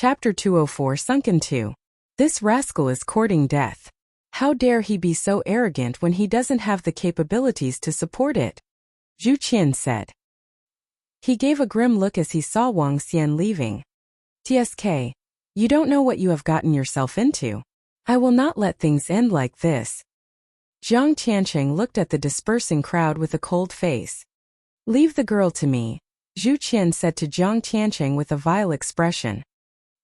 Chapter 204 Sunken 2. This rascal is courting death. How dare he be so arrogant when he doesn't have the capabilities to support it? Zhu Qian said. He gave a grim look as he saw Wang Xian leaving. TSK. You don't know what you have gotten yourself into. I will not let things end like this. Zhang Tiancheng looked at the dispersing crowd with a cold face. Leave the girl to me, Zhu Qian said to Zhang Tiancheng with a vile expression.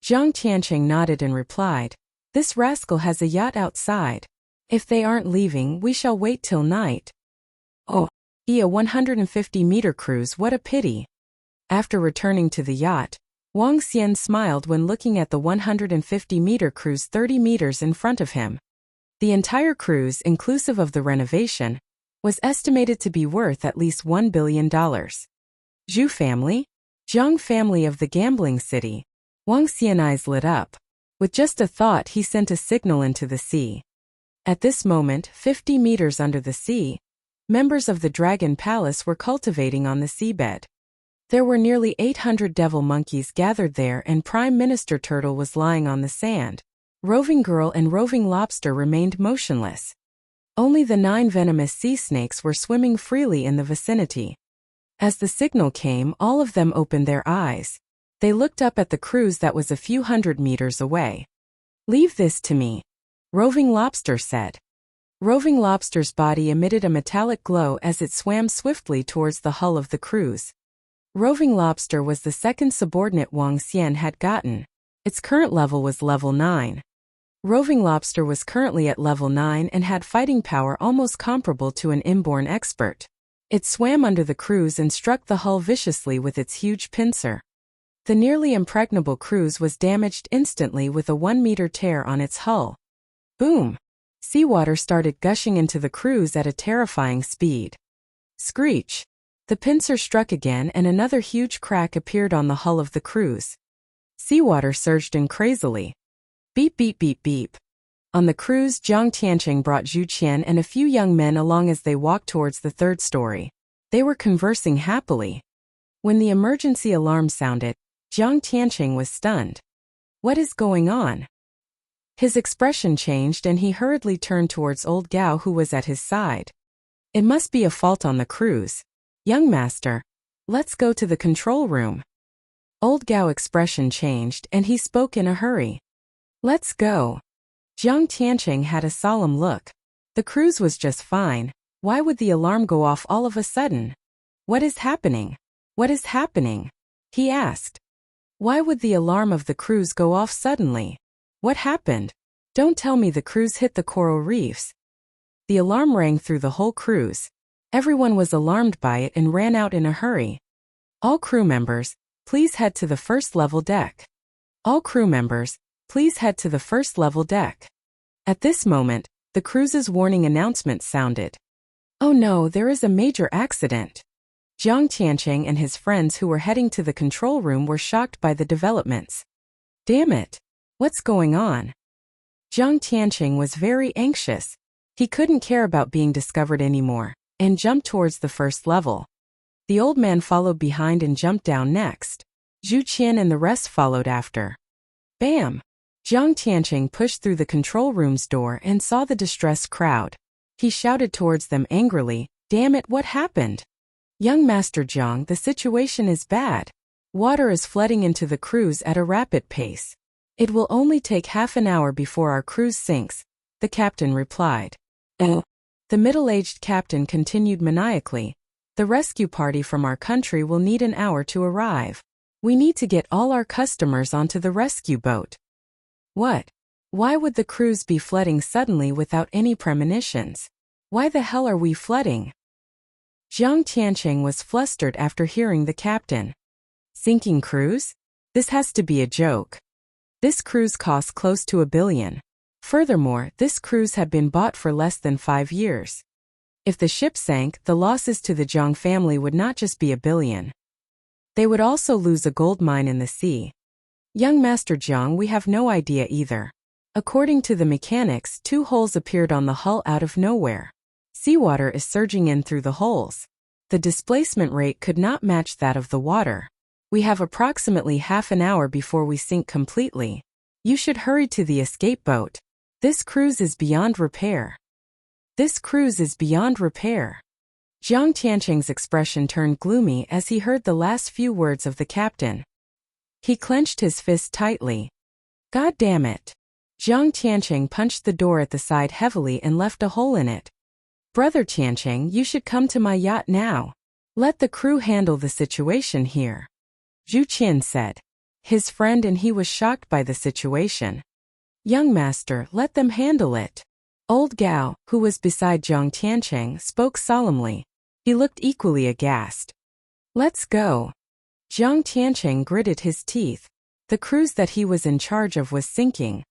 Zhang Tiancheng nodded and replied, This rascal has a yacht outside. If they aren't leaving, we shall wait till night. Oh, a 150-meter cruise, what a pity. After returning to the yacht, Wang Xian smiled when looking at the 150-meter cruise 30 meters in front of him. The entire cruise, inclusive of the renovation, was estimated to be worth at least $1 billion. Zhu family? Zhang family of the gambling city. Wang Xian's eyes lit up. With just a thought, he sent a signal into the sea. At this moment, 50 meters under the sea, members of the Dragon Palace were cultivating on the seabed. There were nearly 800 devil monkeys gathered there, and Prime Minister Turtle was lying on the sand. Roving Girl and Roving Lobster remained motionless. Only the 9 venomous sea snakes were swimming freely in the vicinity. As the signal came, all of them opened their eyes. They looked up at the cruise that was a few hundred meters away. Leave this to me, Roving Lobster said. Roving Lobster's body emitted a metallic glow as it swam swiftly towards the hull of the cruise. Roving Lobster was the second subordinate Wang Xian had gotten. Its current level was level 9. Roving Lobster was currently at level 9 and had fighting power almost comparable to an inborn expert. It swam under the cruise and struck the hull viciously with its huge pincer. The nearly impregnable cruise was damaged instantly with a 1-meter tear on its hull. Boom! Seawater started gushing into the cruise at a terrifying speed. Screech! The pincer struck again and another huge crack appeared on the hull of the cruise. Seawater surged in crazily. Beep beep beep beep. On the cruise, Zhang Tiancheng brought Zhu Qian and a few young men along as they walked towards the 3rd story. They were conversing happily. When the emergency alarm sounded, Zhang Tiancheng was stunned. What is going on? His expression changed and he hurriedly turned towards old Gao who was at his side. It must be a fault on the cruise. Young master, let's go to the control room. Old Gao's expression changed and he spoke in a hurry. Let's go. Zhang Tiancheng had a solemn look. The cruise was just fine. Why would the alarm go off all of a sudden? What is happening? What is happening? He asked. Why would the alarm of the cruise go off suddenly? What happened? Don't tell me the cruise hit the coral reefs. The alarm rang through the whole cruise. Everyone was alarmed by it and ran out in a hurry. All crew members, please head to the 1st level deck. All crew members, please head to the 1st level deck. At this moment, the cruise's warning announcement sounded. Oh no, there is a major accident. Zhang Tiancheng and his friends who were heading to the control room were shocked by the developments. Damn it! What's going on? Zhang Tiancheng was very anxious. He couldn't care about being discovered anymore, and jumped towards the 1st level. The old man followed behind and jumped down next. Zhu Qian and the rest followed after. Bam! Zhang Tiancheng pushed through the control room's door and saw the distressed crowd. He shouted towards them angrily, Damn it, what happened? Young Master Zhang, the situation is bad. Water is flooding into the cruise at a rapid pace. It will only take half an hour before our cruise sinks, the captain replied. The middle-aged captain continued maniacally. The rescue party from our country will need an hour to arrive. We need to get all our customers onto the rescue boat. What? Why would the cruise be flooding suddenly without any premonitions? Why the hell are we flooding? Zhang Tiancheng was flustered after hearing the captain. Sinking cruise? This has to be a joke. This cruise costs close to $1 billion. Furthermore, this cruise had been bought for less than 5 years. If the ship sank, the losses to the Zhang family would not just be $1 billion. They would also lose a gold mine in the sea. Young Master Zhang, we have no idea either. According to the mechanics, 2 holes appeared on the hull out of nowhere. Seawater is surging in through the holes. The displacement rate could not match that of the water. We have approximately half an hour before we sink completely. You should hurry to the escape boat. This cruise is beyond repair. This cruise is beyond repair. Jiang Tianqing's expression turned gloomy as he heard the last few words of the captain. He clenched his fist tightly. God damn it. Jiang Tianqing punched the door at the side heavily and left a hole in it. Brother Tianqing, you should come to my yacht now. Let the crew handle the situation here. Zhu Qian said. His friend and he was shocked by the situation. Young master, let them handle it. Old Gao, who was beside Jiang Tianqing, spoke solemnly. He looked equally aghast. Let's go. Jiang Tianqing gritted his teeth. The cruise that he was in charge of was sinking.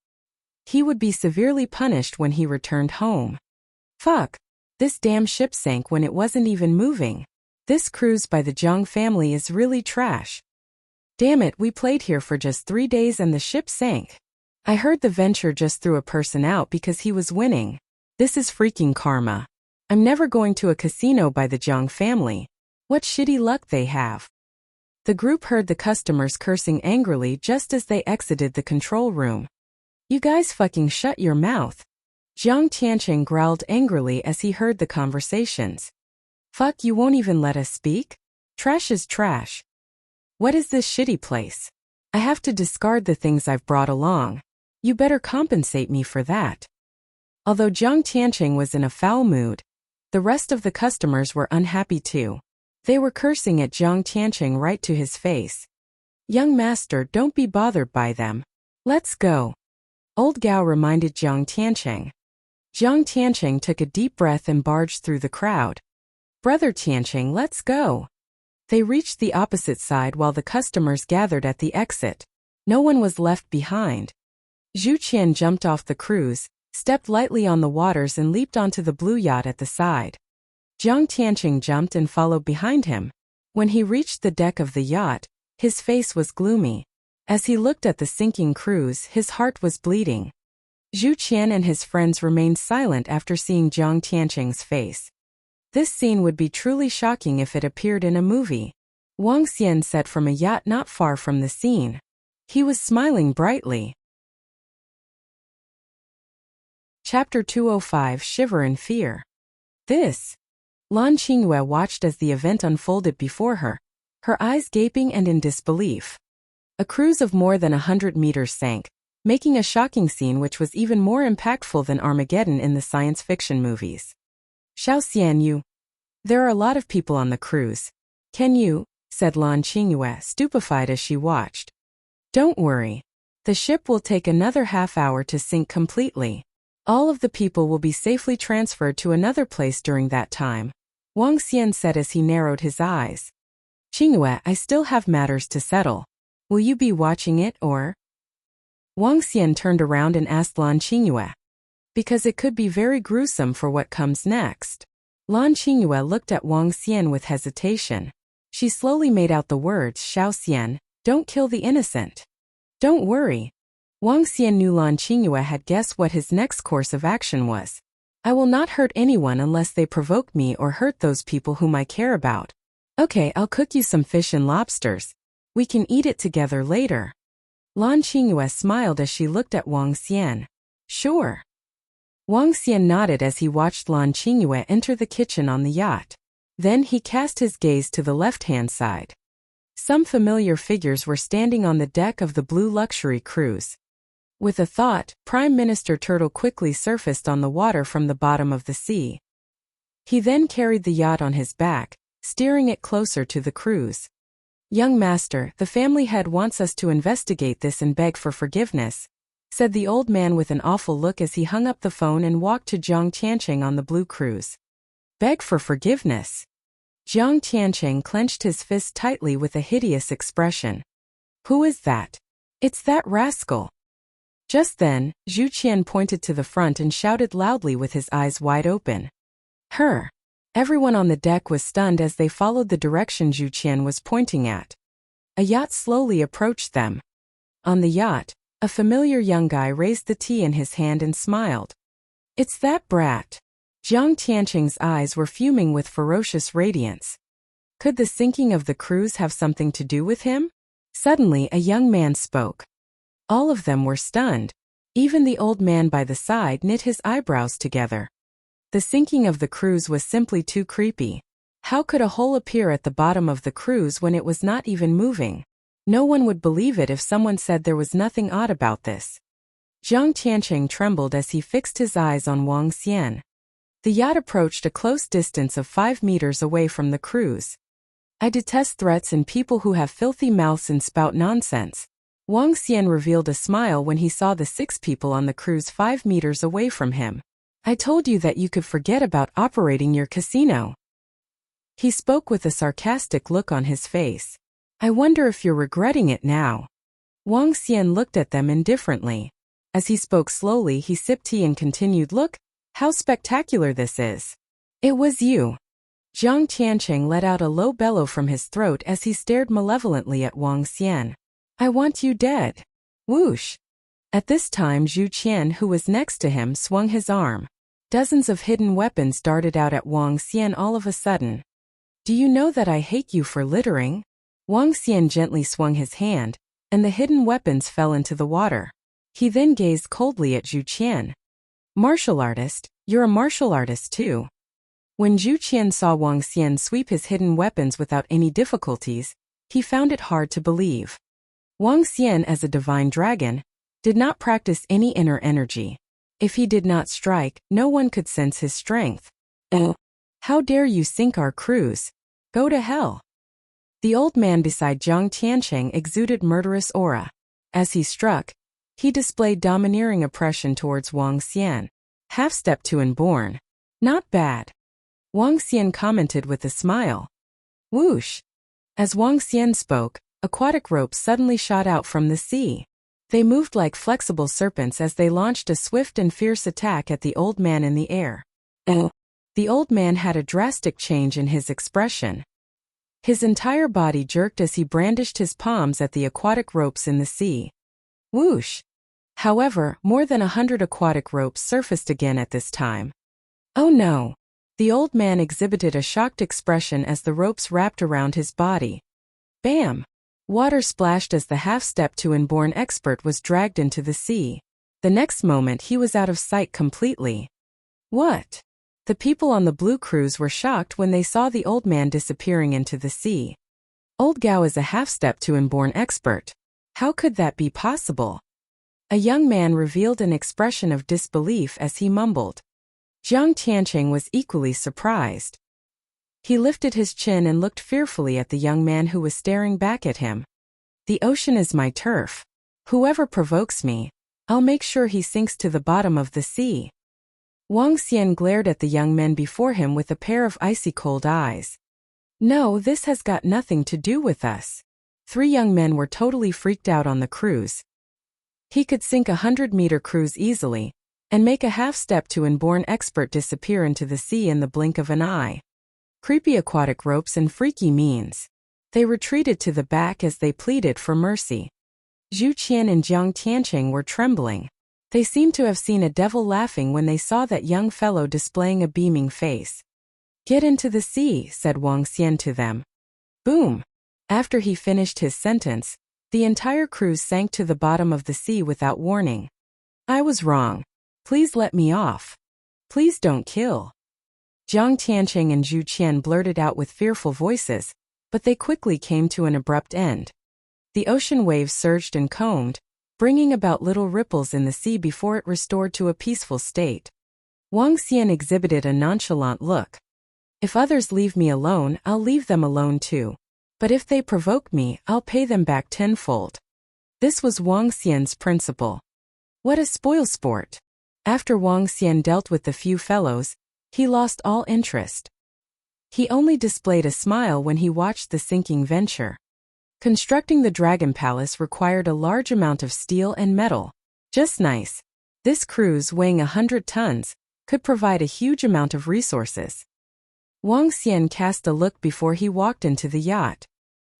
He would be severely punished when he returned home. Fuck. This damn ship sank when it wasn't even moving. This cruise by the Jiang family is really trash. Damn it, we played here for just 3 days and the ship sank. I heard the venture just threw a person out because he was winning. This is freaking karma. I'm never going to a casino by the Jiang family. What shitty luck they have. The group heard the customers cursing angrily just as they exited the control room. You guys fucking shut your mouth. Jiang Tianqing growled angrily as he heard the conversations. Fuck, you won't even let us speak? Trash is trash. What is this shitty place? I have to discard the things I've brought along. You better compensate me for that. Although Jiang Tianqing was in a foul mood, the rest of the customers were unhappy too. They were cursing at Jiang Tianqing right to his face. Young master, don't be bothered by them. Let's go. Old Gao reminded Jiang Tianqing. Jiang Tianqing took a deep breath and barged through the crowd. Brother Tianqing, let's go. They reached the opposite side while the customers gathered at the exit. No one was left behind. Zhu Qian jumped off the cruise, stepped lightly on the waters and leaped onto the blue yacht at the side. Jiang Tianqing jumped and followed behind him. When he reached the deck of the yacht, his face was gloomy. As he looked at the sinking cruise, his heart was bleeding. Zhu Qian and his friends remained silent after seeing Jiang Tianqing's face. This scene would be truly shocking if it appeared in a movie. Wang Xian said from a yacht not far from the scene. He was smiling brightly. Chapter 205 Shiver in Fear. This. Lan Qingyue watched as the event unfolded before her, her eyes gaping and in disbelief. A cruise of more than 100 meters sank, making a shocking scene which was even more impactful than Armageddon in the science fiction movies. Xiao Xian, you. There are a lot of people on the cruise. Can you? Said Lan Qingyue, stupefied as she watched. Don't worry. The ship will take another half hour to sink completely. All of the people will be safely transferred to another place during that time. Wang Xian said as he narrowed his eyes. Qingyue, I still have matters to settle. Will you be watching it or? Wang Xian turned around and asked Lan Qingyue. Because it could be very gruesome for what comes next. Lan Qingyue looked at Wang Xian with hesitation. She slowly made out the words, Xiao Xian, don't kill the innocent. Don't worry. Wang Xian knew Lan Qingyue had guessed what his next course of action was. I will not hurt anyone unless they provoke me or hurt those people whom I care about. Okay, I'll cook you some fish and lobsters. We can eat it together later. Lan Qingyue smiled as she looked at Wang Xian. Sure. Wang Xian nodded as he watched Lan Qingyue enter the kitchen on the yacht. Then he cast his gaze to the left-hand side. Some familiar figures were standing on the deck of the blue luxury cruise. With a thought, Prime Minister Turtle quickly surfaced on the water from the bottom of the sea. He then carried the yacht on his back, steering it closer to the cruise. Young master, the family head wants us to investigate this and beg for forgiveness, said the old man with an awful look as he hung up the phone and walked to Jiang Tianqing on the blue cruise. Beg for forgiveness. Jiang Tianqing clenched his fist tightly with a hideous expression. Who is that? It's that rascal. Just then, Zhu Qian pointed to the front and shouted loudly with his eyes wide open. Her. Everyone on the deck was stunned as they followed the direction Zhu Qian was pointing at. A yacht slowly approached them. On the yacht, a familiar young guy raised the tea in his hand and smiled. It's that brat. Jiang Tianqing's eyes were fuming with ferocious radiance. Could the sinking of the cruise have something to do with him? Suddenly a young man spoke. All of them were stunned. Even the old man by the side knit his eyebrows together. The sinking of the cruise was simply too creepy. How could a hole appear at the bottom of the cruise when it was not even moving? No one would believe it if someone said there was nothing odd about this. Jiang Tianqing trembled as he fixed his eyes on Wang Xian. The yacht approached a close distance of 5 meters away from the cruise. I detest threats and people who have filthy mouths and spout nonsense. Wang Xian revealed a smile when he saw the 6 people on the cruise 5 meters away from him. I told you that you could forget about operating your casino. He spoke with a sarcastic look on his face. I wonder if you're regretting it now. Wang Xian looked at them indifferently. As he spoke slowly, he sipped tea and continued, Look, how spectacular this is. It was you. Jiang Tianqing let out a low bellow from his throat as he stared malevolently at Wang Xian. I want you dead. Whoosh. At this time Zhu Qian, who was next to him, swung his arm. Dozens of hidden weapons darted out at Wang Xian all of a sudden. Do you know that I hate you for littering? Wang Xian gently swung his hand, and the hidden weapons fell into the water. He then gazed coldly at Zhu Qian. Martial artist, you're a martial artist too. When Zhu Qian saw Wang Xian sweep his hidden weapons without any difficulties, he found it hard to believe. Wang Xian, as a divine dragon, did not practice any inner energy. If he did not strike, no one could sense his strength. How dare you sink our cruise? Go to hell. The old man beside Jiang Tianqing exuded murderous aura. As he struck, he displayed domineering oppression towards Wang Xian. Half step to inborn. Not bad. Wang Xian commented with a smile. Whoosh. As Wang Xian spoke, aquatic ropes suddenly shot out from the sea. They moved like flexible serpents as they launched a swift and fierce attack at the old man in the air. The old man had a drastic change in his expression. His entire body jerked as he brandished his palms at the aquatic ropes in the sea. Whoosh! However, more than 100 aquatic ropes surfaced again at this time. Oh no! The old man exhibited a shocked expression as the ropes wrapped around his body. Bam! Water splashed as the half-step to inborn expert was dragged into the sea. The next moment he was out of sight completely. What? The people on the blue cruise were shocked when they saw the old man disappearing into the sea. Old Gao is a half-step to inborn expert. How could that be possible? A young man revealed an expression of disbelief as he mumbled. Jiang Tianqing was equally surprised. He lifted his chin and looked fearfully at the young man who was staring back at him. The ocean is my turf. Whoever provokes me, I'll make sure he sinks to the bottom of the sea. Wang Xian glared at the young men before him with a pair of icy cold eyes. No, this has got nothing to do with us. 3 young men were totally freaked out on the cruise. He could sink a 100-meter cruise easily, and make a half-step to inborn expert disappear into the sea in the blink of an eye. Creepy aquatic ropes and freaky means. They retreated to the back as they pleaded for mercy. Zhu Qian and Jiang Tianqing were trembling. They seemed to have seen a devil laughing when they saw that young fellow displaying a beaming face. Get into the sea, said Wang Xian to them. Boom! After he finished his sentence, the entire cruise sank to the bottom of the sea without warning. I was wrong. Please let me off. Please don't kill. Jiang Tianqing and Zhu Qian blurted out with fearful voices, but they quickly came to an abrupt end. The ocean waves surged and combed, bringing about little ripples in the sea before it restored to a peaceful state. Wang Xian exhibited a nonchalant look. If others leave me alone, I'll leave them alone too. But if they provoke me, I'll pay them back tenfold. This was Wang Xian's principle. What a spoilsport! After Wang Xian dealt with the few fellows, he lost all interest. He only displayed a smile when he watched the sinking venture. Constructing the Dragon Palace required a large amount of steel and metal. Just nice. This cruise, weighing 100 tons, could provide a huge amount of resources. Wang Xian cast a look before he walked into the yacht.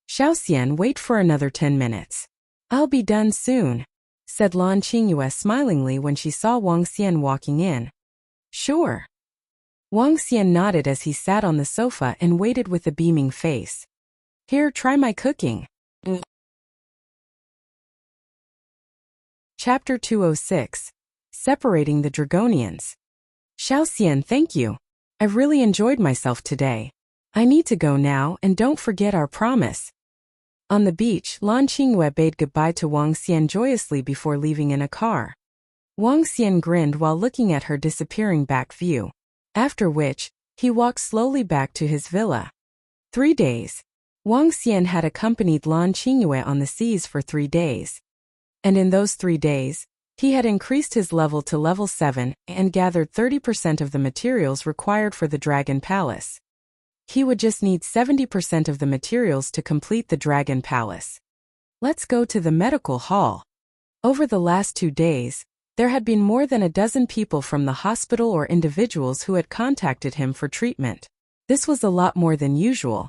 Xiao Xian, wait for another 10 minutes. I'll be done soon, said Lan Qingyue smilingly when she saw Wang Xian walking in. Sure. Wang Xian nodded as he sat on the sofa and waited with a beaming face. Here, try my cooking. Chapter 206. Separating the Dragonians. Xiaoxian, thank you. I've really enjoyed myself today. I need to go now, and don't forget our promise. On the beach, Lan Qingyue bade goodbye to Wang Xian joyously before leaving in a car. Wang Xian grinned while looking at her disappearing back view. After which, he walked slowly back to his villa. 3 days. Wang Xian had accompanied Lan Qingyue on the seas for 3 days. And in those 3 days, he had increased his level to level 7 and gathered 30% of the materials required for the Dragon Palace. He would just need 70% of the materials to complete the Dragon Palace. Let's go to the medical hall. Over the last 2 days, there had been more than a dozen people from the hospital or individuals who had contacted him for treatment. This was a lot more than usual.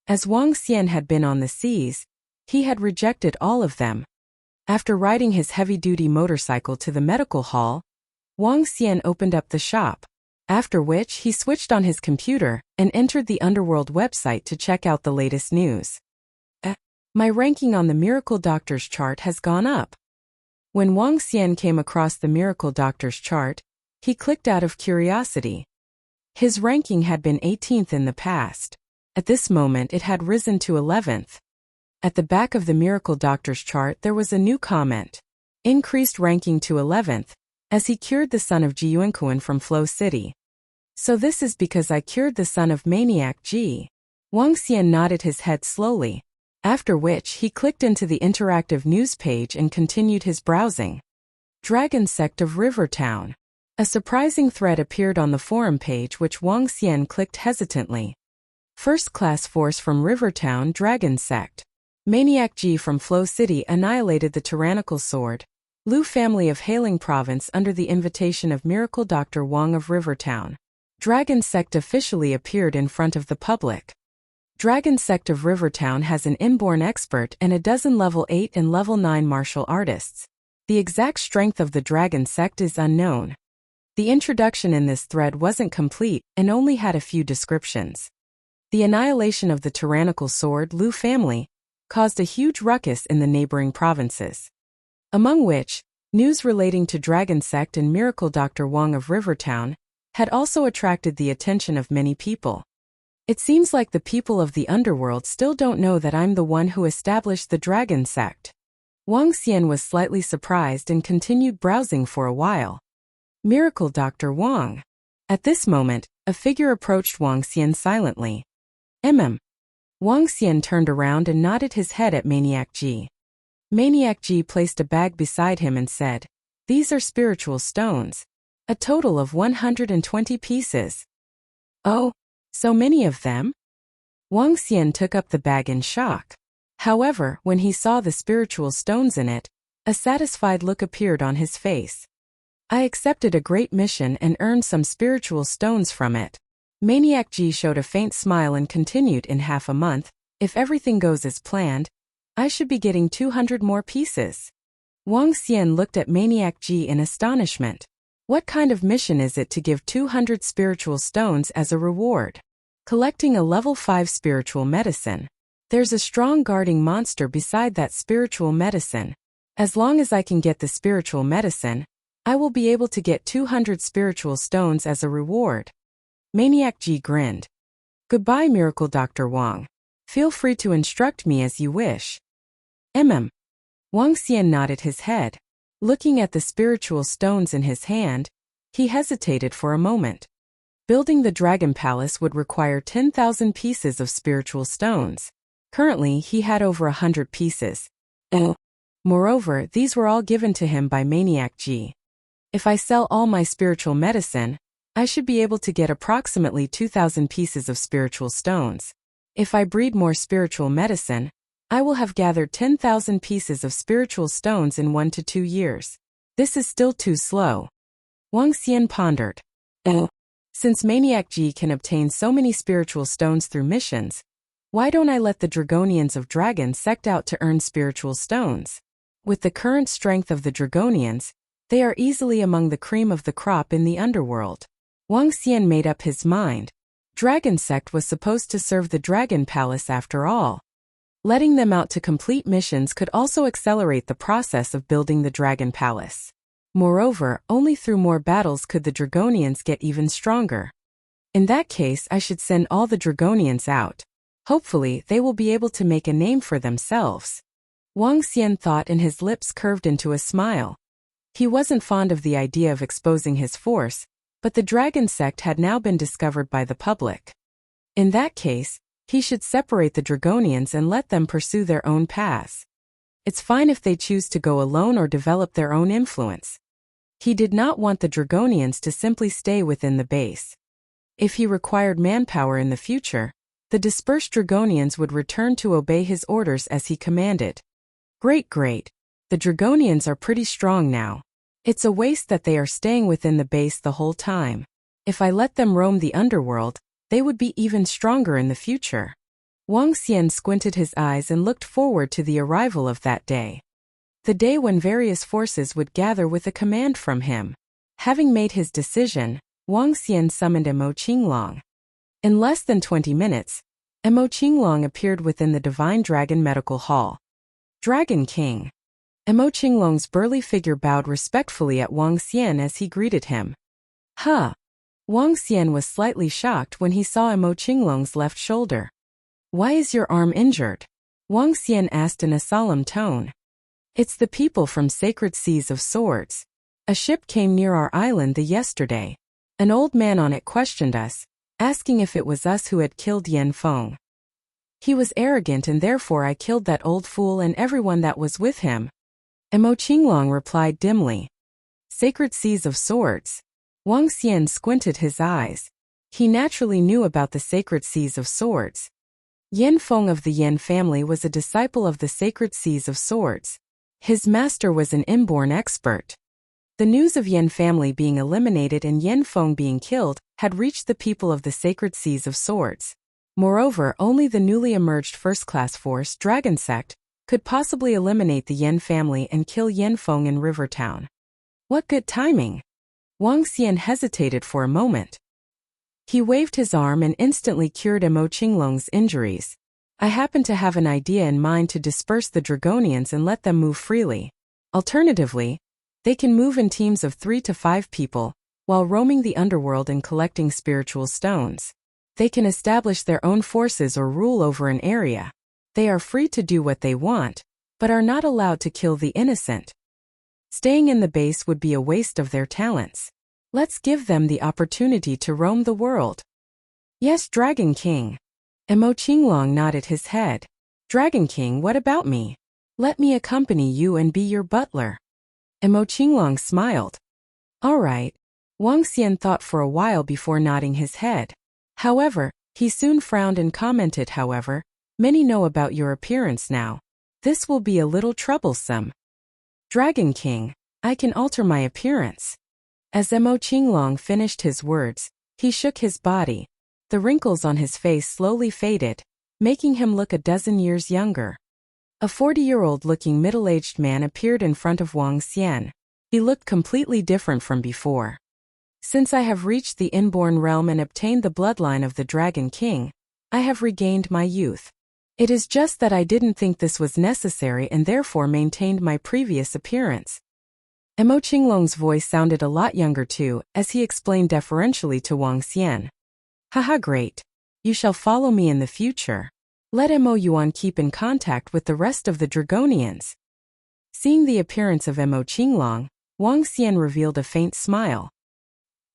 As Wang Xian had been on the seas, he had rejected all of them. After riding his heavy-duty motorcycle to the medical hall, Wang Xian opened up the shop, after which he switched on his computer and entered the Underworld website to check out the latest news. My ranking on the Miracle Doctor's chart has gone up. When Wang Xian came across the Miracle Doctor's chart, he clicked out of curiosity. His ranking had been 18th in the past. At this moment it had risen to 11th. At the back of the Miracle Doctor's chart there was a new comment. Increased ranking to 11th, as he cured the son of Ji Yuankuan from Flow City. So this is because I cured the son of Maniac Ji. Wang Xian nodded his head slowly, after which he clicked into the interactive news page and continued his browsing. Dragon Sect of Rivertown. A surprising thread appeared on the forum page which Wang Xian clicked hesitantly. First-class force from Rivertown Dragon Sect. Maniac Ji from Flow City annihilated the tyrannical sword Lu family of Hailing Province under the invitation of Miracle Dr. Wang of Rivertown. Dragon Sect officially appeared in front of the public. Dragon Sect of Rivertown has an inborn expert and a dozen level 8 and level 9 martial artists. The exact strength of the Dragon Sect is unknown. The introduction in this thread wasn't complete and only had a few descriptions. The annihilation of the tyrannical sword Lu family caused a huge ruckus in the neighboring provinces. Among which, news relating to Dragon Sect and Miracle Dr. Wang of Rivertown had also attracted the attention of many people. It seems like the people of the underworld still don't know that I'm the one who established the Dragon Sect. Wang Xian was slightly surprised and continued browsing for a while. Miracle Dr. Wang. At this moment, a figure approached Wang Xian silently. Wang Xian turned around and nodded his head at Maniac Ji. Maniac Ji placed a bag beside him and said, "These are spiritual stones. A total of 120 pieces." "Oh, so many of them?" Wang Xian took up the bag in shock. However, when he saw the spiritual stones in it, a satisfied look appeared on his face. "I accepted a great mission and earned some spiritual stones from it." Maniac Ji showed a faint smile and continued, "In half a month, if everything goes as planned, I should be getting 200 more pieces." Wang Xian looked at Maniac Ji in astonishment. What kind of mission is it to give 200 spiritual stones as a reward? Collecting a level 5 spiritual medicine. There's a strong guarding monster beside that spiritual medicine. As long as I can get the spiritual medicine, I will be able to get 200 spiritual stones as a reward. Maniac Ji grinned. "Goodbye, Miracle Dr. Wang. Feel free to instruct me as you wish." Wang Xian nodded his head. Looking at the spiritual stones in his hand, he hesitated for a moment. Building the Dragon Palace would require 10,000 pieces of spiritual stones. Currently, he had over 100 pieces. Moreover, these were all given to him by Maniac Ji. If I sell all my spiritual medicine, I should be able to get approximately 2,000 pieces of spiritual stones. If I breed more spiritual medicine, I will have gathered 10,000 pieces of spiritual stones in 1 to 2 years. This is still too slow. Wang Xian pondered. Since Maniac Ji can obtain so many spiritual stones through missions, why don't I let the Dragonians of Dragon Sect out to earn spiritual stones? With the current strength of the Dragonians, they are easily among the cream of the crop in the underworld. Wang Xian made up his mind. Dragon Sect was supposed to serve the Dragon Palace after all. Letting them out to complete missions could also accelerate the process of building the Dragon Palace. Moreover, only through more battles could the Dragonians get even stronger. In that case, I should send all the Dragonians out. Hopefully, they will be able to make a name for themselves. Wang Xian thought, and his lips curved into a smile. He wasn't fond of the idea of exposing his force, but the dragon sect had now been discovered by the public. In that case, he should separate the Dragonians and let them pursue their own paths. It's fine if they choose to go alone or develop their own influence. He did not want the Dragonians to simply stay within the base. If he required manpower in the future, the dispersed Dragonians would return to obey his orders as he commanded. Great. The Dragonians are pretty strong now. It's a waste that they are staying within the base the whole time. If I let them roam the underworld, they would be even stronger in the future. Wang Xian squinted his eyes and looked forward to the arrival of that day. The day when various forces would gather with a command from him. Having made his decision, Wang Xian summoned Emo Qinglong. In less than 20 minutes, Emo Qinglong appeared within the Divine Dragon Medical Hall. Dragon King. Emo Qinglong's burly figure bowed respectfully at Wang Xian as he greeted him. Huh. Wang Xian was slightly shocked when he saw Emo Qinglong's left shoulder. Why is your arm injured? Wang Xian asked in a solemn tone. It's the people from Sacred Seas of Swords. A ship came near our island yesterday. An old man on it questioned us, asking if it was us who had killed Yan Feng. He was arrogant and therefore I killed that old fool and everyone that was with him. Emo Qinglong replied dimly. Sacred Seas of Swords. Wang Xian squinted his eyes. He naturally knew about the Sacred Seas of Swords. Yan Feng of the Yan family was a disciple of the Sacred Seas of Swords. His master was an inborn expert. The news of Yan family being eliminated and Yan Feng being killed had reached the people of the Sacred Seas of Swords. Moreover, only the newly emerged first-class force, Dragon Sect, could possibly eliminate the Yan family and kill Yan Feng in Rivertown. What good timing! Wang Xian hesitated for a moment. He waved his arm and instantly cured Emo Qinglong's injuries. I happen to have an idea in mind to disperse the Dragonians and let them move freely. Alternatively, they can move in teams of 3 to 5 people, while roaming the underworld and collecting spiritual stones. They can establish their own forces or rule over an area. They are free to do what they want, but are not allowed to kill the innocent. Staying in the base would be a waste of their talents. Let's give them the opportunity to roam the world. Yes, Dragon King. Emo Qinglong nodded his head. Dragon King, what about me? Let me accompany you and be your butler. Emo Qinglong smiled. All right. Wang Xian thought for a while before nodding his head. However, he soon frowned and commented, however, many know about your appearance now. This will be a little troublesome. Dragon King, I can alter my appearance. As Emo Qinglong finished his words, he shook his body. The wrinkles on his face slowly faded, making him look a dozen years younger. A 40-year-old looking middle-aged man appeared in front of Wang Xian. He looked completely different from before. Since I have reached the inborn realm and obtained the bloodline of the Dragon King, I have regained my youth. It is just that I didn't think this was necessary and therefore maintained my previous appearance. Emo Qinglong's voice sounded a lot younger too, as he explained deferentially to Wang Xian. Haha, great. You shall follow me in the future. Let Emo Yuan keep in contact with the rest of the Dragonians. Seeing the appearance of Emo Qinglong, Wang Xian revealed a faint smile.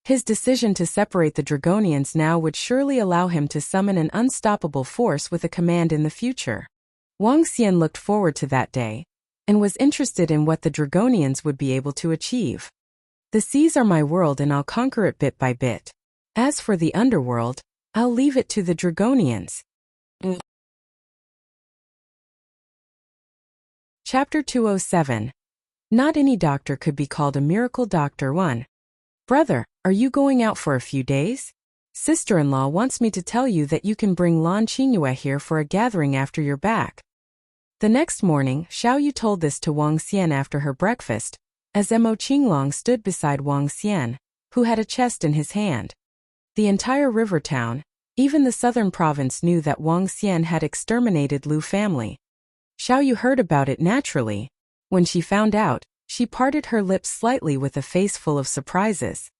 His decision to separate the Dragonians now would surely allow him to summon an unstoppable force with a command in the future. Wang Xian looked forward to that day, and was interested in what the Dragonians would be able to achieve. The seas are my world and I'll conquer it bit by bit. As for the underworld, I'll leave it to the Dragonians. Chapter 207. Not any doctor could be called a miracle doctor. 1. Brother, are you going out for a few days? Sister-in-law wants me to tell you that you can bring Lan Qingyue here for a gathering after you're back. The next morning, Xiao Yu told this to Wang Xian after her breakfast, as Emo Qinglong stood beside Wang Xian, who had a chest in his hand. The entire river town, Even the southern province knew that Wang Xian had exterminated Lu family. Xiao Yu heard about it naturally. When she found out, she parted her lips slightly with a face full of surprises.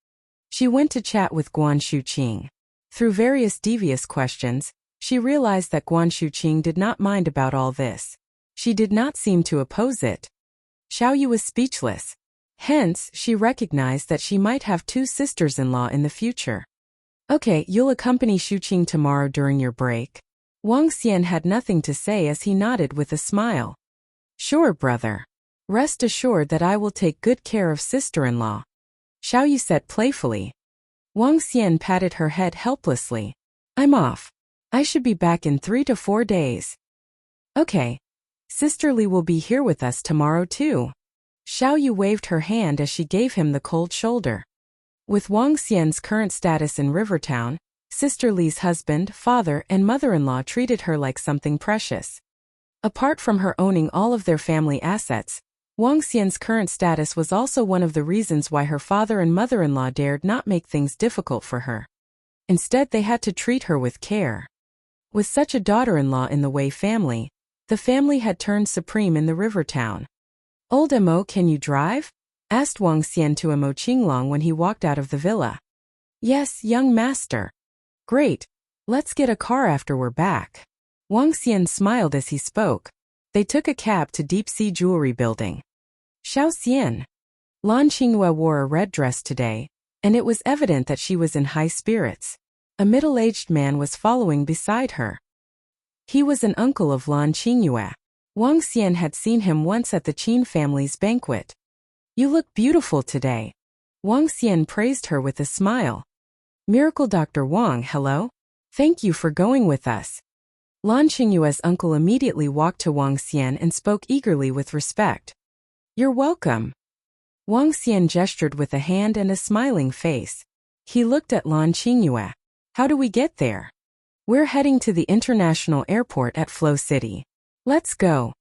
She went to chat with Guan Shuqing. Through various devious questions, she realized that Guan Shuqing did not mind about all this. She did not seem to oppose it. Xiao Yu was speechless. Hence, she recognized that she might have two sisters-in-law in the future. Okay, you'll accompany Shuqing tomorrow during your break? Wang Xian had nothing to say as he nodded with a smile. Sure, brother. Rest assured that I will take good care of sister-in-law. Xiao Yu said playfully. Wang Xian patted her head helplessly. I'm off. I should be back in 3 to 4 days. Okay. Sister Li will be here with us tomorrow too. Xiao Yu waved her hand as she gave him the cold shoulder. With Wang Xian's current status in Rivertown, Sister Li's husband, father, and mother-in-law treated her like something precious. Apart from her owning all of their family assets, Wang Xian's current status was also one of the reasons why her father and mother-in-law dared not make things difficult for her. Instead, they had to treat her with care. With such a daughter-in-law in the Wei family, the family had turned supreme in the Rivertown. Old Mo, can you drive? Asked Wang Xian to Mo Qinglong when he walked out of the villa. Yes, young master. Great. Let's get a car after we're back. Wang Xian smiled as he spoke. They took a cab to Deep Sea Jewelry Building. Xiao Xian. Lan Qingyue wore a red dress today, and it was evident that she was in high spirits. A middle-aged man was following beside her. He was an uncle of Lan Qingyue. Wang Xian had seen him once at the Qin family's banquet. You look beautiful today. Wang Xian praised her with a smile. Miracle Dr. Wang, hello? Thank you for going with us. Lan Qingyue's uncle immediately walked to Wang Xian and spoke eagerly with respect. You're welcome. Wang Xian gestured with a hand and a smiling face. He looked at Lan Qingyue. How do we get there? We're heading to the international airport at Flow City. Let's go.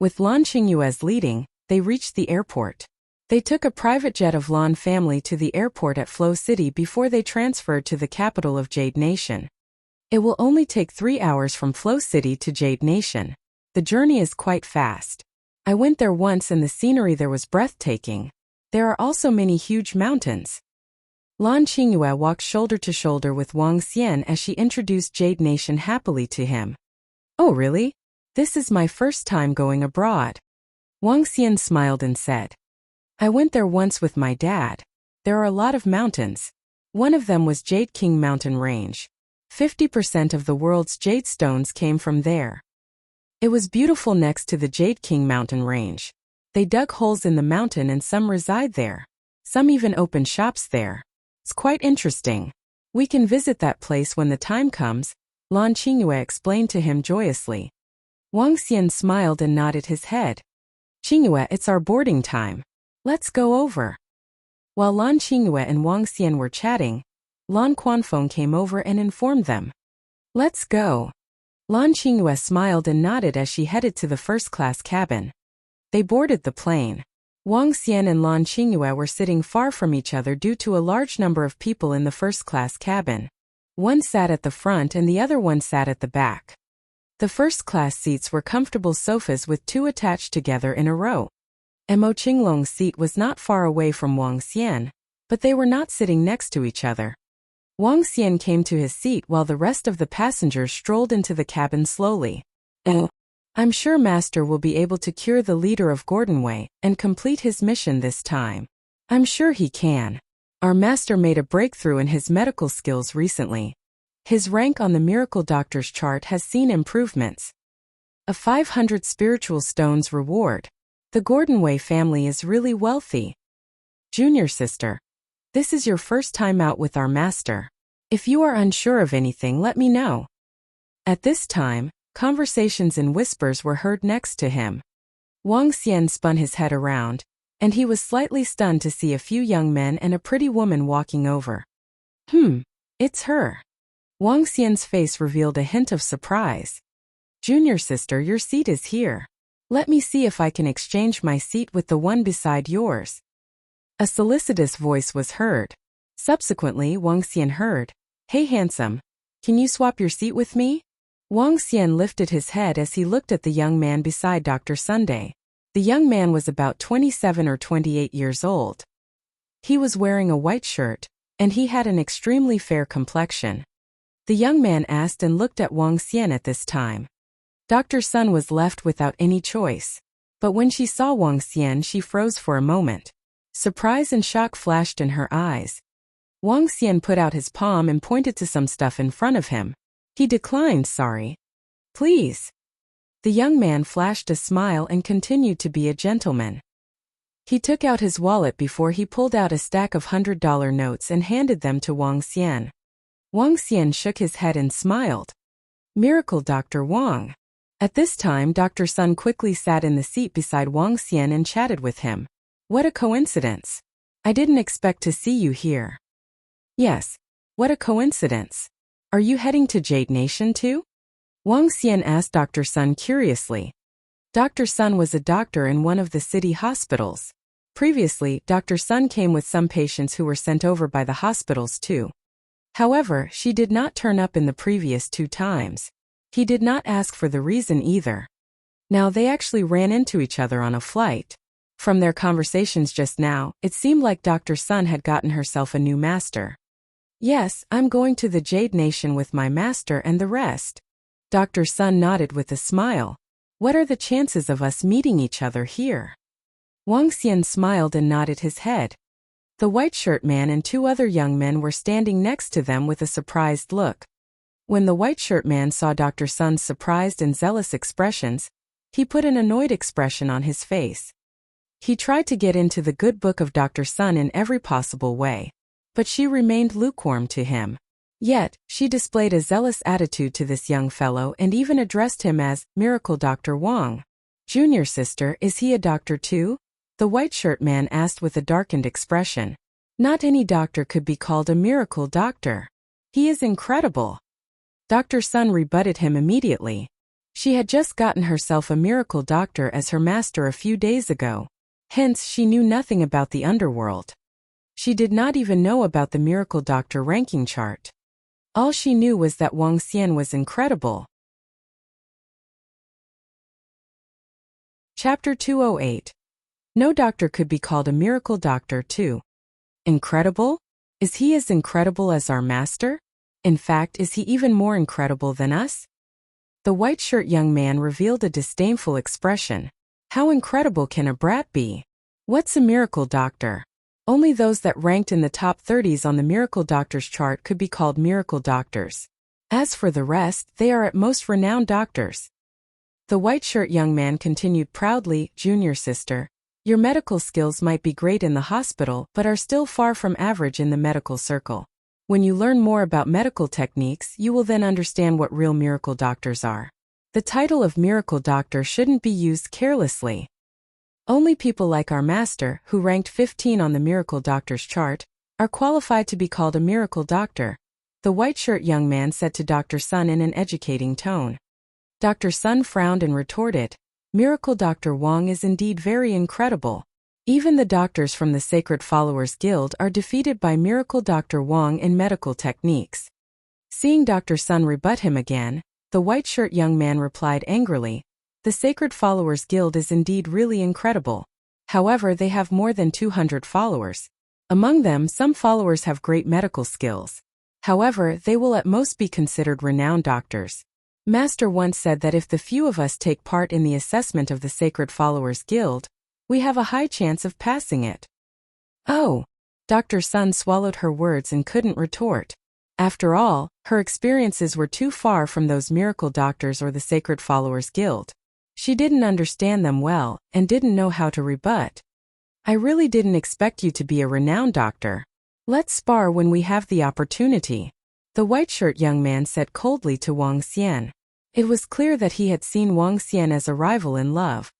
With Lan Qingyue's leading, they reached the airport. They took a private jet of Lan family to the airport at Flow City before they transferred to the capital of Jade Nation. It will only take 3 hours from Flow City to Jade Nation. The journey is quite fast. I went there once and the scenery there was breathtaking. There are also many huge mountains. Lan Qingyue walked shoulder to shoulder with Wang Xian as she introduced Jade Nation happily to him. Oh really? This is my first time going abroad. Wang Xian smiled and said. I went there once with my dad. There are a lot of mountains. One of them was Jade King Mountain Range. 50% of the world's jade stones came from there. It was beautiful next to the Jade King Mountain Range. They dug holes in the mountain and some reside there. Some even open shops there. It's quite interesting. We can visit that place when the time comes, Lan Qingyue explained to him joyously. Wang Xian smiled and nodded his head. Qingyue, it's our boarding time. Let's go over. While Lan Qingyue and Wang Xian were chatting, Lan Quanfeng came over and informed them. Let's go. Lan Qingyue smiled and nodded as she headed to the first-class cabin. They boarded the plane. Wang Xian and Lan Qingyue were sitting far from each other due to a large number of people in the first-class cabin. One sat at the front and the other one sat at the back. The first-class seats were comfortable sofas with two attached together in a row. Mo Qinglong's seat was not far away from Wang Xian, but they were not sitting next to each other. Wang Xian came to his seat while the rest of the passengers strolled into the cabin slowly. I'm sure Master will be able to cure the leader of Gordonway and complete his mission this time. I'm sure he can. Our Master made a breakthrough in his medical skills recently. His rank on the Miracle Doctor's chart has seen improvements. A 500 spiritual stones reward. The Gordonway family is really wealthy. Junior sister. This is your first time out with our master. If you are unsure of anything, let me know. At this time, conversations in whispers were heard next to him. Wang Xian spun his head around, and he was slightly stunned to see a few young men and a pretty woman walking over. It's her. Wang Xian's face revealed a hint of surprise. Junior sister, your seat is here. Let me see if I can exchange my seat with the one beside yours. A solicitous voice was heard. Subsequently, Wang Xian heard, Hey handsome, Can you swap your seat with me? Wang Xian lifted his head as he looked at the young man beside Dr. Sunday. The young man was about 27 or 28 years old. He was wearing a white shirt, and he had an extremely fair complexion. The young man asked and looked at Wang Xian at this time. Dr. Sun was left without any choice. But when she saw Wang Xian, she froze for a moment. Surprise and shock flashed in her eyes. Wang Xian put out his palm and pointed to some stuff in front of him. He declined, sorry. Please. The young man flashed a smile and continued to be a gentleman. He took out his wallet before he pulled out a stack of $100 notes and handed them to Wang Xian. Wang Xian shook his head and smiled. Miracle Dr. Wang. At this time, Dr. Sun quickly sat in the seat beside Wang Xian and chatted with him. What a coincidence. I didn't expect to see you here. Yes. What a coincidence. Are you heading to Jade Nation too? Wang Xian asked Dr. Sun curiously. Dr. Sun was a doctor in one of the city hospitals. Previously, Dr. Sun came with some patients who were sent over by the hospitals too. However, she did not turn up in the previous 2 times. He did not ask for the reason either. Now they actually ran into each other on a flight. From their conversations just now, it seemed like Dr. Sun had gotten herself a new master. Yes, I'm going to the Jade Nation with my master and the rest. Dr. Sun nodded with a smile. What are the chances of us meeting each other here? Wang Xian smiled and nodded his head. The white shirt man and 2 other young men were standing next to them with a surprised look. When the white shirt man saw Dr. Sun's surprised and zealous expressions, he put an annoyed expression on his face. He tried to get into the good book of Dr. Sun in every possible way, but she remained lukewarm to him. Yet, she displayed a zealous attitude to this young fellow and even addressed him as Miracle Dr. Wang. Junior sister, is he a doctor too? The white shirt man asked with a darkened expression. Not any doctor could be called a miracle doctor. He is incredible. Dr. Sun rebutted him immediately. She had just gotten herself a miracle doctor as her master a few days ago. Hence, she knew nothing about the underworld. She did not even know about the miracle doctor ranking chart. All she knew was that Wang Xian was incredible. Chapter 208. No doctor could be called a miracle doctor too. Incredible? Is he as incredible as our master? In fact, is he even more incredible than us? The white shirt young man revealed a disdainful expression. How incredible can a brat be? What's a miracle doctor? Only those that ranked in the top 30s on the miracle doctors chart could be called miracle doctors. As for the rest, they are at most renowned doctors. The white shirt young man continued proudly, Junior sister, your medical skills might be great in the hospital but are still far from average in the medical circle. When you learn more about medical techniques, you will then understand what real miracle doctors are. The title of miracle doctor shouldn't be used carelessly. Only people like our master, who ranked 15 on the miracle doctor's chart, are qualified to be called a miracle doctor, the white shirt young man said to Dr. Sun in an educating tone. Dr. Sun frowned and retorted, Miracle Dr. Wang is indeed very incredible. Even the doctors from the Sacred Followers Guild are defeated by Miracle Dr. Wang in medical techniques. Seeing Dr. Sun rebut him again, the white shirt young man replied angrily, the Sacred Followers Guild is indeed really incredible. However, they have more than 200 followers. Among them, some followers have great medical skills. However, they will at most be considered renowned doctors. Master once said that if the few of us take part in the assessment of the Sacred Followers Guild, we have a high chance of passing it. Oh! Dr. Sun swallowed her words and couldn't retort. After all, her experiences were too far from those miracle doctors or the Sacred Followers Guild. She didn't understand them well, and didn't know how to rebut. I really didn't expect you to be a renowned doctor. Let's spar when we have the opportunity. The white shirt young man said coldly to Wang Xian. It was clear that he had seen Wang Xian as a rival in love.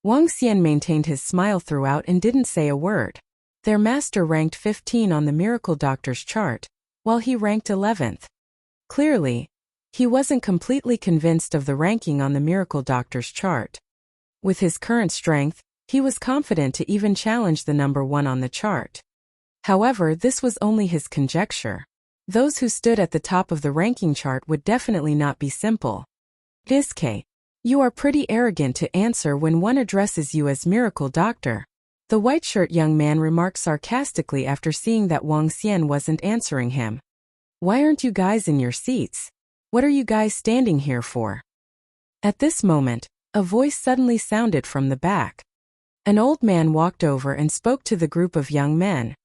Wang Xian maintained his smile throughout and didn't say a word. Their master ranked 15 on the miracle doctor's chart, while he ranked 11th. Clearly, he wasn't completely convinced of the ranking on the miracle doctor's chart. With his current strength, he was confident to even challenge the number 1 on the chart. However, this was only his conjecture. Those who stood at the top of the ranking chart would definitely not be simple. Giske, you are pretty arrogant to answer when one addresses you as Miracle Doctor, the white-shirt young man remarked sarcastically after seeing that Wang Xian wasn't answering him. Why aren't you guys in your seats? What are you guys standing here for? At this moment, a voice suddenly sounded from the back. An old man walked over and spoke to the group of young men.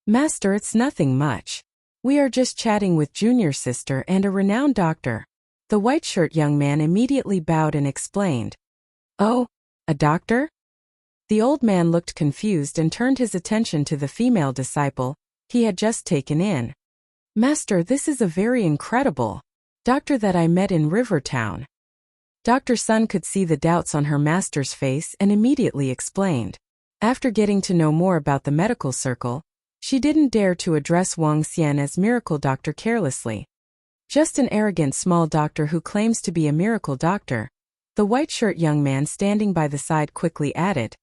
Master, it's nothing much. We are just chatting with Junior Sister and a renowned doctor. The white-shirt young man immediately bowed and explained. Oh, a doctor? The old man looked confused and turned his attention to the female disciple he had just taken in. Master, this is a very incredible doctor that I met in Rivertown. Dr. Sun could see the doubts on her master's face and immediately explained. After getting to know more about the medical circle, she didn't dare to address Wang Xian as Miracle Doctor carelessly. Just an arrogant small doctor who claims to be a miracle doctor. The white-shirt young man standing by the side quickly added.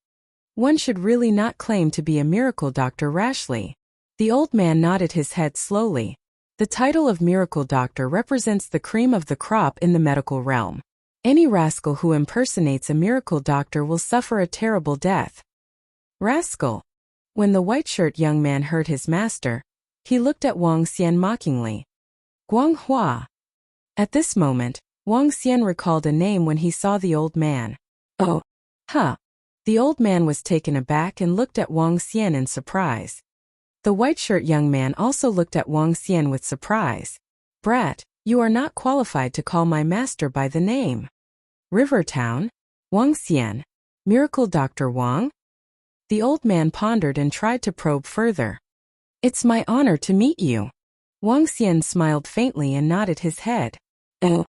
One should really not claim to be a miracle doctor rashly. The old man nodded his head slowly. The title of miracle doctor represents the cream of the crop in the medical realm. Any rascal who impersonates a miracle doctor will suffer a terrible death. Rascal! When the white-shirt young man heard his master, he looked at Wang Xian mockingly. Guang Hua. At this moment, Wang Xian recalled a name when he saw the old man. Oh, huh. The old man was taken aback and looked at Wang Xian in surprise. The white-shirt young man also looked at Wang Xian with surprise. Brat, you are not qualified to call my master by the name. Rivertown? Wang Xian? Miracle Dr. Wang? The old man pondered and tried to probe further. It's my honor to meet you. Wang Xian smiled faintly and nodded his head. Oh.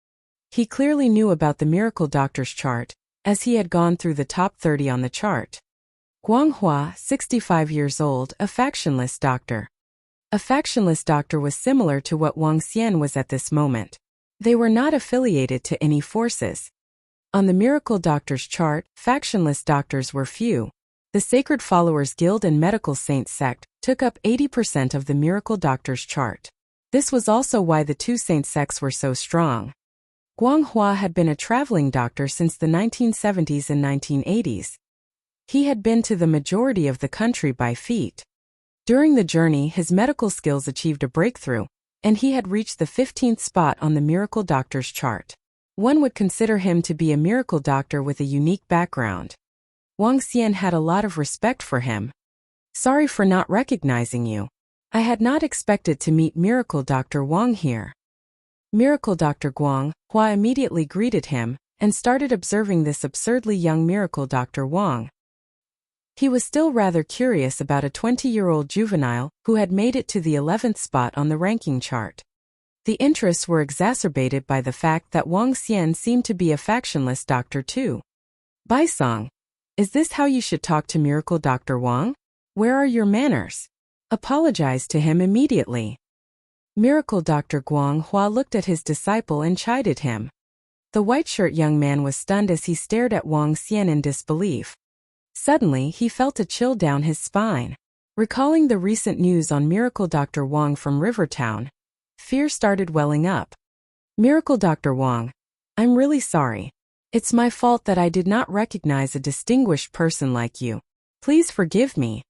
He clearly knew about the miracle doctor's chart, as he had gone through the top 30 on the chart. Guang Hua, 65 years old, a factionless doctor. A factionless doctor was similar to what Wang Xian was at this moment. They were not affiliated to any forces. On the miracle doctor's chart, factionless doctors were few. The Sacred Followers Guild and Medical Saints sect took up 80% of the miracle doctor's chart. This was also why the two saint sects were so strong. Guang Hua had been a traveling doctor since the 1970s and 1980s. He had been to the majority of the country by feet. During the journey, his medical skills achieved a breakthrough, and he had reached the 15th spot on the miracle doctor's chart. One would consider him to be a miracle doctor with a unique background. Wang Xian had a lot of respect for him. Sorry for not recognizing you. I had not expected to meet Miracle Dr. Wang here. Miracle Dr. Guang Hua immediately greeted him and started observing this absurdly young Miracle Dr. Wang. He was still rather curious about a 20-year-old juvenile who had made it to the 11th spot on the ranking chart. The interests were exacerbated by the fact that Wang Xian seemed to be a factionless doctor too. Baisong, is this how you should talk to Miracle Dr. Wang? Where are your manners? Apologize to him immediately. Miracle Dr. Guang Hua looked at his disciple and chided him. The white-shirt young man was stunned as he stared at Wang Xian in disbelief. Suddenly, he felt a chill down his spine. Recalling the recent news on Miracle Dr. Wang from Rivertown, fear started welling up. Miracle Dr. Wang, I'm really sorry. It's my fault that I did not recognize a distinguished person like you. Please forgive me.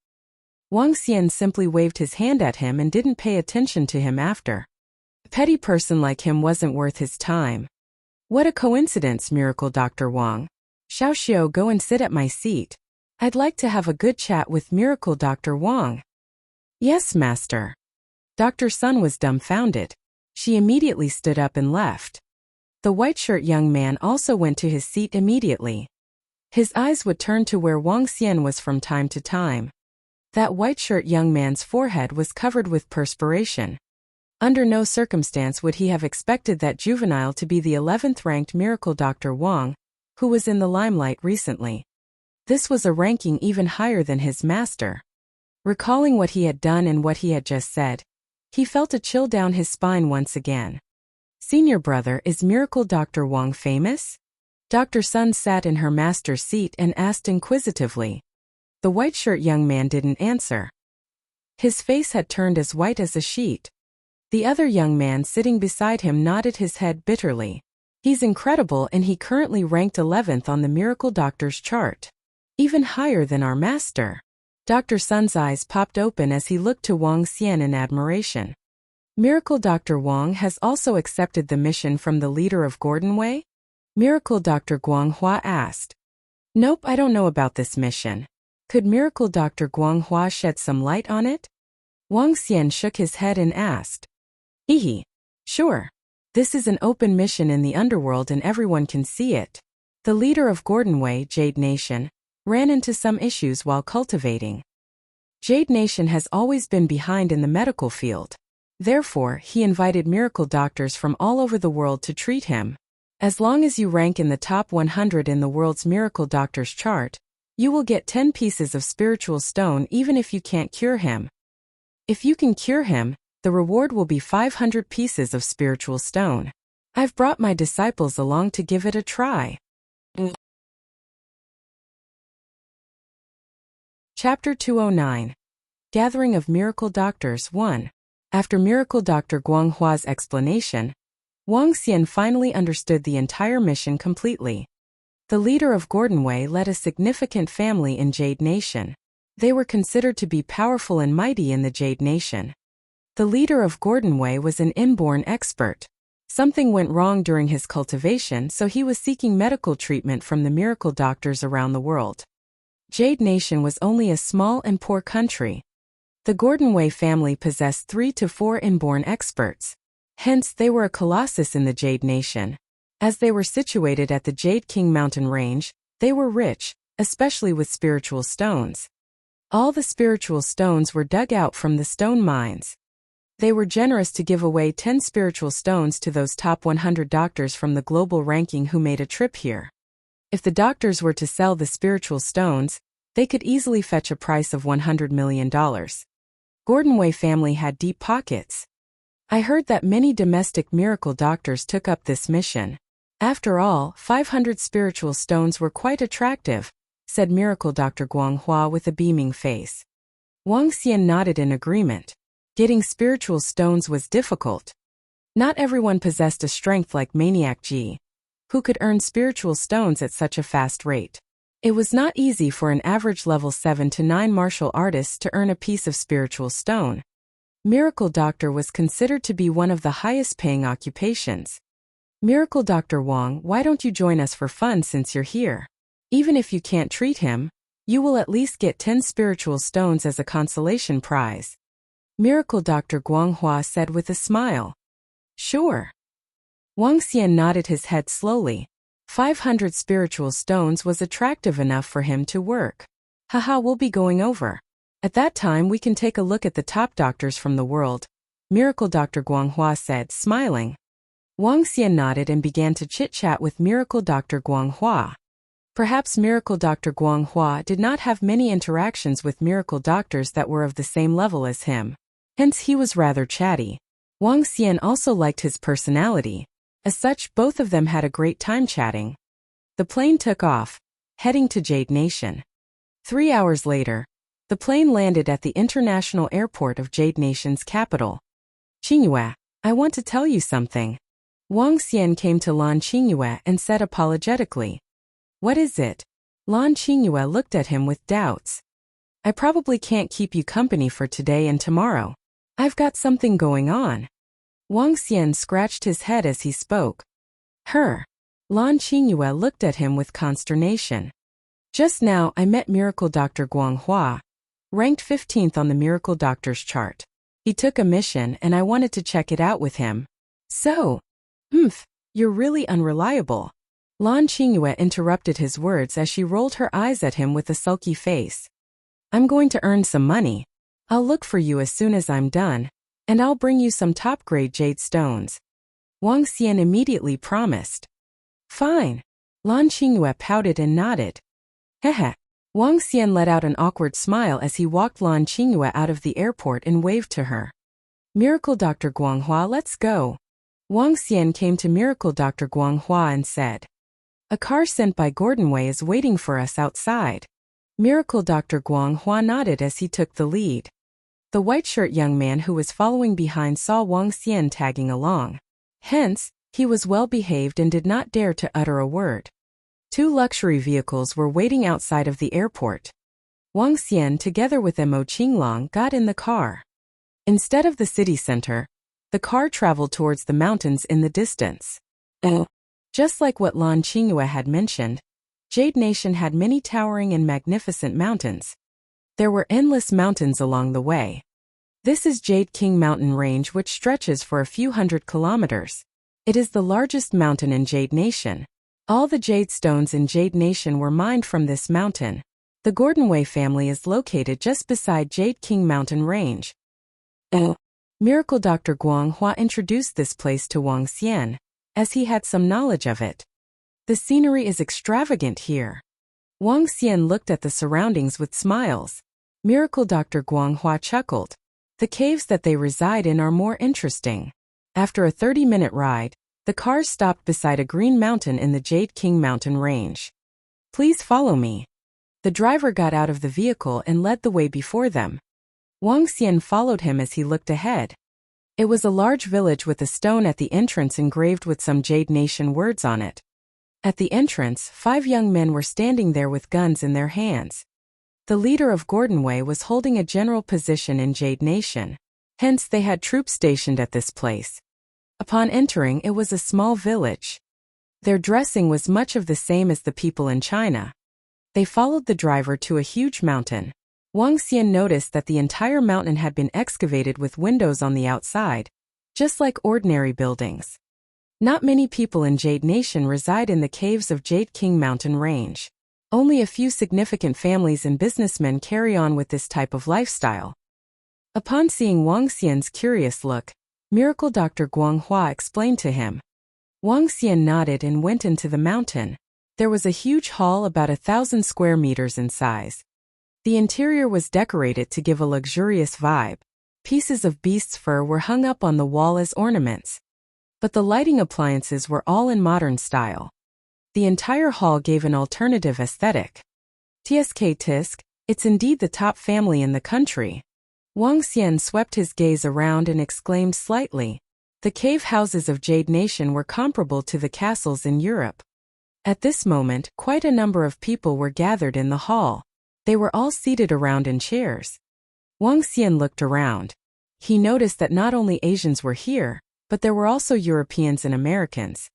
Wang Xian simply waved his hand at him and didn't pay attention to him after. A petty person like him wasn't worth his time. What a coincidence, Miracle Dr. Wang. Xiao, go and sit at my seat. I'd like to have a good chat with Miracle Dr. Wang. Yes, Master. Dr. Sun was dumbfounded. She immediately stood up and left. The white-shirt young man also went to his seat immediately. His eyes would turn to where Wang Xian was from time to time. That white-shirt young man's forehead was covered with perspiration. Under no circumstance would he have expected that juvenile to be the 11th-ranked Miracle Dr. Wang, who was in the limelight recently. This was a ranking even higher than his master. Recalling what he had done and what he had just said, he felt a chill down his spine once again. Senior brother, is Miracle Dr. Wang famous? Dr. Sun sat in her master's seat and asked inquisitively. The white-shirt young man didn't answer. His face had turned as white as a sheet. The other young man sitting beside him nodded his head bitterly. He's incredible, and he currently ranked 11th on the Miracle Doctor's chart. Even higher than our master. Dr. Sun's eyes popped open as he looked to Wang Xian in admiration. Miracle Dr. Wang has also accepted the mission from the leader of Gordon Wei? Miracle Dr. Guanghua asked. Nope, I don't know about this mission. Could Miracle Dr. Guanghua shed some light on it? Wang Xian shook his head and asked. Hehe. Sure. This is an open mission in the underworld and everyone can see it. The leader of Gordon Wei, Jade Nation, ran into some issues while cultivating. Jade Nation has always been behind in the medical field. Therefore, he invited miracle doctors from all over the world to treat him. As long as you rank in the top 100 in the world's miracle doctors chart, you will get 10 pieces of spiritual stone even if you can't cure him. If you can cure him, the reward will be 500 pieces of spiritual stone. I've brought my disciples along to give it a try. Chapter 209. Gathering of Miracle Doctors 1. After Miracle Dr. Guanghua's explanation, Wang Xian finally understood the entire mission completely. The leader of Gordon Wei led a significant family in Jade Nation. They were considered to be powerful and mighty in the Jade Nation. The leader of Gordon Wei was an inborn expert. Something went wrong during his cultivation, so he was seeking medical treatment from the miracle doctors around the world. Jade Nation was only a small and poor country. The Gordon Wei family possessed 3 to 4 inborn experts. Hence, they were a colossus in the Jade Nation. As they were situated at the Jade King mountain range, they were rich, especially with spiritual stones. All the spiritual stones were dug out from the stone mines. They were generous to give away 10 spiritual stones to those top 100 doctors from the global ranking who made a trip here. If the doctors were to sell the spiritual stones, they could easily fetch a price of $100 million. Gordon Wei family had deep pockets. I heard that many domestic miracle doctors took up this mission. After all, 500 spiritual stones were quite attractive, said Miracle Dr. Guanghua with a beaming face. Wang Xian nodded in agreement. Getting spiritual stones was difficult. Not everyone possessed a strength like Maniac Ji, who could earn spiritual stones at such a fast rate. It was not easy for an average level 7 to 9 martial artist to earn a piece of spiritual stone. Miracle Doctor was considered to be one of the highest paying occupations. Miracle Dr. Wang, why don't you join us for fun since you're here? Even if you can't treat him, you will at least get 10 spiritual stones as a consolation prize. Miracle Dr. Guanghua said with a smile. Sure. Wang Xian nodded his head slowly. 500 spiritual stones was attractive enough for him to work. Haha, we'll be going over. At that time we can take a look at the top doctors from the world, Miracle Dr. Guanghua said, smiling. Wang Xian nodded and began to chit-chat with Miracle Dr. Guanghua. Perhaps Miracle Dr. Guanghua did not have many interactions with miracle doctors that were of the same level as him. Hence he was rather chatty. Wang Xian also liked his personality. As such, both of them had a great time chatting. The plane took off, heading to Jade Nation. 3 hours later, the plane landed at the international airport of Jade Nation's capital. Qingyue, I want to tell you something. Wang Xian came to Lan Qingyue and said apologetically. What is it? Lan Qingyue looked at him with doubts. I probably can't keep you company for today and tomorrow. I've got something going on. Wang Xian scratched his head as he spoke. Her. Lan Qingyue looked at him with consternation. Just now I met Miracle Dr. Guanghua, ranked 15th on the Miracle Doctor's chart. He took a mission and I wanted to check it out with him. So, you're really unreliable. Lan Qingyue interrupted his words as she rolled her eyes at him with a sulky face. I'm going to earn some money. I'll look for you as soon as I'm done, and I'll bring you some top-grade jade stones. Wang Xian immediately promised. Fine. Lan Qingyue pouted and nodded. Hehe. Wang Xian let out an awkward smile as he walked Lan Qingyue out of the airport and waved to her. Miracle Dr. Guanghua, let's go. Wang Xian came to Miracle Dr. Guanghua and said. A car sent by Gordon Wei is waiting for us outside. Miracle Dr. Guanghua nodded as he took the lead. The white-shirt young man who was following behind saw Wang Xian tagging along. Hence, he was well-behaved and did not dare to utter a word. 2 luxury vehicles were waiting outside of the airport. Wang Xian together with Mo Qinglong got in the car. Instead of the city center, the car traveled towards the mountains in the distance. Just like what Lan Qingyue had mentioned, Jade Nation had many towering and magnificent mountains. There were endless mountains along the way. This is Jade King mountain range, which stretches for a few hundred kilometers. It is the largest mountain in Jade Nation. All the jade stones in Jade Nation were mined from this mountain. The Gordonwei family is located just beside Jade King mountain range. Miracle Dr. Guang Hua introduced this place to Wang Xian, as he had some knowledge of it. The scenery is extravagant here. Wang Xian looked at the surroundings with smiles. Miracle Dr. Guang Hua chuckled. The caves that they reside in are more interesting. After a 30-minute ride, the cars stopped beside a green mountain in the Jade King mountain range. Please follow me. The driver got out of the vehicle and led the way before them. Wang Xian followed him as he looked ahead. It was a large village with a stone at the entrance engraved with some Jade Nation words on it. At the entrance, 5 young men were standing there with guns in their hands. The leader of Gordonwei was holding a general position in Jade Nation. Hence they had troops stationed at this place. Upon entering, it was a small village. Their dressing was much of the same as the people in China. They followed the driver to a huge mountain. Wang Xian noticed that the entire mountain had been excavated with windows on the outside, just like ordinary buildings. Not many people in Jade Nation reside in the caves of Jade King mountain range. Only a few significant families and businessmen carry on with this type of lifestyle. Upon seeing Wang Xian's curious look, Miracle Dr. Guang Hua explained to him. Wang Xian nodded and went into the mountain. There was a huge hall about 1,000 square meters in size. The interior was decorated to give a luxurious vibe. Pieces of beast's fur were hung up on the wall as ornaments. But the lighting appliances were all in modern style. The entire hall gave an alternative aesthetic. Tisk, it's indeed the top family in the country. Wang Xian swept his gaze around and exclaimed slightly. The cave houses of Jade Nation were comparable to the castles in Europe. At this moment, quite a number of people were gathered in the hall. They were all seated around in chairs. Wang Xian looked around. He noticed that not only Asians were here, but there were also Europeans and Americans.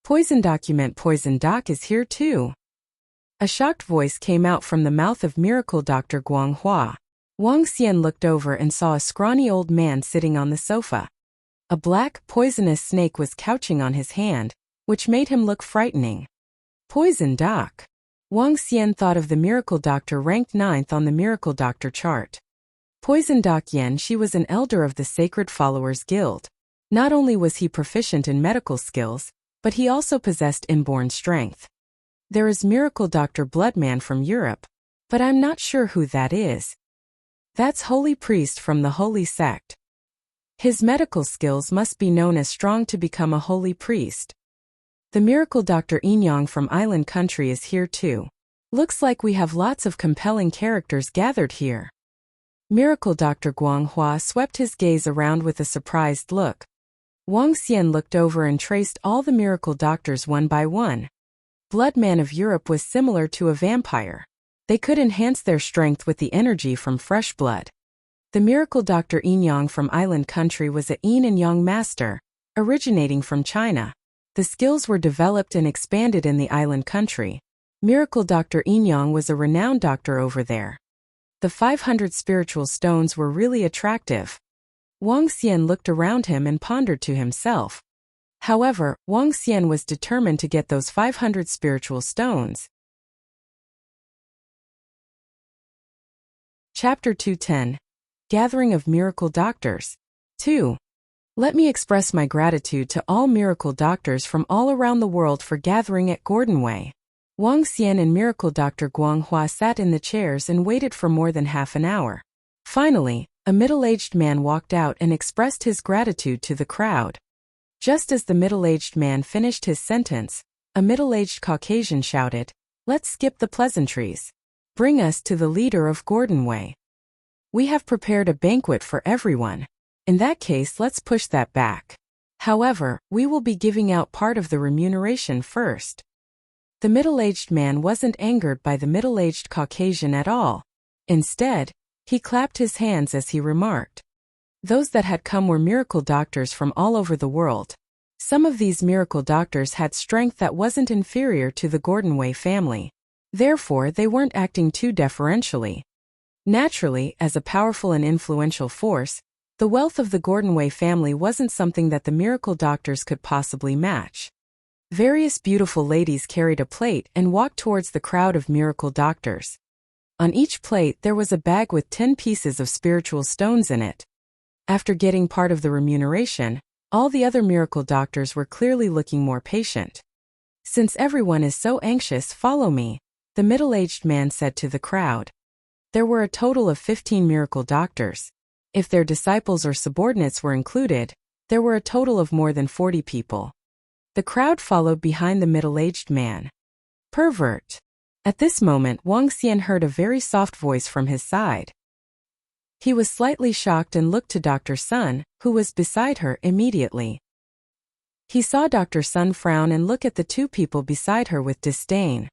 Poison Doc is here too. A shocked voice came out from the mouth of Miracle Dr. Guang Hua. Wang Xian looked over and saw a scrawny old man sitting on the sofa. A black, poisonous snake was couching on his hand, which made him look frightening. Poison Doc. Wang Xian thought of the Miracle Doctor ranked 9th on the Miracle Doctor chart. Poison Doc Yen, she was an elder of the Sacred Followers Guild. Not only was he proficient in medical skills, but he also possessed inborn strength. There is Miracle Dr. Bloodman from Europe, but I'm not sure who that is. That's Holy Priest from the Holy Sect. His medical skills must be known as strong to become a Holy Priest. The Miracle Dr. Inyang from Island Country is here too. Looks like we have lots of compelling characters gathered here. Miracle Dr. Guang Hua swept his gaze around with a surprised look. Wang Xian looked over and traced all the miracle doctors one by one. Bloodman of Europe was similar to a vampire. They could enhance their strength with the energy from fresh blood. The miracle Dr. Inyang from Island Country was a Yin and Yang master, originating from China. The skills were developed and expanded in the Island Country. Miracle Dr. Inyang was a renowned doctor over there. The 500 spiritual stones were really attractive. Wang Xian looked around him and pondered to himself. However, Wang Xian was determined to get those 500 spiritual stones. Chapter 210. Gathering of Miracle Doctors. 2. Let me express my gratitude to all miracle doctors from all around the world for gathering at Gordonwei. Wang Xian and Miracle Dr. Guang Hua sat in the chairs and waited for more than half an hour. Finally, a middle-aged man walked out and expressed his gratitude to the crowd. Just as the middle-aged man finished his sentence, a middle-aged Caucasian shouted, "Let's skip the pleasantries. Bring us to the leader of Gordonwei." We have prepared a banquet for everyone. In that case, let's push that back. However, we will be giving out part of the remuneration first. The middle-aged man wasn't angered by the middle-aged Caucasian at all. Instead, he clapped his hands as he remarked. Those that had come were miracle doctors from all over the world. Some of these miracle doctors had strength that wasn't inferior to the Gordon Wei family. Therefore, they weren't acting too deferentially. Naturally, as a powerful and influential force, the wealth of the Gordon Wei family wasn't something that the miracle doctors could possibly match. Various beautiful ladies carried a plate and walked towards the crowd of miracle doctors. On each plate there was a bag with 10 pieces of spiritual stones in it. After getting part of the remuneration, all the other miracle doctors were clearly looking more patient. Since everyone is so anxious, follow me, the middle-aged man said to the crowd. There were a total of 15 miracle doctors. If their disciples or subordinates were included, there were a total of more than 40 people. The crowd followed behind the middle-aged man. Pervert. At this moment, Wuxia heard a very soft voice from his side. He was slightly shocked and looked to Dr. Sun, who was beside her, immediately. He saw Dr. Sun frown and look at the two people beside her with disdain.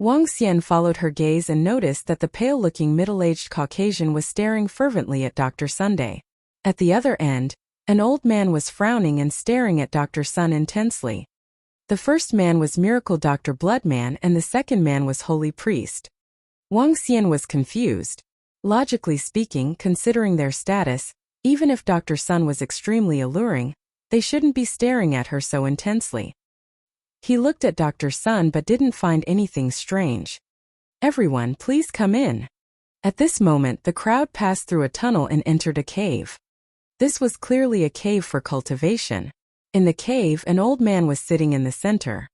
Wuxia followed her gaze and noticed that the pale-looking middle-aged Caucasian was staring fervently at Dr. Sunday. At the other end, an old man was frowning and staring at Dr. Sun intensely. The first man was Miracle Dr. Bloodman and the second man was Holy Priest. Wuxia was confused. Logically speaking, considering their status, even if Dr. Sun was extremely alluring, they shouldn't be staring at her so intensely. He looked at Dr. Sun but didn't find anything strange. Everyone, please come in. At this moment, the crowd passed through a tunnel and entered a cave. This was clearly a cave for cultivation. In the cave, an old man was sitting in the center.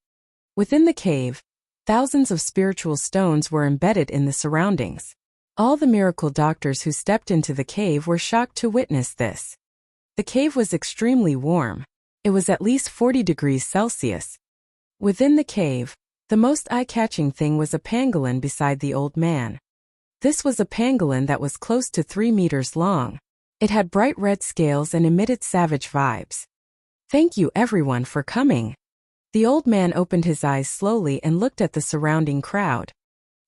Within the cave, thousands of spiritual stones were embedded in the surroundings. All the miracle doctors who stepped into the cave were shocked to witness this. The cave was extremely warm. It was at least 40 degrees Celsius. Within the cave, the most eye-catching thing was a pangolin beside the old man. This was a pangolin that was close to 3 meters long. It had bright red scales and emitted savage vibes. Thank you everyone for coming. The old man opened his eyes slowly and looked at the surrounding crowd.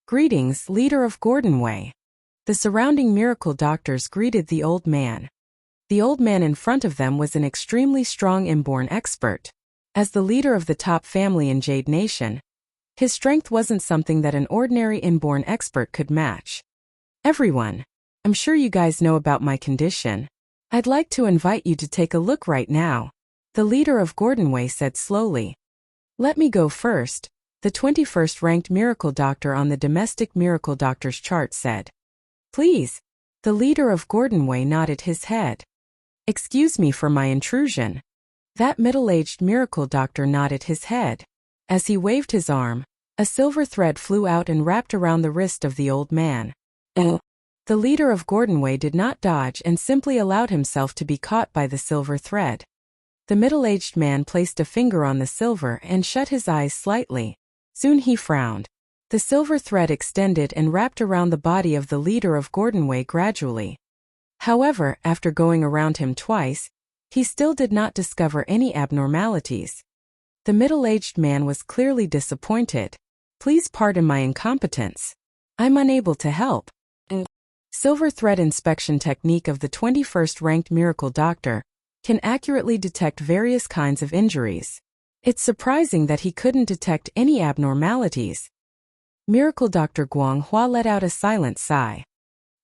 Greetings, leader of Gordon Wei. The surrounding miracle doctors greeted the old man. The old man in front of them was an extremely strong inborn expert. As the leader of the top family in Jade Nation, his strength wasn't something that an ordinary inborn expert could match. Everyone, I'm sure you guys know about my condition. I'd like to invite you to take a look right now, the leader of Gordon Wei said slowly. Let me go first, the 21st ranked miracle doctor on the domestic miracle doctors chart said. Please, the leader of Gordon Wei nodded his head. Excuse me for my intrusion. That middle-aged miracle doctor nodded his head. As he waved his arm, a silver thread flew out and wrapped around the wrist of the old man. The leader of Gordon Wei did not dodge and simply allowed himself to be caught by the silver thread. The middle-aged man placed a finger on the silver and shut his eyes slightly. Soon he frowned. The silver thread extended and wrapped around the body of the leader of Gordon Wei gradually. However, after going around him twice, he still did not discover any abnormalities. The middle-aged man was clearly disappointed. Please pardon my incompetence. I'm unable to help. Silver thread inspection technique of the 21st ranked miracle doctor can accurately detect various kinds of injuries. It's surprising that he couldn't detect any abnormalities. Miracle Dr. Guang Hua let out a silent sigh.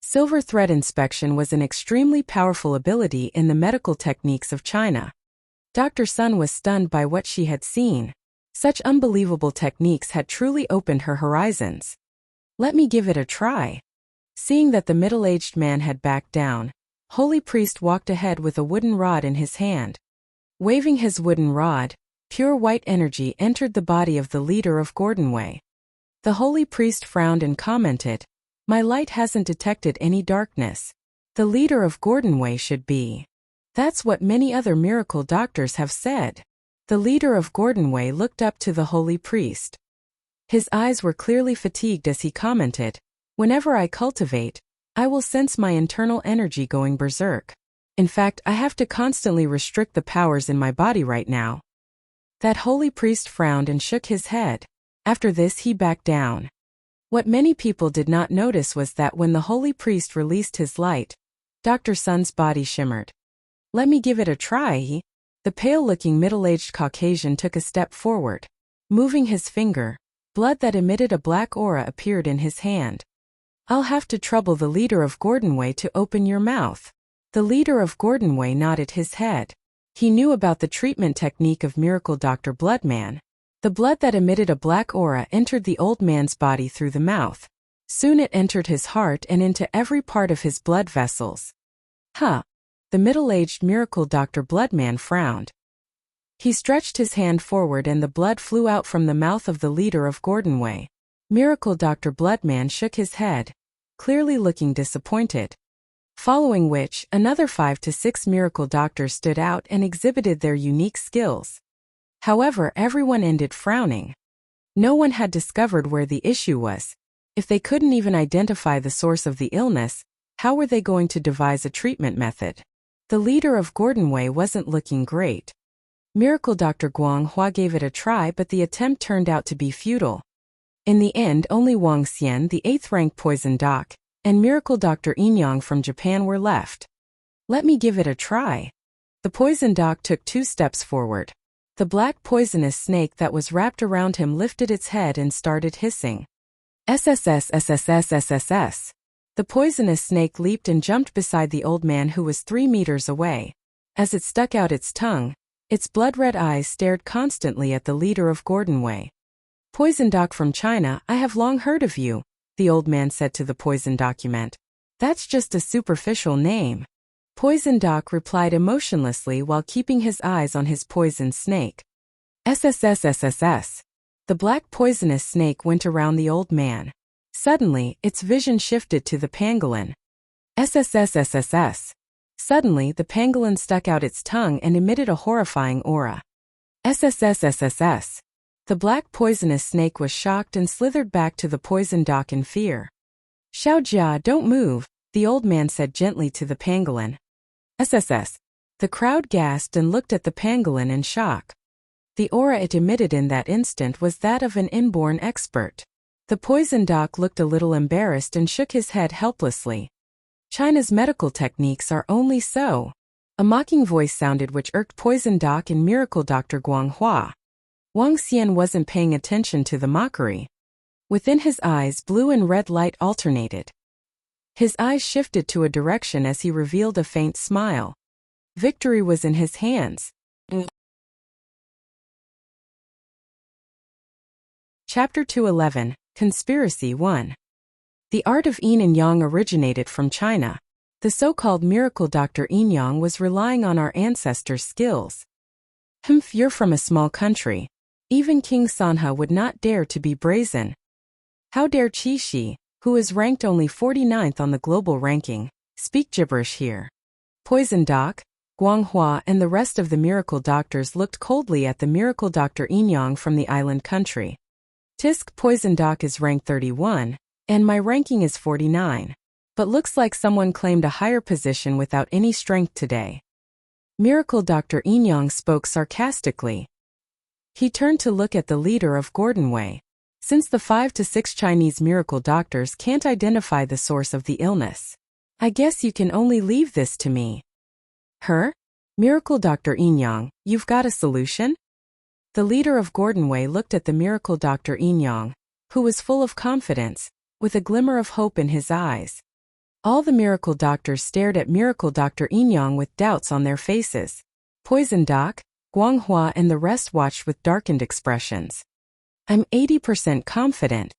Silver thread inspection was an extremely powerful ability in the medical techniques of China. Dr. Sun was stunned by what she had seen. Such unbelievable techniques had truly opened her horizons. Let me give it a try. Seeing that the middle-aged man had backed down, Holy Priest walked ahead with a wooden rod in his hand. Waving his wooden rod, pure white energy entered the body of the leader of Gordon Wei. The Holy Priest frowned and commented, My light hasn't detected any darkness. The leader of Gordon Wei should be. That's what many other miracle doctors have said. The leader of Gordon Wei looked up to the Holy Priest. His eyes were clearly fatigued as he commented, Whenever I cultivate, I will sense my internal energy going berserk. In fact, I have to constantly restrict the powers in my body right now. That holy priest frowned and shook his head. After this he backed down. What many people did not notice was that when the holy priest released his light, Dr. Sun's body shimmered. Let me give it a try. The pale-looking middle-aged Caucasian took a step forward. Moving his finger, blood that emitted a black aura appeared in his hand. I'll have to trouble the leader of Gordonway to open your mouth. The leader of Gordonway nodded his head. He knew about the treatment technique of Miracle Dr. Bloodman. The blood that emitted a black aura entered the old man's body through the mouth. Soon it entered his heart and into every part of his blood vessels. Huh. The middle-aged Miracle Dr. Bloodman frowned. He stretched his hand forward and the blood flew out from the mouth of the leader of Gordonway. Miracle Dr. Bloodman shook his head, clearly looking disappointed. Following which, another 5 to 6 miracle doctors stood out and exhibited their unique skills. However, everyone ended frowning. No one had discovered where the issue was. If they couldn't even identify the source of the illness, how were they going to devise a treatment method? The leader of Gordonway wasn't looking great. Miracle Dr. Guang Hua gave it a try, but the attempt turned out to be futile. In the end, only Wang Xian, the 8th-rank poison doc, and Miracle Dr. Inyang from Japan were left. Let me give it a try. The poison doc took 2 steps forward. The black poisonous snake that was wrapped around him lifted its head and started hissing. SSS. The poisonous snake leaped and jumped beside the old man who was 3 meters away. As it stuck out its tongue, its blood-red eyes stared constantly at the leader of Gordonway. Poison doc from China, I have long heard of you, the old man said to the poison document. That's just a superficial name. Poison doc replied emotionlessly while keeping his eyes on his poison snake. SSS. The black poisonous snake went around the old man. Suddenly, its vision shifted to the pangolin. SSS. Suddenly, the pangolin stuck out its tongue and emitted a horrifying aura. SSS. The black poisonous snake was shocked and slithered back to the poison doc in fear. Xiaojia, don't move, the old man said gently to the pangolin. SSS. The crowd gasped and looked at the pangolin in shock. The aura it emitted in that instant was that of an inborn expert. The poison doc looked a little embarrassed and shook his head helplessly. China's medical techniques are only so. A mocking voice sounded which irked poison doc and Miracle Dr. Guang Hua. Wang Xian wasn't paying attention to the mockery. Within his eyes, blue and red light alternated. His eyes shifted to a direction as he revealed a faint smile. Victory was in his hands. Chapter 211, Conspiracy 1. The art of yin and yang originated from China. The so-called Miracle Dr. Yin Yang was relying on our ancestors' skills. You're from a small country. Even King Sanha would not dare to be brazen. How dare Qi Shi, who is ranked only 49th on the global ranking, speak gibberish here? Poison Doc, Guang Hua and the rest of the miracle doctors looked coldly at the Miracle Dr. Yin Yang from the island country. Tisk, Poison Doc is ranked 31, and my ranking is 49. But looks like someone claimed a higher position without any strength today. Miracle Dr. Yin Yang spoke sarcastically. He turned to look at the leader of Gordonway. Since the 5 to 6 Chinese miracle doctors can't identify the source of the illness, I guess you can only leave this to me. Her? Miracle Dr. Yin Yang, you've got a solution? The leader of Gordonway looked at the Miracle Dr. Yin Yang, who was full of confidence, with a glimmer of hope in his eyes. All the miracle doctors stared at Miracle Dr. Yin Yang with doubts on their faces. Poison Doc, Guang Hua and the rest watched with darkened expressions. I'm 80% confident.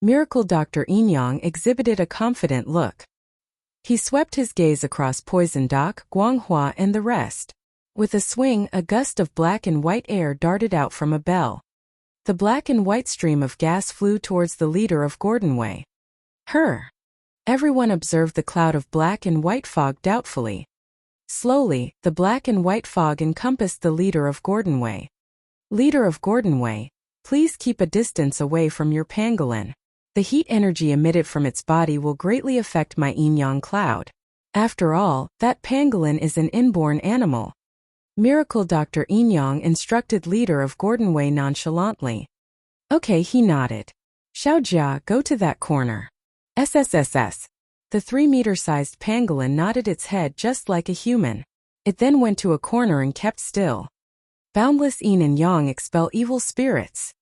Miracle Dr. Yin Yang exhibited a confident look. He swept his gaze across Poison Doc, Guang Hua and the rest. With a swing, a gust of black and white air darted out from a bell. The black and white stream of gas flew towards the leader of Gordonway. Her. Everyone observed the cloud of black and white fog doubtfully. Slowly, the black and white fog encompassed the leader of Gordonway. Leader of Gordonway, please keep a distance away from your pangolin. The heat energy emitted from its body will greatly affect my yin-yang cloud. After all, that pangolin is an inborn animal. Miracle Dr. Yin-yang instructed leader of Gordon Wei nonchalantly. Okay, he nodded. Xiaojia, go to that corner. SSSS. The 3-meter-sized pangolin nodded its head just like a human. It then went to a corner and kept still. Boundless yin and yang expel evil spirits.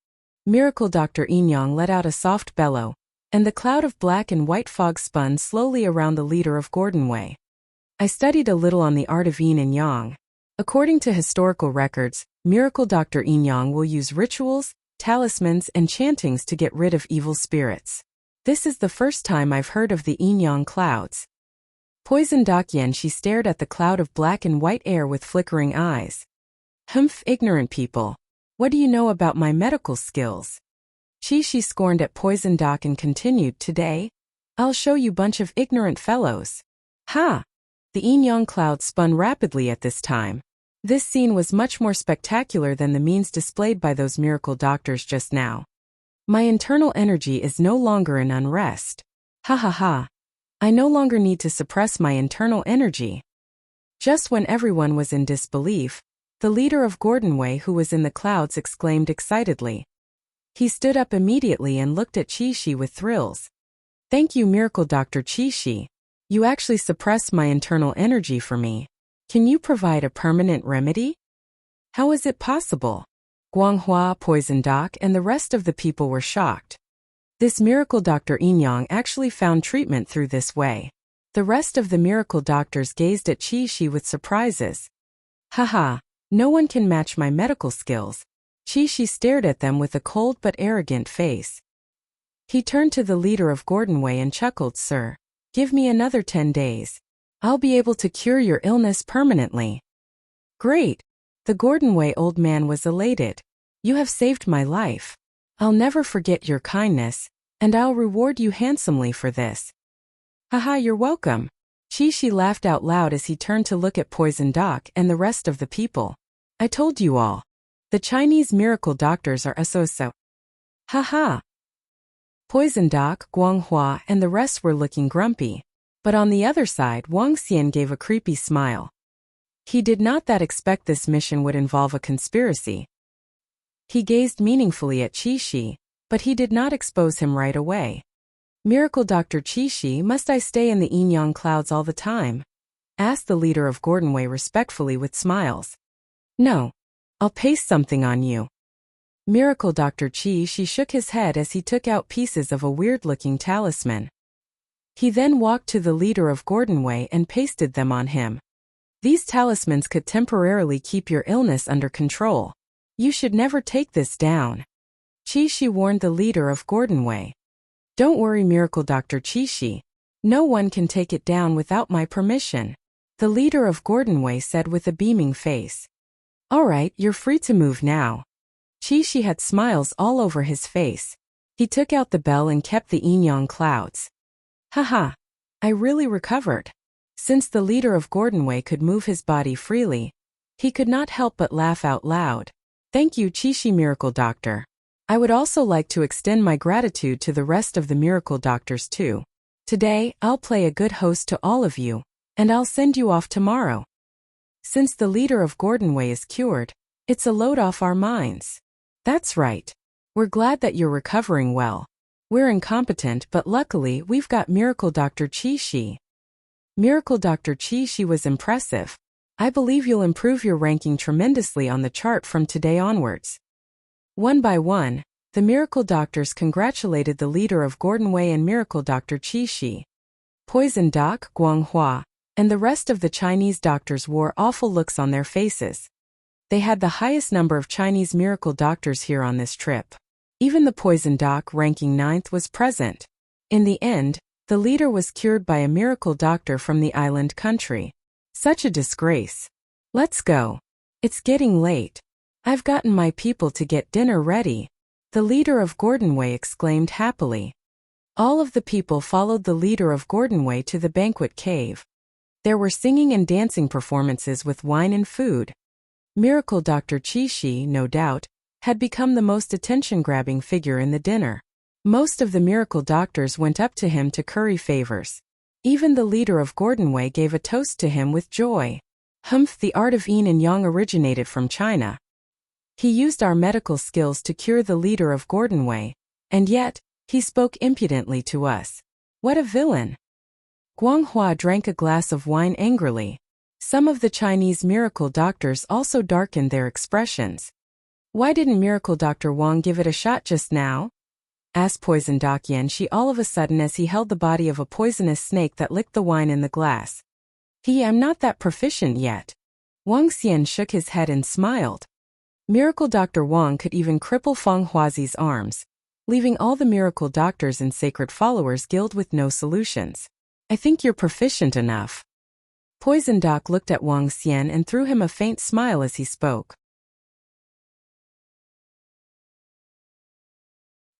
Miracle Dr. Yin-yang let out a soft bellow, and the cloud of black and white fog spun slowly around the leader of Gordon Wei. I studied a little on the art of yin and yang. According to historical records, Miracle Dr. Yin-yang will use rituals, talismans, and chantings to get rid of evil spirits. This is the first time I've heard of the yin-yang clouds. Poison Dakyan, she stared at the cloud of black and white air with flickering eyes. Humph, ignorant people. What do you know about my medical skills? She scorned at Poison Doc and continued, today, I'll show you bunch of ignorant fellows. Ha! The yin-yang cloud spun rapidly at this time. This scene was much more spectacular than the means displayed by those miracle doctors just now. My internal energy is no longer in unrest. Ha ha ha. I no longer need to suppress my internal energy. Just when everyone was in disbelief, the leader of Gordon Wei, who was in the clouds, exclaimed excitedly. He stood up immediately and looked at Qi with thrills. Thank you, Miracle Dr. Qi. You actually suppressed my internal energy for me. Can you provide a permanent remedy? How is it possible? Guanghua, Poison Doc, and the rest of the people were shocked. This Miracle Dr. Yin-yang actually found treatment through this way. The rest of the miracle doctors gazed at Qi with surprises. Haha, no one can match my medical skills. Qi stared at them with a cold but arrogant face. He turned to the leader of Gordon Wei and chuckled, Sir, give me another 10 days. I'll be able to cure your illness permanently. Great! The Gordon Wei old man was elated. You have saved my life. I'll never forget your kindness, and I'll reward you handsomely for this. Haha, you're welcome. Qi laughed out loud as he turned to look at Poison Doc and the rest of the people. I told you all. The Chinese miracle doctors are so. Haha. Poison Doc, Guanghua, and the rest were looking grumpy. But on the other side, Wang Xian gave a creepy smile. He did not expect this mission would involve a conspiracy. He gazed meaningfully at Qi, but he did not expose him right away. Miracle Dr. Qi, must I stay in the yin-yang clouds all the time? Asked the leader of Gordon Wei respectfully with smiles. No. I'll paste something on you. Miracle Dr. Qi shook his head as he took out pieces of a weird-looking talisman. He then walked to the leader of Gordon Wei and pasted them on him. These talismans could temporarily keep your illness under control. You should never take this down. Qi warned the leader of Gordon Wei. Don't worry, Miracle Dr. Qi. No one can take it down without my permission. The leader of Gordon Wei said with a beaming face. All right, you're free to move now. Qi had smiles all over his face. He took out the bell and kept the yin-yang clouds. Haha, I really recovered. Since the leader of Gordon Wei could move his body freely, he could not help but laugh out loud. Thank you, Qi Miracle Doctor. I would also like to extend my gratitude to the rest of the miracle doctors too. Today, I'll play a good host to all of you, and I'll send you off tomorrow. Since the leader of Gordon Wei is cured, it's a load off our minds. That's right. We're glad that you're recovering well. We're incompetent, but luckily we've got Miracle Dr. Qi. Miracle Dr. Qi was impressive. I believe you'll improve your ranking tremendously on the chart from today onwards. One by one, the miracle doctors congratulated the leader of Gordon Wei and Miracle Dr. Qi. Poison Doc, Guanghua, and the rest of the Chinese doctors wore awful looks on their faces. They had the highest number of Chinese miracle doctors here on this trip. Even the Poison Doc, ranking 9th, was present. In the end, the leader was cured by a miracle doctor from the island country. Such a disgrace. Let's go. It's getting late. I've gotten my people to get dinner ready. The leader of Gordon Wei exclaimed happily. All of the people followed the leader of Gordon Wei to the banquet cave. There were singing and dancing performances with wine and food. Miracle Dr. Qi, no doubt, had become the most attention-grabbing figure in the dinner. Most of the miracle doctors went up to him to curry favors. Even the leader of Gordonwei gave a toast to him with joy. The art of yin and yang originated from China. He used our medical skills to cure the leader of Gordonwei, and yet, he spoke impudently to us. What a villain! Guanghua drank a glass of wine angrily. Some of the Chinese miracle doctors also darkened their expressions. Why didn't Miracle Dr. Wang give it a shot just now? Asked Poison Doc Yanxi all of a sudden as he held the body of a poisonous snake that licked the wine in the glass. I'm not that proficient yet. Wang Xian shook his head and smiled. Miracle Dr. Wang could even cripple Feng Huazi's arms, leaving all the miracle doctors in Sacred Followers Guild with no solutions. I think you're proficient enough. Poison Doc looked at Wang Xian and threw him a faint smile as he spoke.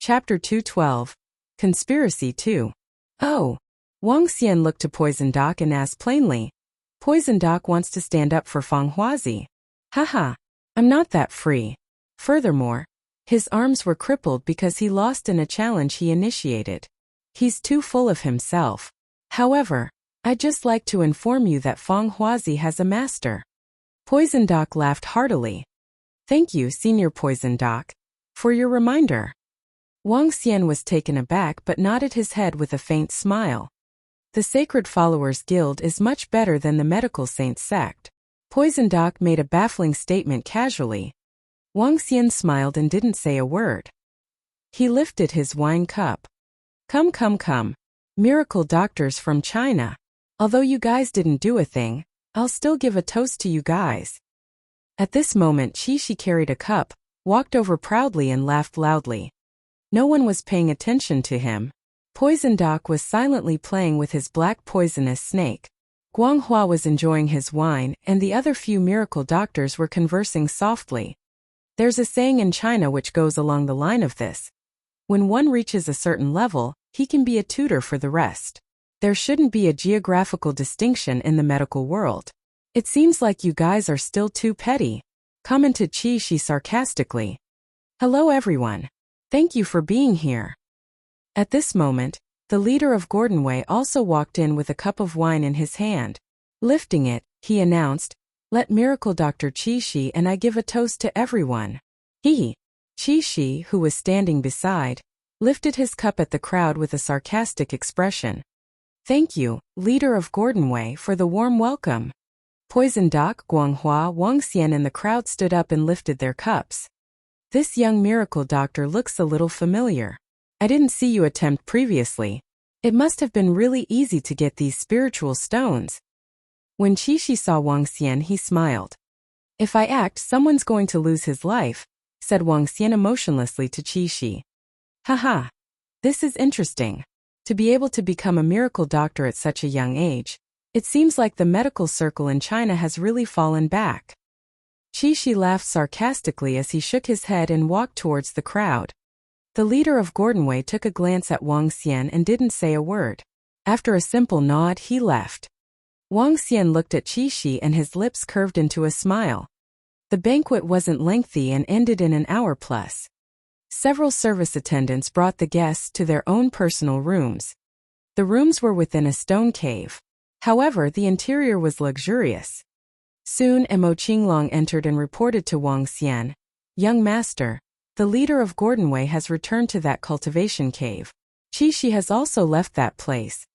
Chapter 212. Conspiracy 2. Oh. Wang Xian looked to Poison Doc and asked plainly. Poison Doc wants to stand up for Feng Huazi. Haha. I'm not that free. Furthermore, his arms were crippled because he lost in a challenge he initiated. He's too full of himself. However, I'd just like to inform you that Feng Huazi has a master. Poison Doc laughed heartily. Thank you, Senior Poison Doc, for your reminder. Wang Xian was taken aback but nodded his head with a faint smile. The Sacred Followers Guild is much better than the Medical Saints sect. Poison Doc made a baffling statement casually. Wang Xian smiled and didn't say a word. He lifted his wine cup. Come. Miracle doctors from China. Although you guys didn't do a thing, I'll still give a toast to you guys. At this moment Qi carried a cup, walked over proudly and laughed loudly. No one was paying attention to him. Poison Doc was silently playing with his black poisonous snake. Guanghua was enjoying his wine and the other few miracle doctors were conversing softly. There's a saying in China which goes along the line of this. When one reaches a certain level, he can be a tutor for the rest. There shouldn't be a geographical distinction in the medical world. It seems like you guys are still too petty, commented Qi sarcastically. Hello everyone. Thank you for being here. At this moment, the leader of Gordonwei also walked in with a cup of wine in his hand. Lifting it, he announced, Let Miracle Dr. Qi and I give a toast to everyone. Qi, who was standing beside, lifted his cup at the crowd with a sarcastic expression. Thank you, leader of Gordonwei, for the warm welcome. Poison Doc, Guanghua, Wang Xian and the crowd stood up and lifted their cups. This young miracle doctor looks a little familiar. I didn't see you attempt previously. It must have been really easy to get these spiritual stones. When Qi saw Wang Xian, he smiled. If I act, someone's going to lose his life, said Wang Xian emotionlessly to Qi. Haha. This is interesting. To be able to become a miracle doctor at such a young age, it seems like the medical circle in China has really fallen back. Qi laughed sarcastically as he shook his head and walked towards the crowd. The leader of Gordonwei took a glance at Wang Xian and didn't say a word. After a simple nod, he left. Wang Xian looked at Qi and his lips curved into a smile. The banquet wasn't lengthy and ended in an hour plus. Several service attendants brought the guests to their own personal rooms. The rooms were within a stone cave. However, the interior was luxurious. Soon Mo Qinglong entered and reported to Wang Xian, Young master, the leader of Gordonwei has returned to that cultivation cave. Qi has also left that place.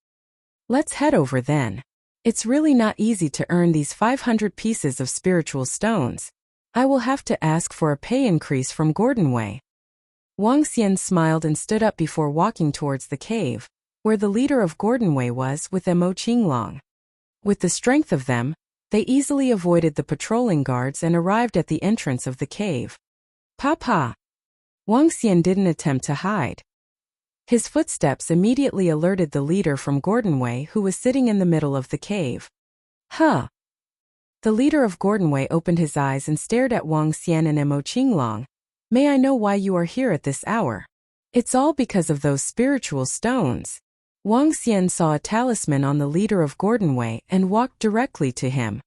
Let's head over then. It's really not easy to earn these 500 pieces of spiritual stones. I will have to ask for a pay increase from Gordonwei. Wang Xian smiled and stood up before walking towards the cave, where the leader of Gordonwei was with Mo Qinglong. With the strength of them, they easily avoided the patrolling guards and arrived at the entrance of the cave. Papa! Wang Xian didn't attempt to hide. His footsteps immediately alerted the leader from Gordonwei who was sitting in the middle of the cave. Huh! The leader of Gordonwei opened his eyes and stared at Wang Xian and Mo Qinglong. May I know why you are here at this hour? It's all because of those spiritual stones. Wang Xian saw a talisman on the leader of Gordonwei and walked directly to him.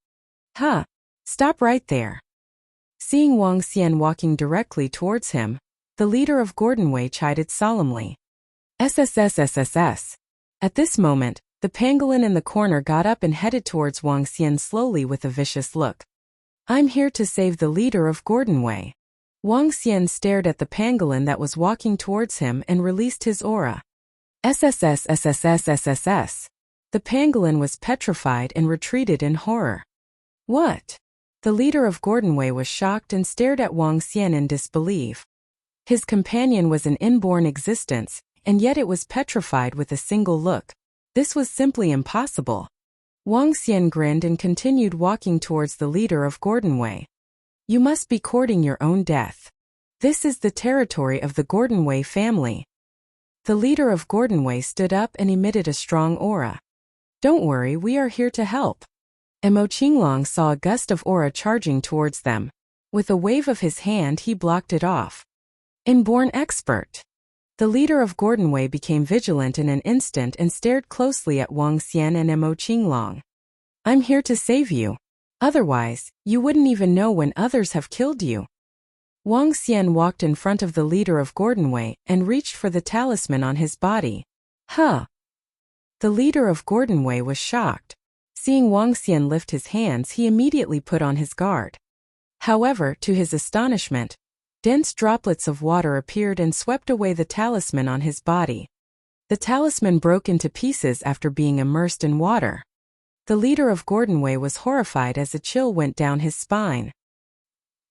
Huh! Stop right there. Seeing Wang Xian walking directly towards him, the leader of Gordonwei chided solemnly. SSSSSS. At this moment, the pangolin in the corner got up and headed towards Wang Xian slowly with a vicious look. I'm here to save the leader of Gordon Wei. Wang Xian stared at the pangolin that was walking towards him and released his aura. SSSSSSSS. The pangolin was petrified and retreated in horror. What? The leader of Gordon Wei was shocked and stared at Wang Xian in disbelief. His companion was an inborn existence, and yet it was petrified with a single look. This was simply impossible. Wang Xian grinned and continued walking towards the leader of Gordon Wei. You must be courting your own death. This is the territory of the Gordon Wei family. The leader of Gordon Wei stood up and emitted a strong aura. Don't worry, we are here to help. Mo Qinglong saw a gust of aura charging towards them. With a wave of his hand he blocked it off. Inborn expert. The leader of Gordon Wei became vigilant in an instant and stared closely at Wang Xian and Mo Qinglong. I'm here to save you. Otherwise, you wouldn't even know when others have killed you. Wang Xian walked in front of the leader of Gordon Wei and reached for the talisman on his body. Huh. The leader of Gordon Wei was shocked. Seeing Wang Xian lift his hands, he immediately put on his guard. However, to his astonishment, dense droplets of water appeared and swept away the talisman on his body. The talisman broke into pieces after being immersed in water. The leader of Gordon Wei was horrified as a chill went down his spine.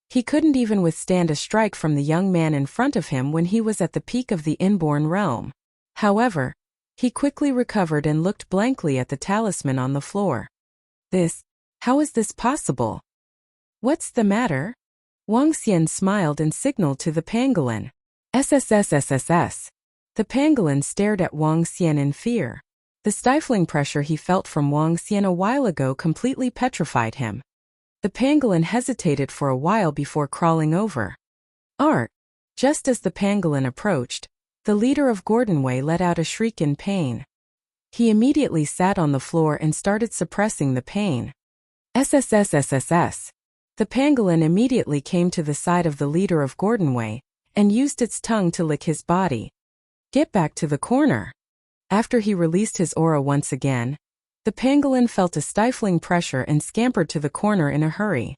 He couldn't even withstand a strike from the young man in front of him when he was at the peak of the inborn realm. However, he quickly recovered and looked blankly at the talisman on the floor. How is this possible? What's the matter? Wang Xian smiled and signaled to the pangolin. SSSSSS. The pangolin stared at Wang Xian in fear. The stifling pressure he felt from Wang Xian a while ago completely petrified him. The pangolin hesitated for a while before crawling over. Just as the pangolin approached, the leader of Gordon Wei let out a shriek in pain. He immediately sat on the floor and started suppressing the pain. SSSSSS. The pangolin immediately came to the side of the leader of Gordon Wei and used its tongue to lick his body. Get back to the corner. After he released his aura once again, the pangolin felt a stifling pressure and scampered to the corner in a hurry.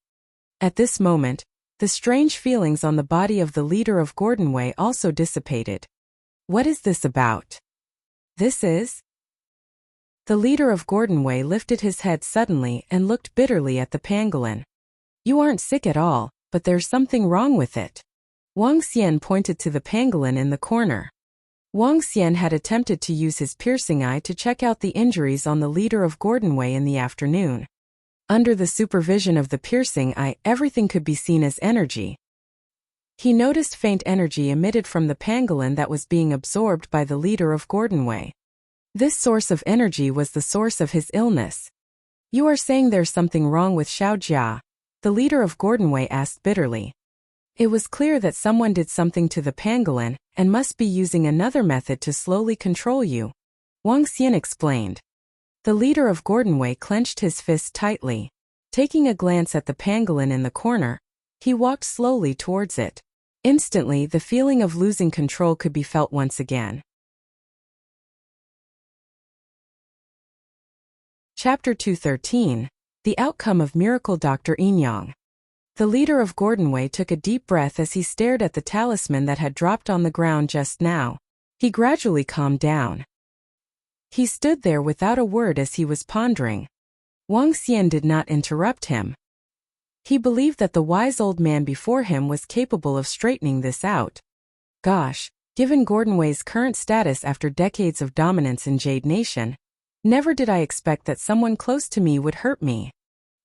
At this moment, the strange feelings on the body of the leader of Gordon Wei also dissipated. What is this about? The leader of Gordon Wei lifted his head suddenly and looked bitterly at the pangolin. You aren't sick at all, but there's something wrong with it. Wang Xian pointed to the pangolin in the corner. Wang Xian had attempted to use his piercing eye to check out the injuries on the leader of Gordon Wei in the afternoon. Under the supervision of the piercing eye, everything could be seen as energy. He noticed faint energy emitted from the pangolin that was being absorbed by the leader of Gordon Wei. This source of energy was the source of his illness. You are saying there's something wrong with Xiaojia? The leader of Gordon Wei asked bitterly. It was clear that someone did something to the pangolin and must be using another method to slowly control you. Wang Xian explained. The leader of Gordon Wei clenched his fist tightly. Taking a glance at the pangolin in the corner, he walked slowly towards it. Instantly, the feeling of losing control could be felt once again. Chapter 213. The Outcome of Miracle Dr. Inyang. The leader of Gordon Wei took a deep breath as he stared at the talisman that had dropped on the ground just now. He gradually calmed down. He stood there without a word as he was pondering. Wang Xian did not interrupt him. He believed that the wise old man before him was capable of straightening this out. Gosh, given Gordon Wei's current status after decades of dominance in Jade Nation, never did I expect that someone close to me would hurt me.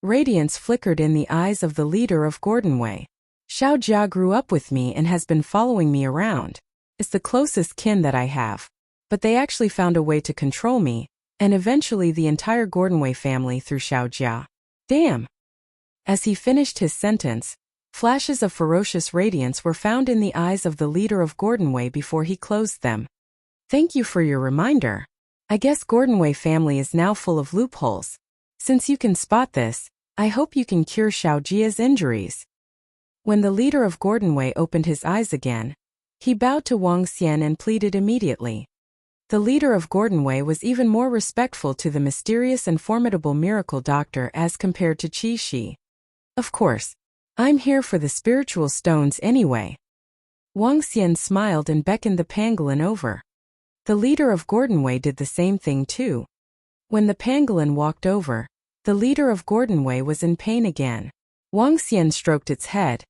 Radiance flickered in the eyes of the leader of Gordon Wei. Xiaojia grew up with me and has been following me around. It's the closest kin that I have. But they actually found a way to control me, and eventually the entire Gordon Wei family through Xiaojia. Damn! As he finished his sentence, flashes of ferocious radiance were found in the eyes of the leader of Gordon Wei before he closed them. Thank you for your reminder. I guess Gordon Wei family is now full of loopholes. Since you can spot this, I hope you can cure Xiaojia's injuries. When the leader of Gordon Wei opened his eyes again, he bowed to Wang Xian and pleaded immediately. The leader of Gordon Wei was even more respectful to the mysterious and formidable miracle doctor as compared to Qi Shi. Of course, I'm here for the spiritual stones anyway. Wang Xian smiled and beckoned the pangolin over. The leader of Gordon Wei did the same thing too. When the pangolin walked over, the leader of Gordon Wei was in pain again. Wang Xian stroked its head,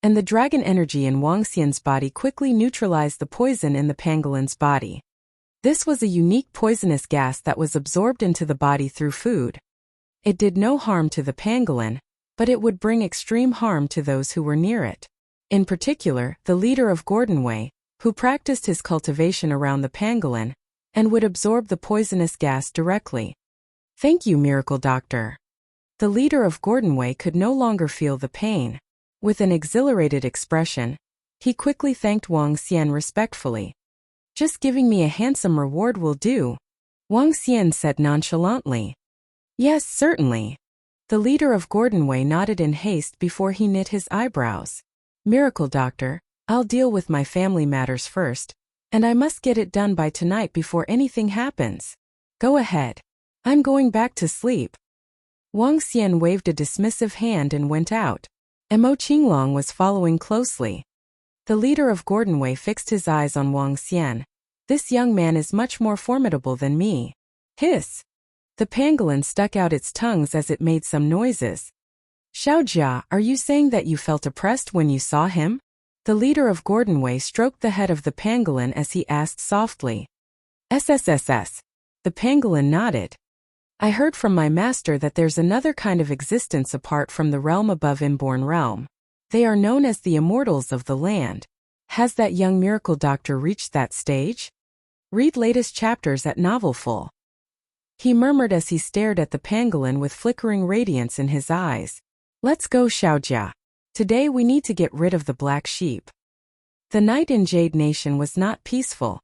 and the dragon energy in Wang Xian's body quickly neutralized the poison in the pangolin's body. This was a unique poisonous gas that was absorbed into the body through food. It did no harm to the pangolin, but it would bring extreme harm to those who were near it. In particular, the leader of Gordon Wei, who practiced his cultivation around the pangolin, and would absorb the poisonous gas directly. Thank you, Miracle Doctor. The leader of Gordon Wei could no longer feel the pain. With an exhilarated expression, he quickly thanked Wang Xian respectfully. Just giving me a handsome reward will do, Wang Xian said nonchalantly. Yes, certainly. The leader of Gordon Wei nodded in haste before he knit his eyebrows. Miracle Doctor, I'll deal with my family matters first, and I must get it done by tonight before anything happens. Go ahead. I'm going back to sleep. Wang Xian waved a dismissive hand and went out. Mo Qinglong was following closely. The leader of Gordon Wei fixed his eyes on Wang Xian. This young man is much more formidable than me. Hiss! The pangolin stuck out its tongues as it made some noises. Xiaojia, are you saying that you felt oppressed when you saw him? The leader of Gordon Wei stroked the head of the pangolin as he asked softly. SSSS. The pangolin nodded. I heard from my master that there's another kind of existence apart from the realm above inborn realm. They are known as the immortals of the land. Has that young miracle doctor reached that stage? Read latest chapters at Novelful. He murmured as he stared at the pangolin with flickering radiance in his eyes. Let's go, Xiaojia. Today we need to get rid of the black sheep. The night in Jade Nation was not peaceful.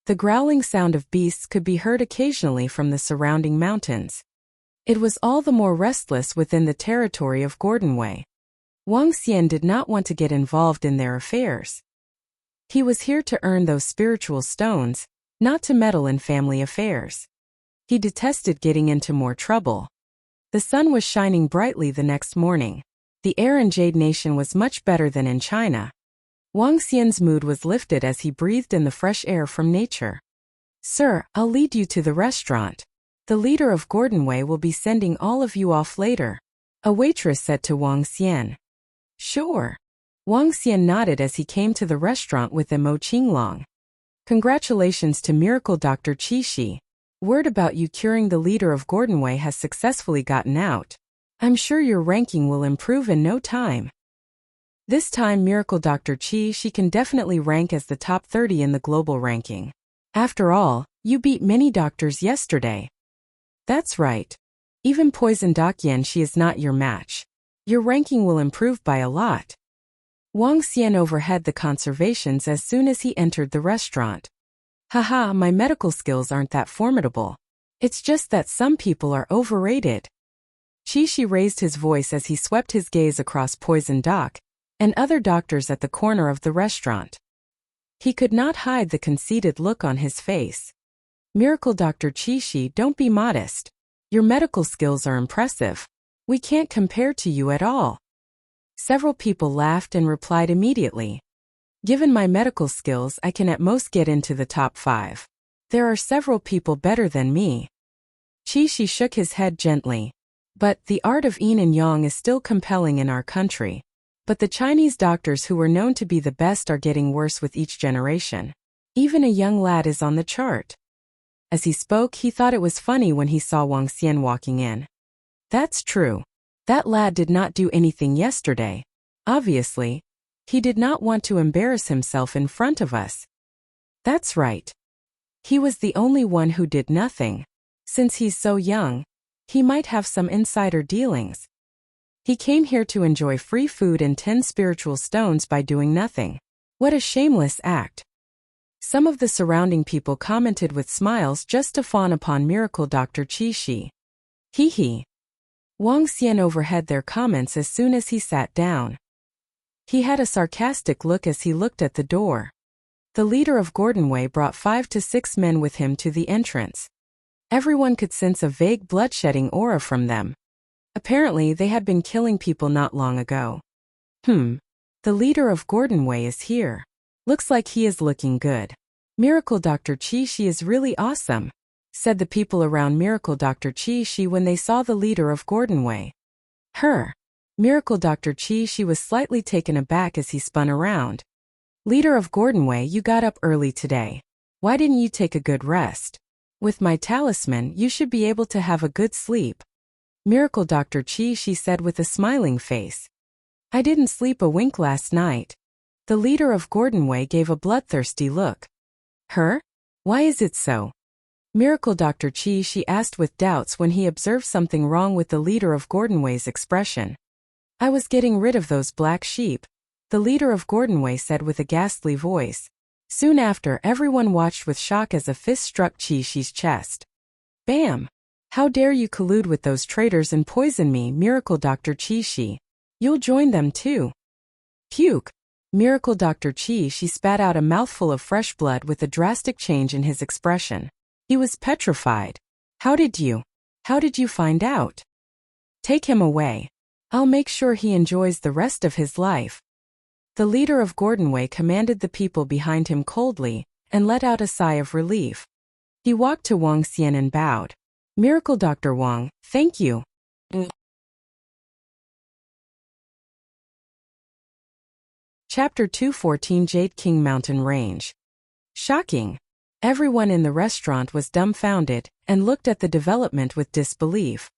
The growling sound of beasts could be heard occasionally from the surrounding mountains. It was all the more restless within the territory of Gordon Wei. Wang Xian did not want to get involved in their affairs. He was here to earn those spiritual stones, not to meddle in family affairs. He detested getting into more trouble. The sun was shining brightly the next morning. The air in Jade Nation was much better than in China. Wang Xian's mood was lifted as he breathed in the fresh air from nature. Sir, I'll lead you to the restaurant. The leader of Gordon Wei will be sending all of you off later, a waitress said to Wang Xian. Sure. Wang Xian nodded as he came to the restaurant with Mo Qinglong. Congratulations to Miracle Dr. Qi Shi. Word about you curing the leader of Gordon Wei has successfully gotten out. I'm sure your ranking will improve in no time. This time Miracle Dr. Qi Shi can definitely rank as the top 30 in the global ranking. After all, you beat many doctors yesterday. That's right. Even Poison Doc Yen she is not your match. Your ranking will improve by a lot. Wang Xian overheard the conversations as soon as he entered the restaurant. Haha, my medical skills aren't that formidable. It's just that some people are overrated. Qi Shi raised his voice as he swept his gaze across Poison Doc and other doctors at the corner of the restaurant. He could not hide the conceited look on his face. Miracle Dr. Qi Shi, don't be modest. Your medical skills are impressive. We can't compare to you at all. Several people laughed and replied immediately. Given my medical skills, I can at most get into the top 5. There are several people better than me. Qi Shi shook his head gently. But the art of yin and yang is still compelling in our country. But the Chinese doctors who were known to be the best are getting worse with each generation. Even a young lad is on the chart. As he spoke, he thought it was funny when he saw Wang Xian walking in. That's true. That lad did not do anything yesterday. Obviously, he did not want to embarrass himself in front of us. That's right. He was the only one who did nothing. Since he's so young, he might have some insider dealings. He came here to enjoy free food and 10 spiritual stones by doing nothing. What a shameless act. Some of the surrounding people commented with smiles just to fawn upon Miracle Dr. Qi Shi. Hee hee. Wang Xian overheard their comments as soon as he sat down. He had a sarcastic look as he looked at the door. The leader of Gordon Wei brought 5 to 6 men with him to the entrance. Everyone could sense a vague bloodshedding aura from them. Apparently they had been killing people not long ago. The leader of Gordon Wei is here. Looks like he is looking good. Miracle Dr. Qi Shi is really awesome, said the people around Miracle Dr. Qi Shi when they saw the leader of Gordon Wei. Miracle Dr. Qi Shi was slightly taken aback as he spun around. Leader of Gordon Wei, you got up early today. Why didn't you take a good rest? With my talisman, you should be able to have a good sleep. Miracle Dr. Qi Shi said with a smiling face. I didn't sleep a wink last night. The leader of Gordon Wei gave a bloodthirsty look. Why is it so? Miracle Dr. Qi Shi asked with doubts when he observed something wrong with the leader of Gordon Wei's expression. I was getting rid of those black sheep, the leader of Gordon Wei said with a ghastly voice. Soon after, everyone watched with shock as a fist struck Qi Shi's chest. Bam! How dare you collude with those traitors and poison me, Miracle Dr. Qi Shi. You'll join them too. Puke! Miracle Dr. Qi Shi spat out a mouthful of fresh blood with a drastic change in his expression. He was petrified. How did you find out? Take him away. I'll make sure he enjoys the rest of his life. The leader of Gordon Wei commanded the people behind him coldly, and let out a sigh of relief. He walked to Wang Xian and bowed. Miracle Dr. Wang, thank you. Chapter 214 Jade King Mountain Range. Shocking. Everyone in the restaurant was dumbfounded, and looked at the development with disbelief.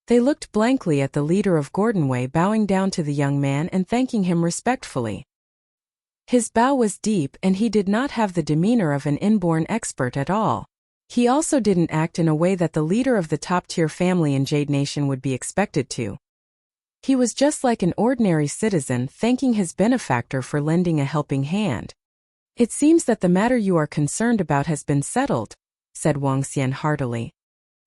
They looked blankly at the leader of Gordon Wei bowing down to the young man and thanking him respectfully. His bow was deep and he did not have the demeanor of an inborn expert at all. He also didn't act in a way that the leader of the top-tier family in Jade Nation would be expected to. He was just like an ordinary citizen thanking his benefactor for lending a helping hand. It seems that the matter you are concerned about has been settled, said Wang Xian heartily.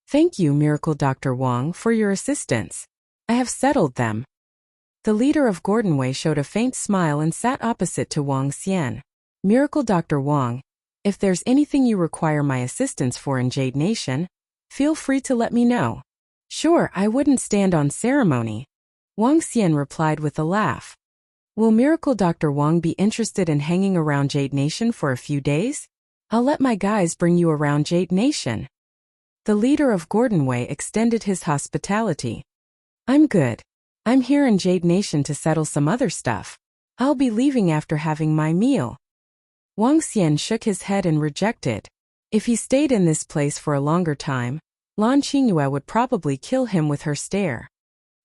Thank you, Miracle Dr. Wang, for your assistance. I have settled them. The leader of Gordon Wei showed a faint smile and sat opposite to Wang Xian. Miracle Dr. Wang, if there's anything you require my assistance for in Jade Nation, feel free to let me know. Sure, I wouldn't stand on ceremony. Wang Xian replied with a laugh. Will Miracle Dr. Wang be interested in hanging around Jade Nation for a few days? I'll let my guys bring you around Jade Nation. The leader of Gordon Wei extended his hospitality. I'm good. I'm here in Jade Nation to settle some other stuff. I'll be leaving after having my meal. Wang Xian shook his head and rejected. If he stayed in this place for a longer time, Lan Qingyue would probably kill him with her stare.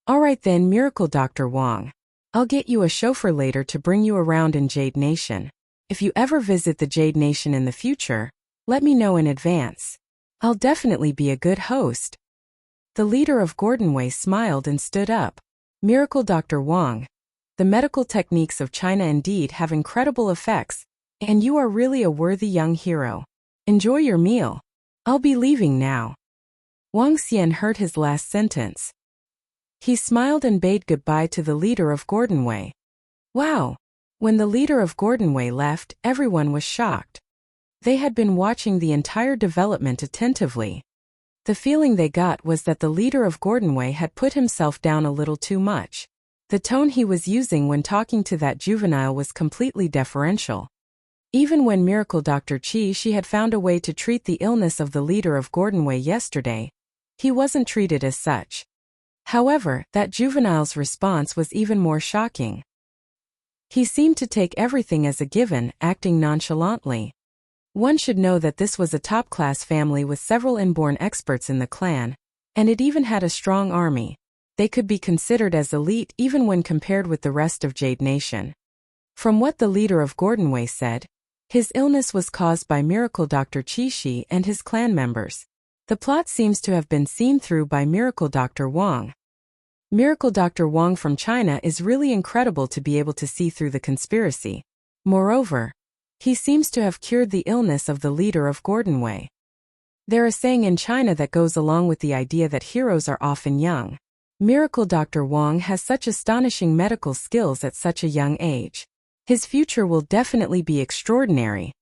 Alright then, Miracle Dr. Wang. I'll get you a chauffeur later to bring you around in Jade Nation. If you ever visit the Jade Nation in the future, let me know in advance. I'll definitely be a good host. The leader of Gordon Wei smiled and stood up. Miracle Dr. Wang. The medical techniques of China indeed have incredible effects, and you are really a worthy young hero. Enjoy your meal. I'll be leaving now. Wang Xian heard his last sentence. He smiled and bade goodbye to the leader of Gordon Wei. Wow! When the leader of Gordon Wei left, everyone was shocked. They had been watching the entire development attentively. The feeling they got was that the leader of Gordon Wei had put himself down a little too much. The tone he was using when talking to that juvenile was completely deferential. Even when Miracle Dr. Qi Shi had found a way to treat the illness of the leader of Gordon Wei yesterday, he wasn't treated as such. However, that juvenile's response was even more shocking. He seemed to take everything as a given, acting nonchalantly. One should know that this was a top-class family with several inborn experts in the clan, and it even had a strong army. They could be considered as elite even when compared with the rest of Jade Nation. From what the leader of Gordon Wei said, his illness was caused by Miracle Dr. Qi Shi and his clan members. The plot seems to have been seen through by Miracle Dr. Wang. Miracle Dr. Wang from China is really incredible to be able to see through the conspiracy. Moreover, he seems to have cured the illness of the leader of Gordon Wei. There is a saying in China that goes along with the idea that heroes are often young. Miracle Dr. Wang has such astonishing medical skills at such a young age. His future will definitely be extraordinary.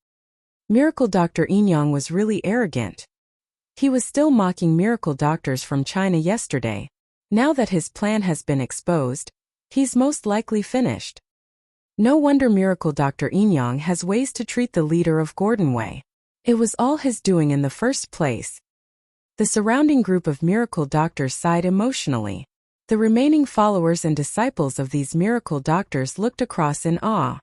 Miracle Dr. Inyang was really arrogant. He was still mocking miracle doctors from China yesterday. Now that his plan has been exposed, he's most likely finished. No wonder Miracle Dr. Inyang has ways to treat the leader of Gordon Wei. It was all his doing in the first place. The surrounding group of miracle doctors sighed emotionally. The remaining followers and disciples of these miracle doctors looked across in awe.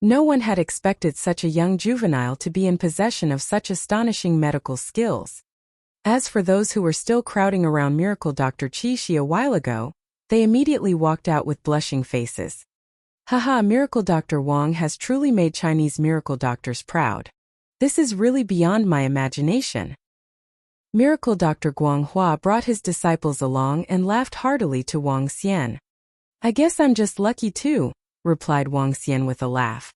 No one had expected such a young juvenile to be in possession of such astonishing medical skills. As for those who were still crowding around Miracle Dr. Qixi a while ago, they immediately walked out with blushing faces. Haha, Miracle Dr. Wang has truly made Chinese miracle doctors proud. This is really beyond my imagination. Miracle Dr. Guanghua brought his disciples along and laughed heartily to Wang Xian. I guess I'm just lucky too, replied Wang Xian with a laugh.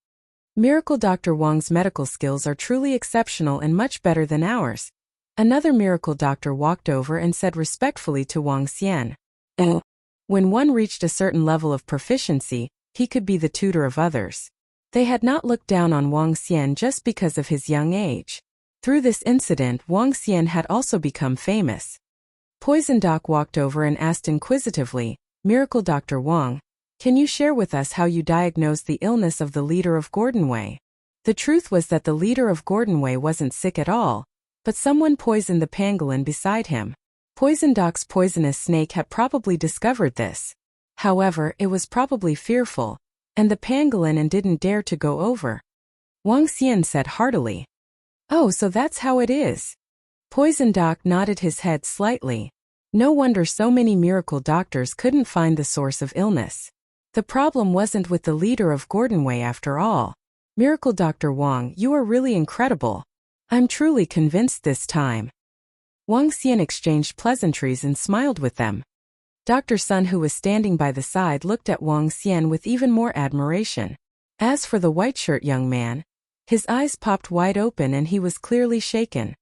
Miracle Dr. Wang's medical skills are truly exceptional and much better than ours. Another miracle doctor walked over and said respectfully to Wang Xian. When one reached a certain level of proficiency, he could be the tutor of others. They had not looked down on Wang Xian just because of his young age. Through this incident, Wang Xian had also become famous. Poison Doc walked over and asked inquisitively, Miracle Dr. Wang, can you share with us how you diagnosed the illness of the leader of Gordon Wei? The truth was that the leader of Gordon Wei wasn't sick at all, but someone poisoned the pangolin beside him. Poison Doc's poisonous snake had probably discovered this. However, it was probably fearful, and the pangolin didn't dare to go over. Wang Xian said heartily. Oh, so that's how it is. Poison Doc nodded his head slightly. No wonder so many miracle doctors couldn't find the source of illness. The problem wasn't with the leader of Gordon Wei after all. Miracle Dr. Wang, you are really incredible. I'm truly convinced this time. Wang Xian exchanged pleasantries and smiled with them. Dr. Sun, who was standing by the side, looked at Wang Xian with even more admiration. As for the white-shirt young man, his eyes popped wide open and he was clearly shaken.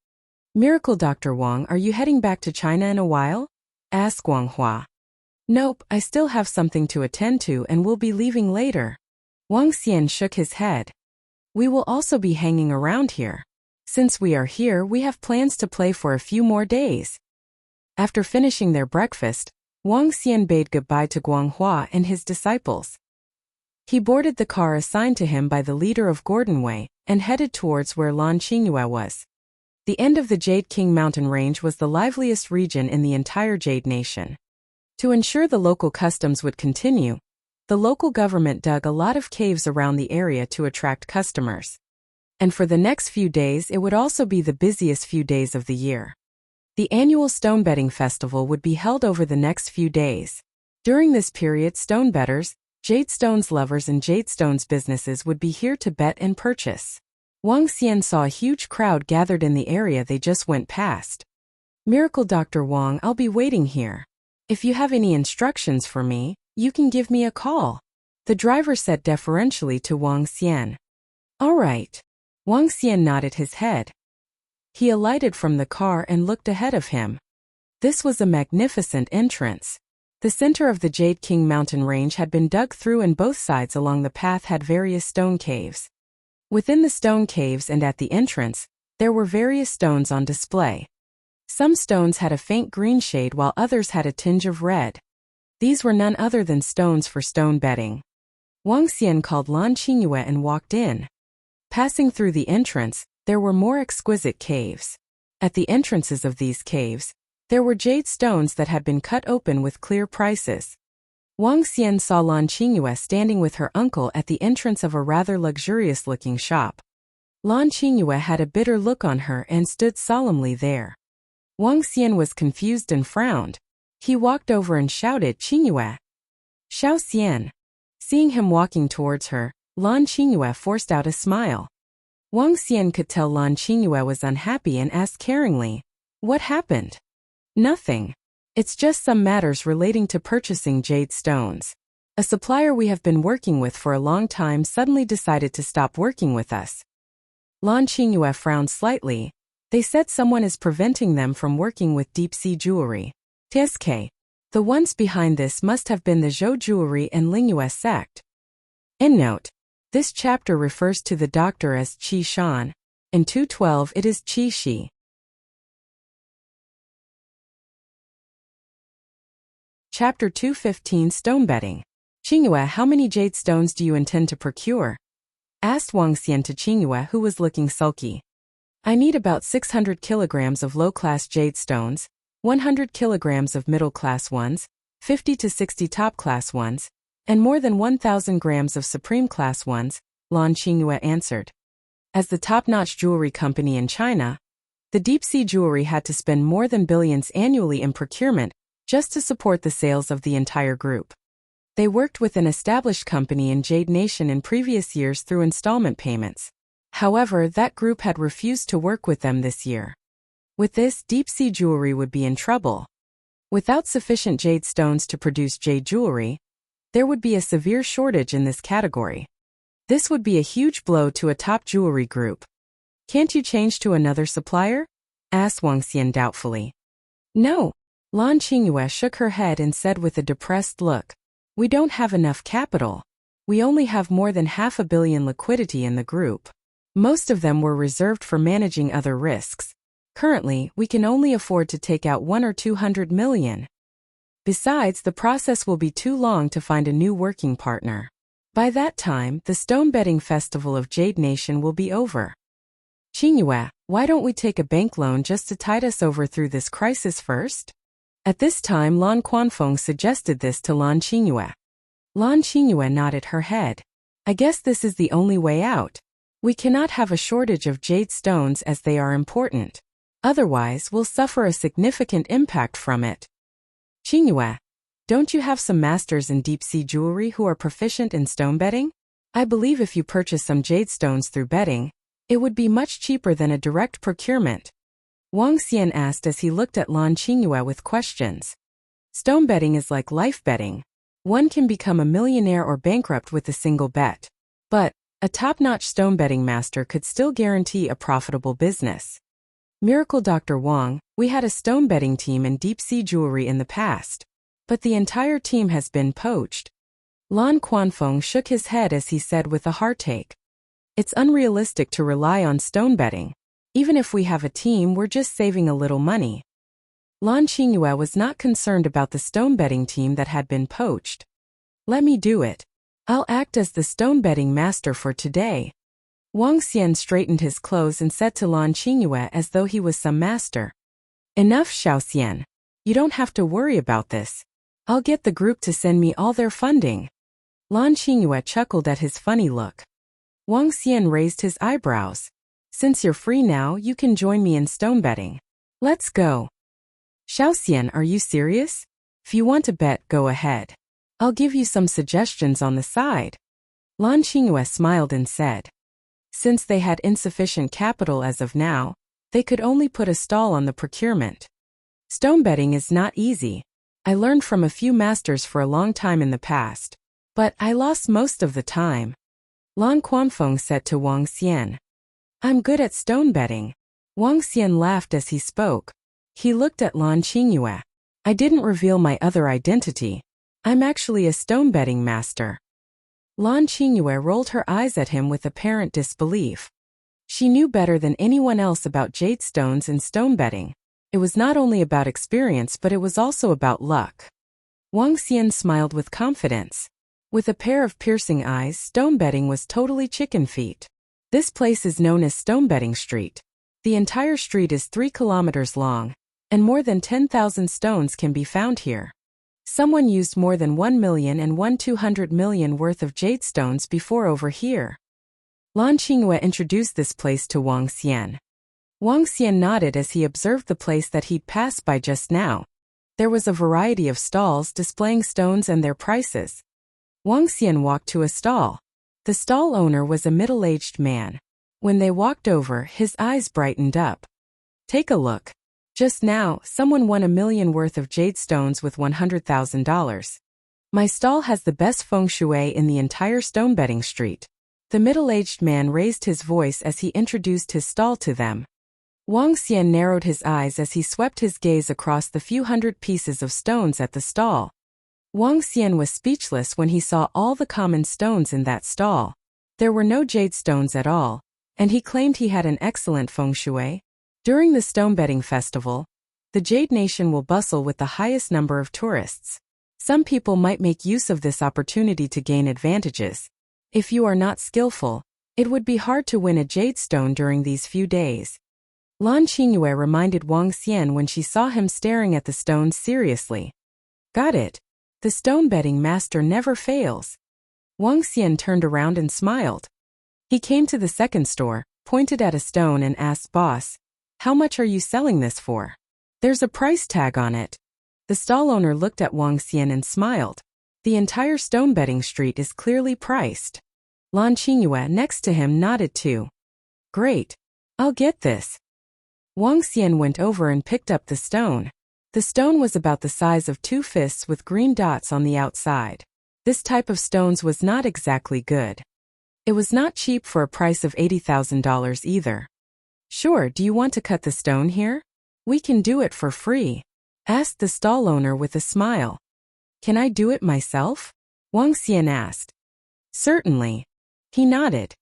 Miracle Dr. Wang, are you heading back to China in a while? Asked Guanghua. Nope, I still have something to attend to and will be leaving later. Wang Xian shook his head. We will also be hanging around here. Since we are here, we have plans to play for a few more days. After finishing their breakfast, Wang Xian bade goodbye to Guanghua and his disciples. He boarded the car assigned to him by the leader of Gordon Wei and headed towards where Lan Qingyue was. The end of the Jade King mountain range was the liveliest region in the entire Jade Nation. To ensure the local customs would continue, the local government dug a lot of caves around the area to attract customers. And for the next few days it would also be the busiest few days of the year. The annual stone betting festival would be held over the next few days. During this period, stone bettors, jade stones lovers and jade stones businesses would be here to bet and purchase. Wang Xian saw a huge crowd gathered in the area they just went past. Miracle Dr. Wang, I'll be waiting here. If you have any instructions for me, you can give me a call. The driver said deferentially to Wang Xian. All right. Wang Xian nodded his head. He alighted from the car and looked ahead of him. This was a magnificent entrance. The center of the Jade King mountain range had been dug through and both sides along the path had various stone caves. Within the stone caves and at the entrance, there were various stones on display. Some stones had a faint green shade while others had a tinge of red. These were none other than stones for stone betting. Wang Xian called Lan Qingyue and walked in. Passing through the entrance, there were more exquisite caves. At the entrances of these caves, there were jade stones that had been cut open with clear prices. Wang Xian saw Lan Qingyue standing with her uncle at the entrance of a rather luxurious-looking shop. Lan Qingyue had a bitter look on her and stood solemnly there. Wang Xian was confused and frowned. He walked over and shouted, Qingyue! Xiao Xian! Seeing him walking towards her, Lan Qingyue forced out a smile. Wang Xian could tell Lan Qingyue was unhappy and asked caringly, What happened? Nothing. It's just some matters relating to purchasing jade stones. A supplier we have been working with for a long time suddenly decided to stop working with us. Lan Qingyue frowned slightly. They said someone is preventing them from working with deep-sea jewelry. TSK. The ones behind this must have been the Zhou jewelry and Lingyue sect. Endnote. This chapter refers to the doctor as Qi Shan. In 212 it is qi shi. Chapter 215 Stone Betting. Qingyue, how many jade stones do you intend to procure? Asked Wang Xian to Qingyue, who was looking sulky. I need about 600 kilograms of low-class jade stones, 100 kilograms of middle-class ones, 50 to 60 top-class ones, and more than 1,000 grams of supreme-class ones, Lan Qingyue answered. As the top-notch jewelry company in China, the deep-sea jewelry had to spend more than billions annually in procurement just to support the sales of the entire group. They worked with an established company in Jade Nation in previous years through installment payments. However, that group had refused to work with them this year. With this, deep-sea jewelry would be in trouble. Without sufficient jade stones to produce jade jewelry, there would be a severe shortage in this category. This would be a huge blow to a top jewelry group. Can't you change to another supplier? Asked Wang Xian doubtfully. No. Lan Qingyue shook her head and said with a depressed look, we don't have enough capital. We only have more than 500 million liquidity in the group. Most of them were reserved for managing other risks. Currently, we can only afford to take out 100 or 200 million. Besides, the process will be too long to find a new working partner. By that time, the stone betting festival of Jade Nation will be over. Qingyue, why don't we take a bank loan just to tide us over through this crisis first? At this time, Lan Quanfeng suggested this to Lan Qingyue. Lan Qingyue nodded her head. I guess this is the only way out. We cannot have a shortage of jade stones as they are important. Otherwise, we'll suffer a significant impact from it. Qingyue, don't you have some masters in deep-sea jewelry who are proficient in stone betting? I believe if you purchase some jade stones through betting, it would be much cheaper than a direct procurement. Wang Xian asked as he looked at Lan Qingyue with questions. Stone betting is like life betting. One can become a millionaire or bankrupt with a single bet. But a top-notch stone betting master could still guarantee a profitable business. Miracle Dr. Wang, we had a stone betting team in deep-sea jewelry in the past. But the entire team has been poached. Lan Quanfeng shook his head as he said with a heartache. It's unrealistic to rely on stone betting. Even if we have a team, we're just saving a little money. Lan Qingyue was not concerned about the stone betting team that had been poached. Let me do it. I'll act as the stone betting master for today. Wang Xian straightened his clothes and said to Lan Qingyue as though he was some master. Enough, Xiaoxian. You don't have to worry about this. I'll get the group to send me all their funding. Lan Qingyue chuckled at his funny look. Wang Xian raised his eyebrows. Since you're free now, you can join me in stone betting. Let's go. Xiaoxian, are you serious? If you want to bet, go ahead. I'll give you some suggestions on the side. Lan Qingyue smiled and said. Since they had insufficient capital as of now, they could only put a stall on the procurement. Stone betting is not easy. I learned from a few masters for a long time in the past, but I lost most of the time. Lan Quanfeng said to Wang Xian. I'm good at stone betting. Wang Xian laughed as he spoke. He looked at Lan Qingyue. I didn't reveal my other identity. I'm actually a stone betting master. Lan Qingyue rolled her eyes at him with apparent disbelief. She knew better than anyone else about jade stones and stone betting. It was not only about experience, but it was also about luck. Wang Xian smiled with confidence. With a pair of piercing eyes, stone betting was totally chicken feet. This place is known as Stone Betting Street. The entire street is 3 kilometers long, and more than 10,000 stones can be found here. Someone used more than 1 million and 200 million worth of jade stones before over here. Lan Qingyue introduced this place to Wang Xian. Wang Xian nodded as he observed the place that he'd passed by just now. There was a variety of stalls displaying stones and their prices. Wang Xian walked to a stall. The stall owner was a middle-aged man. When they walked over, his eyes brightened up. Take a look. Just now, someone won 1 million worth of jade stones with $100,000. My stall has the best feng shui in the entire stone betting street. The middle-aged man raised his voice as he introduced his stall to them. Wang Xian narrowed his eyes as he swept his gaze across the few hundred pieces of stones at the stall. Wang Xian was speechless when he saw all the common stones in that stall. There were no jade stones at all. And he claimed he had an excellent feng shui. During the stone-bedding festival, the Jade Nation will bustle with the highest number of tourists. Some people might make use of this opportunity to gain advantages. If you are not skillful, it would be hard to win a jade stone during these few days. Lan Qingyue reminded Wang Xian when she saw him staring at the stones seriously. Got it. The stone-bedding master never fails. Wang Xian turned around and smiled. He came to the second store, pointed at a stone and asked, "Boss, how much are you selling this for?" "There's a price tag on it." The stall owner looked at Wang Xian and smiled. The entire stone-bedding street is clearly priced. Lan Qingyue next to him nodded too. "Great. I'll get this." Wang Xian went over and picked up the stone. The stone was about the size of 2 fists with green dots on the outside. This type of stones was not exactly good. It was not cheap for a price of $80,000 either. "Sure, do you want to cut the stone here? We can do it for free," asked the stall owner with a smile. "Can I do it myself?" Wang Xian asked. "Certainly." He nodded.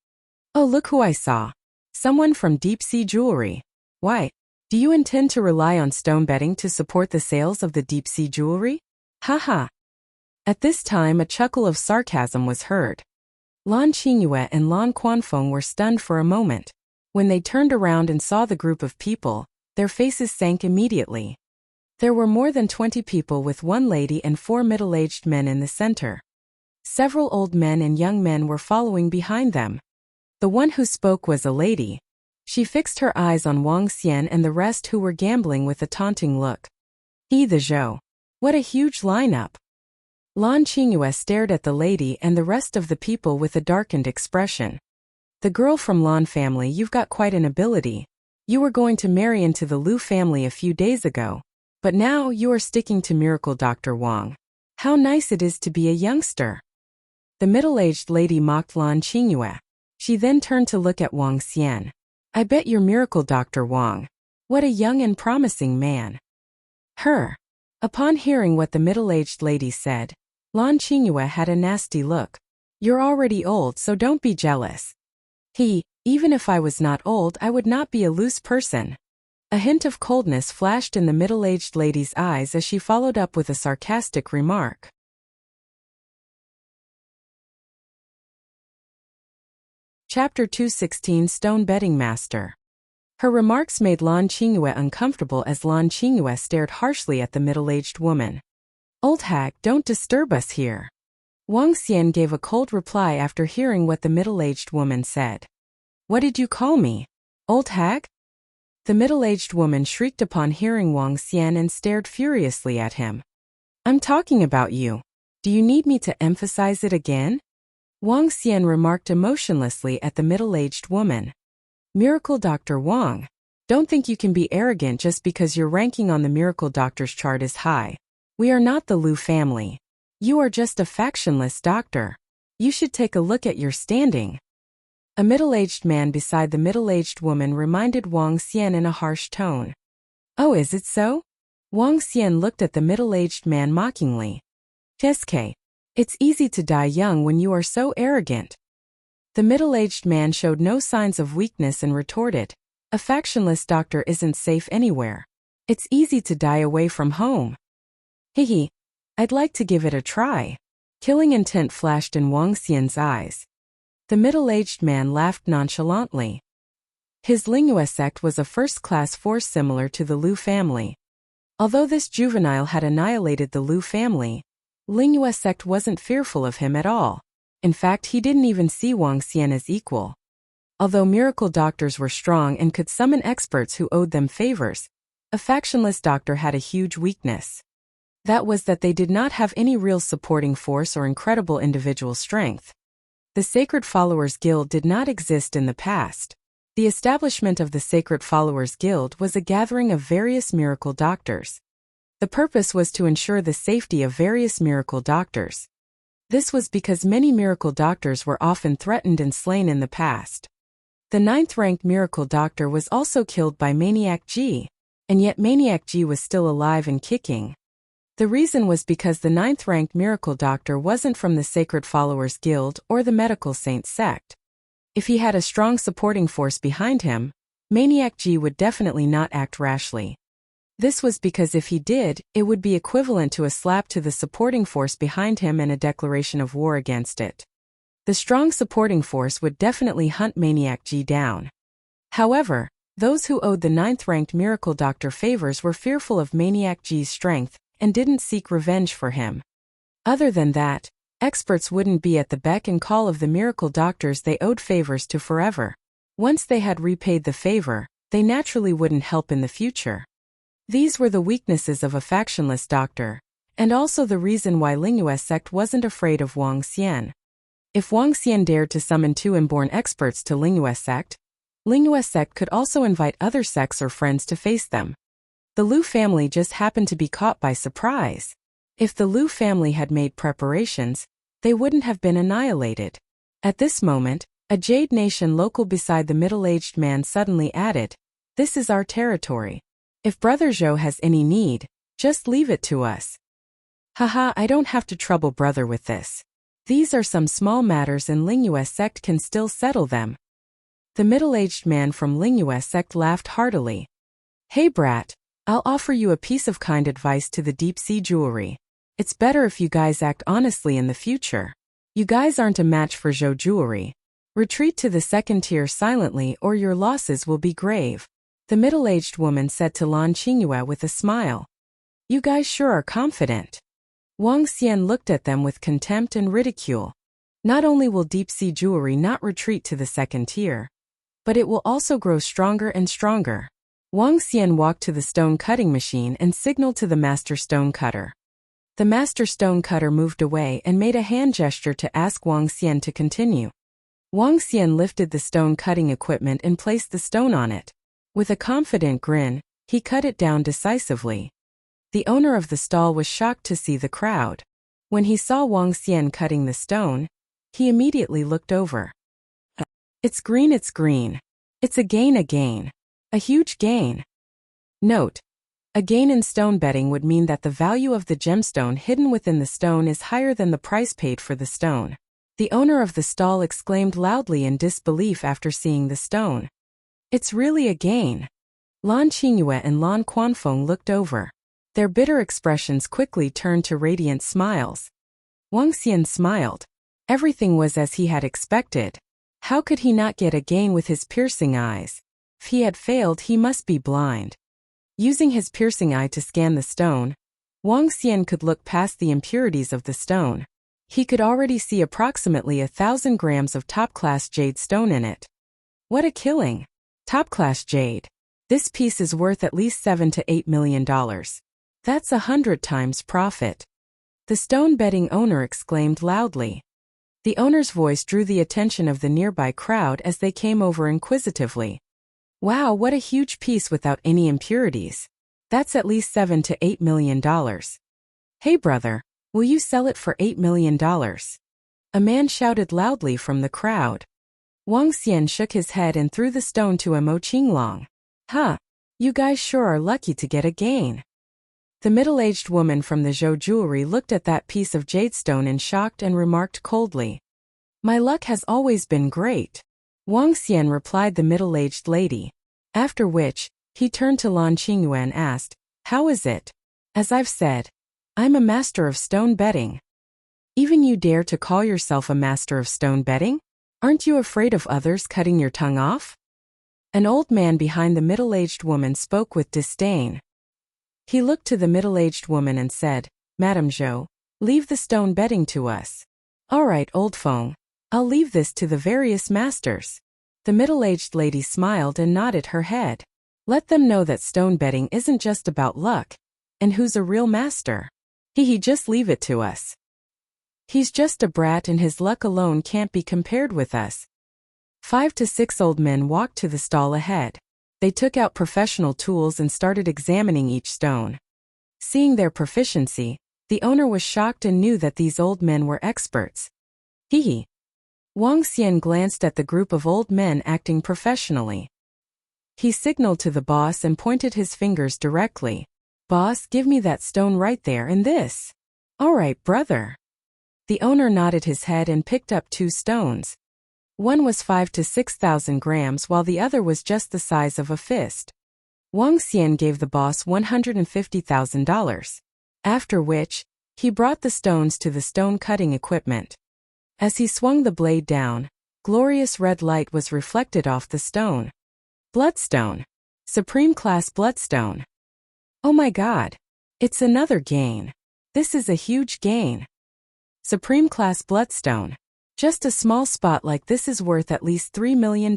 "Oh, look who I saw. Someone from Deep Sea Jewelry. Why, do you intend to rely on stone bedding to support the sales of the Deep Sea Jewelry? Haha." At this time a chuckle of sarcasm was heard. Lan Qingyue and Lan Quanfeng were stunned for a moment. When they turned around and saw the group of people, their faces sank immediately. There were more than 20 people with one lady and 4 middle-aged men in the center. Several old men and young men were following behind them. The one who spoke was a lady. She fixed her eyes on Wang Xian and the rest who were gambling with a taunting look. "The Zhou. What a huge lineup." Lan Qingyue stared at the lady and the rest of the people with a darkened expression. "The girl from Lan family, you've got quite an ability. You were going to marry into the Lu family a few days ago, but now you are sticking to Miracle Dr. Wang. How nice it is to be a youngster." The middle-aged lady mocked Lan Qingyue. She then turned to look at Wang Xian. "I bet you're Miracle Dr. Wang. What a young and promising man." Her. Upon hearing what the middle-aged lady said, Lan Qingyue had a nasty look. "You're already old, so don't be jealous." Even if I was not old, I would not be a loose person." A hint of coldness flashed in the middle-aged lady's eyes as she followed up with a sarcastic remark. Chapter 216 Stone Bedding Master. Her remarks made Lan Qingyue uncomfortable as Lan Qingyue stared harshly at the middle-aged woman. "Old hag, don't disturb us here." Wang Xian gave a cold reply after hearing what the middle-aged woman said. "What did you call me? Old hag?" The middle-aged woman shrieked upon hearing Wang Xian and stared furiously at him. "I'm talking about you. Do you need me to emphasize it again?" Wang Xian remarked emotionlessly at the middle-aged woman. "Miracle Dr. Wang, don't think you can be arrogant just because your ranking on the Miracle Doctor's chart is high. We are not the Lu family. You are just a factionless doctor. You should take a look at your standing." A middle-aged man beside the middle-aged woman reminded Wang Xian in a harsh tone. "Oh, is it so?" Wang Xian looked at the middle-aged man mockingly. "Teske. It's easy to die young when you are so arrogant." The middle-aged man showed no signs of weakness and retorted, "A factionless doctor isn't safe anywhere. It's easy to die away from home." "Hehe. I'd like to give it a try." Killing intent flashed in Wang Xian's eyes. The middle-aged man laughed nonchalantly. His Lingyue sect was a first-class force similar to the Lu family. Although this juvenile had annihilated the Lu family, Lingyue sect wasn't fearful of him at all. In fact, he didn't even see Wang Xian as equal. Although miracle doctors were strong and could summon experts who owed them favors, a factionless doctor had a huge weakness. That was that they did not have any real supporting force or incredible individual strength. The Sacred Followers Guild did not exist in the past. The establishment of the Sacred Followers Guild was a gathering of various miracle doctors. The purpose was to ensure the safety of various miracle doctors. This was because many miracle doctors were often threatened and slain in the past. The 9th-ranked miracle doctor was also killed by Maniac G, and yet Maniac G was still alive and kicking. The reason was because the 9th-ranked miracle doctor wasn't from the Sacred Followers Guild or the Medical Saints sect. If he had a strong supporting force behind him, Maniac G would definitely not act rashly. This was because if he did, it would be equivalent to a slap to the supporting force behind him and a declaration of war against it. The strong supporting force would definitely hunt Maniac G down. However, those who owed the 9th-ranked Miracle Doctor favors were fearful of Maniac G's strength and didn't seek revenge for him. Other than that, experts wouldn't be at the beck and call of the Miracle Doctors they owed favors to forever. Once they had repaid the favor, they naturally wouldn't help in the future. These were the weaknesses of a factionless doctor, and also the reason why Lingyue sect wasn't afraid of Wang Xian. If Wang Xian dared to summon 2 inborn experts to Lingyue sect could also invite other sects or friends to face them. The Liu family just happened to be caught by surprise. If the Liu family had made preparations, they wouldn't have been annihilated. At this moment, a Jade Nation local beside the middle-aged man suddenly added, "This is our territory. If Brother Zhou has any need, just leave it to us." Haha, I don't have to trouble brother with this. These are some small matters and Lingyue sect can still settle them. The middle-aged man from Lingyue sect laughed heartily. "Hey brat, I'll offer you a piece of kind advice to the deep sea jewelry. It's better if you guys act honestly in the future. You guys aren't a match for Zhou jewelry. Retreat to the 2nd tier silently or your losses will be grave," the middle-aged woman said to Lan Qingyue with a smile. "You guys sure are confident." Wang Xian looked at them with contempt and ridicule. Not only will deep-sea jewelry not retreat to the 2nd tier, but it will also grow stronger and stronger. Wang Xian walked to the stone cutting machine and signaled to the master stone cutter. The master stone cutter moved away and made a hand gesture to ask Wang Xian to continue. Wang Xian lifted the stone cutting equipment and placed the stone on it. With a confident grin, he cut it down decisively. The owner of the stall was shocked to see the crowd. When he saw Wang Xian cutting the stone, he immediately looked over. It's green, it's green. It's a gain, a huge gain. Note: a gain in stone betting would mean that the value of the gemstone hidden within the stone is higher than the price paid for the stone. The owner of the stall exclaimed loudly in disbelief after seeing the stone. "It's really a gain." Lan Qingyue and Lan Quanfeng looked over. Their bitter expressions quickly turned to radiant smiles. Wang Xian smiled. Everything was as he had expected. How could he not get a gain with his piercing eyes? If he had failed, he must be blind. Using his piercing eye to scan the stone, Wang Xian could look past the impurities of the stone. He could already see approximately 1,000 grams of top-class jade stone in it. What a killing! Top-class jade. This piece is worth at least $7 to $8 million. That's 100 times profit. The stone betting owner exclaimed loudly. The owner's voice drew the attention of the nearby crowd as they came over inquisitively. Wow, what a huge piece without any impurities. That's at least $7 to $8 million. Hey brother, will you sell it for $8 million? A man shouted loudly from the crowd. Wang Xian shook his head and threw the stone to Mo Qinglong. Huh, you guys sure are lucky to get a gain. The middle-aged woman from the Zhou jewelry looked at that piece of jade stone in shock and remarked coldly. My luck has always been great. Wang Xian replied the middle-aged lady. After which, he turned to Lan Qingyue and asked, How is it? As I've said, I'm a master of stone betting. Even you dare to call yourself a master of stone betting? Aren't you afraid of others cutting your tongue off? An old man behind the middle-aged woman spoke with disdain. He looked to the middle-aged woman and said, Madam Zhou, leave the stone betting to us. All right, old Feng, I'll leave this to the various masters. The middle-aged lady smiled and nodded her head. Let them know that stone betting isn't just about luck. And who's a real master? Just leave it to us. He's just a brat and his luck alone can't be compared with us. 5 to 6 old men walked to the stall ahead. They took out professional tools and started examining each stone. Seeing their proficiency, the owner was shocked and knew that these old men were experts. Wang Xian glanced at the group of old men acting professionally. He signaled to the boss and pointed his fingers directly. Boss, give me that stone right there and this. All right, brother. The owner nodded his head and picked up 2 stones. One was 5 to 6,000 grams while the other was just the size of a fist. Wang Xian gave the boss $150,000. After which, he brought the stones to the stone-cutting equipment. As he swung the blade down, glorious red light was reflected off the stone. Bloodstone. Supreme Class Bloodstone. Oh my god. It's another gain. This is a huge gain. Supreme Class Bloodstone. Just a small spot like this is worth at least $3 million.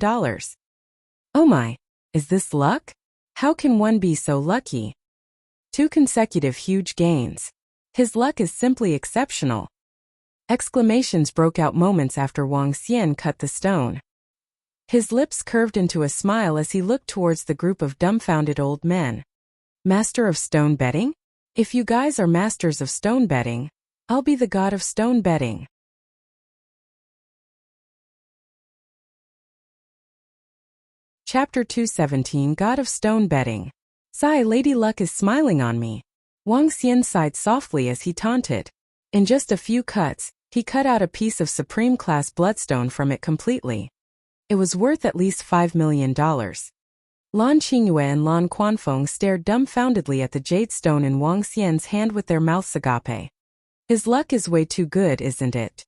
Oh my. Is this luck? How can one be so lucky? 2 consecutive huge gains. His luck is simply exceptional. Exclamations broke out moments after Wang Xian cut the stone. His lips curved into a smile as he looked towards the group of dumbfounded old men. Master of stone betting? If you guys are masters of stone betting, I'll be the god of stone betting. Chapter 217 God of Stone Betting. Sigh, Lady Luck is smiling on me. Wang Xian sighed softly as he taunted. In just a few cuts, he cut out a piece of Supreme Class Bloodstone from it completely. It was worth at least $5 million. Lan Qingyue and Lan Quanfeng stared dumbfoundedly at the jade stone in Wang Xian's hand with their mouths agape. His luck is way too good, isn't it?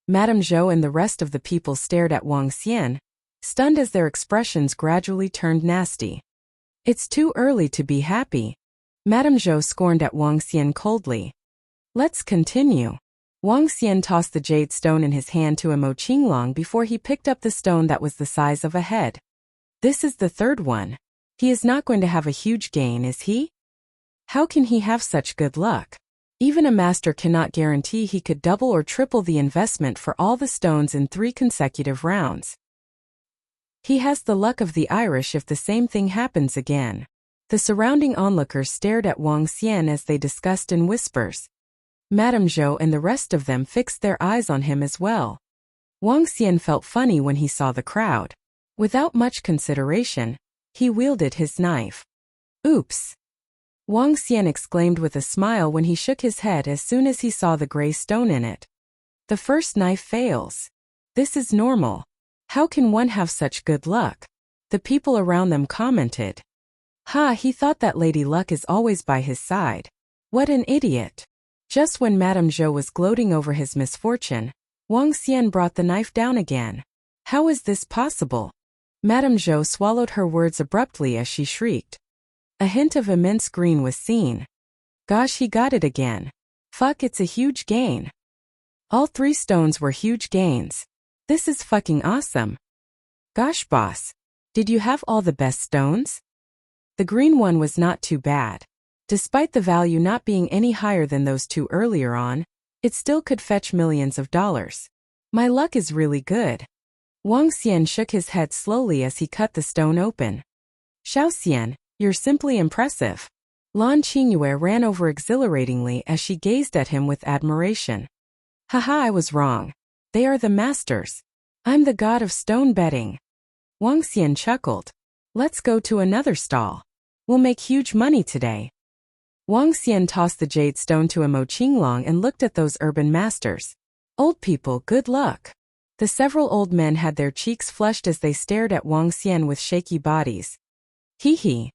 Madame Zhou and the rest of the people stared at Wang Xian, stunned as their expressions gradually turned nasty. It's too early to be happy. Madame Zhou scorned at Wang Xian coldly. Let's continue. Wang Xian tossed the jade stone in his hand to Mo Qinglong before he picked up the stone that was the size of a head. This is the third one. He is not going to have a huge gain, is he? How can he have such good luck? Even a master cannot guarantee he could double or triple the investment for all the stones in 3 consecutive rounds. He has the luck of the Irish if the same thing happens again. The surrounding onlookers stared at Wang Xian as they discussed in whispers. Madame Zhou and the rest of them fixed their eyes on him as well. Wang Xian felt funny when he saw the crowd. Without much consideration, he wielded his knife. Oops! Wang Xian exclaimed with a smile when he shook his head as soon as he saw the gray stone in it. The first knife fails. This is normal. How can one have such good luck? The people around them commented. Ha, he thought that Lady Luck is always by his side. What an idiot. Just when Madame Zhou was gloating over his misfortune, Wang Xian brought the knife down again. How is this possible? Madame Zhou swallowed her words abruptly as she shrieked. A hint of immense green was seen. Gosh, he got it again. Fuck, it's a huge gain. All 3 stones were huge gains. This is fucking awesome. Gosh, boss. Did you have all the best stones? The green one was not too bad. Despite the value not being any higher than those 2 earlier on, it still could fetch millions of dollars. My luck is really good. Wang Xian shook his head slowly as he cut the stone open. Xiao Xian, you're simply impressive. Lan Qingyue ran over exhilaratingly as she gazed at him with admiration. Haha, I was wrong. They are the masters. I'm the god of stone betting. Wang Xian chuckled. Let's go to another stall. We'll make huge money today. Wang Xian tossed the jade stone to Mo Qinglong and looked at those urban masters. Old people, good luck. The several old men had their cheeks flushed as they stared at Wang Xian with shaky bodies. Hee hee.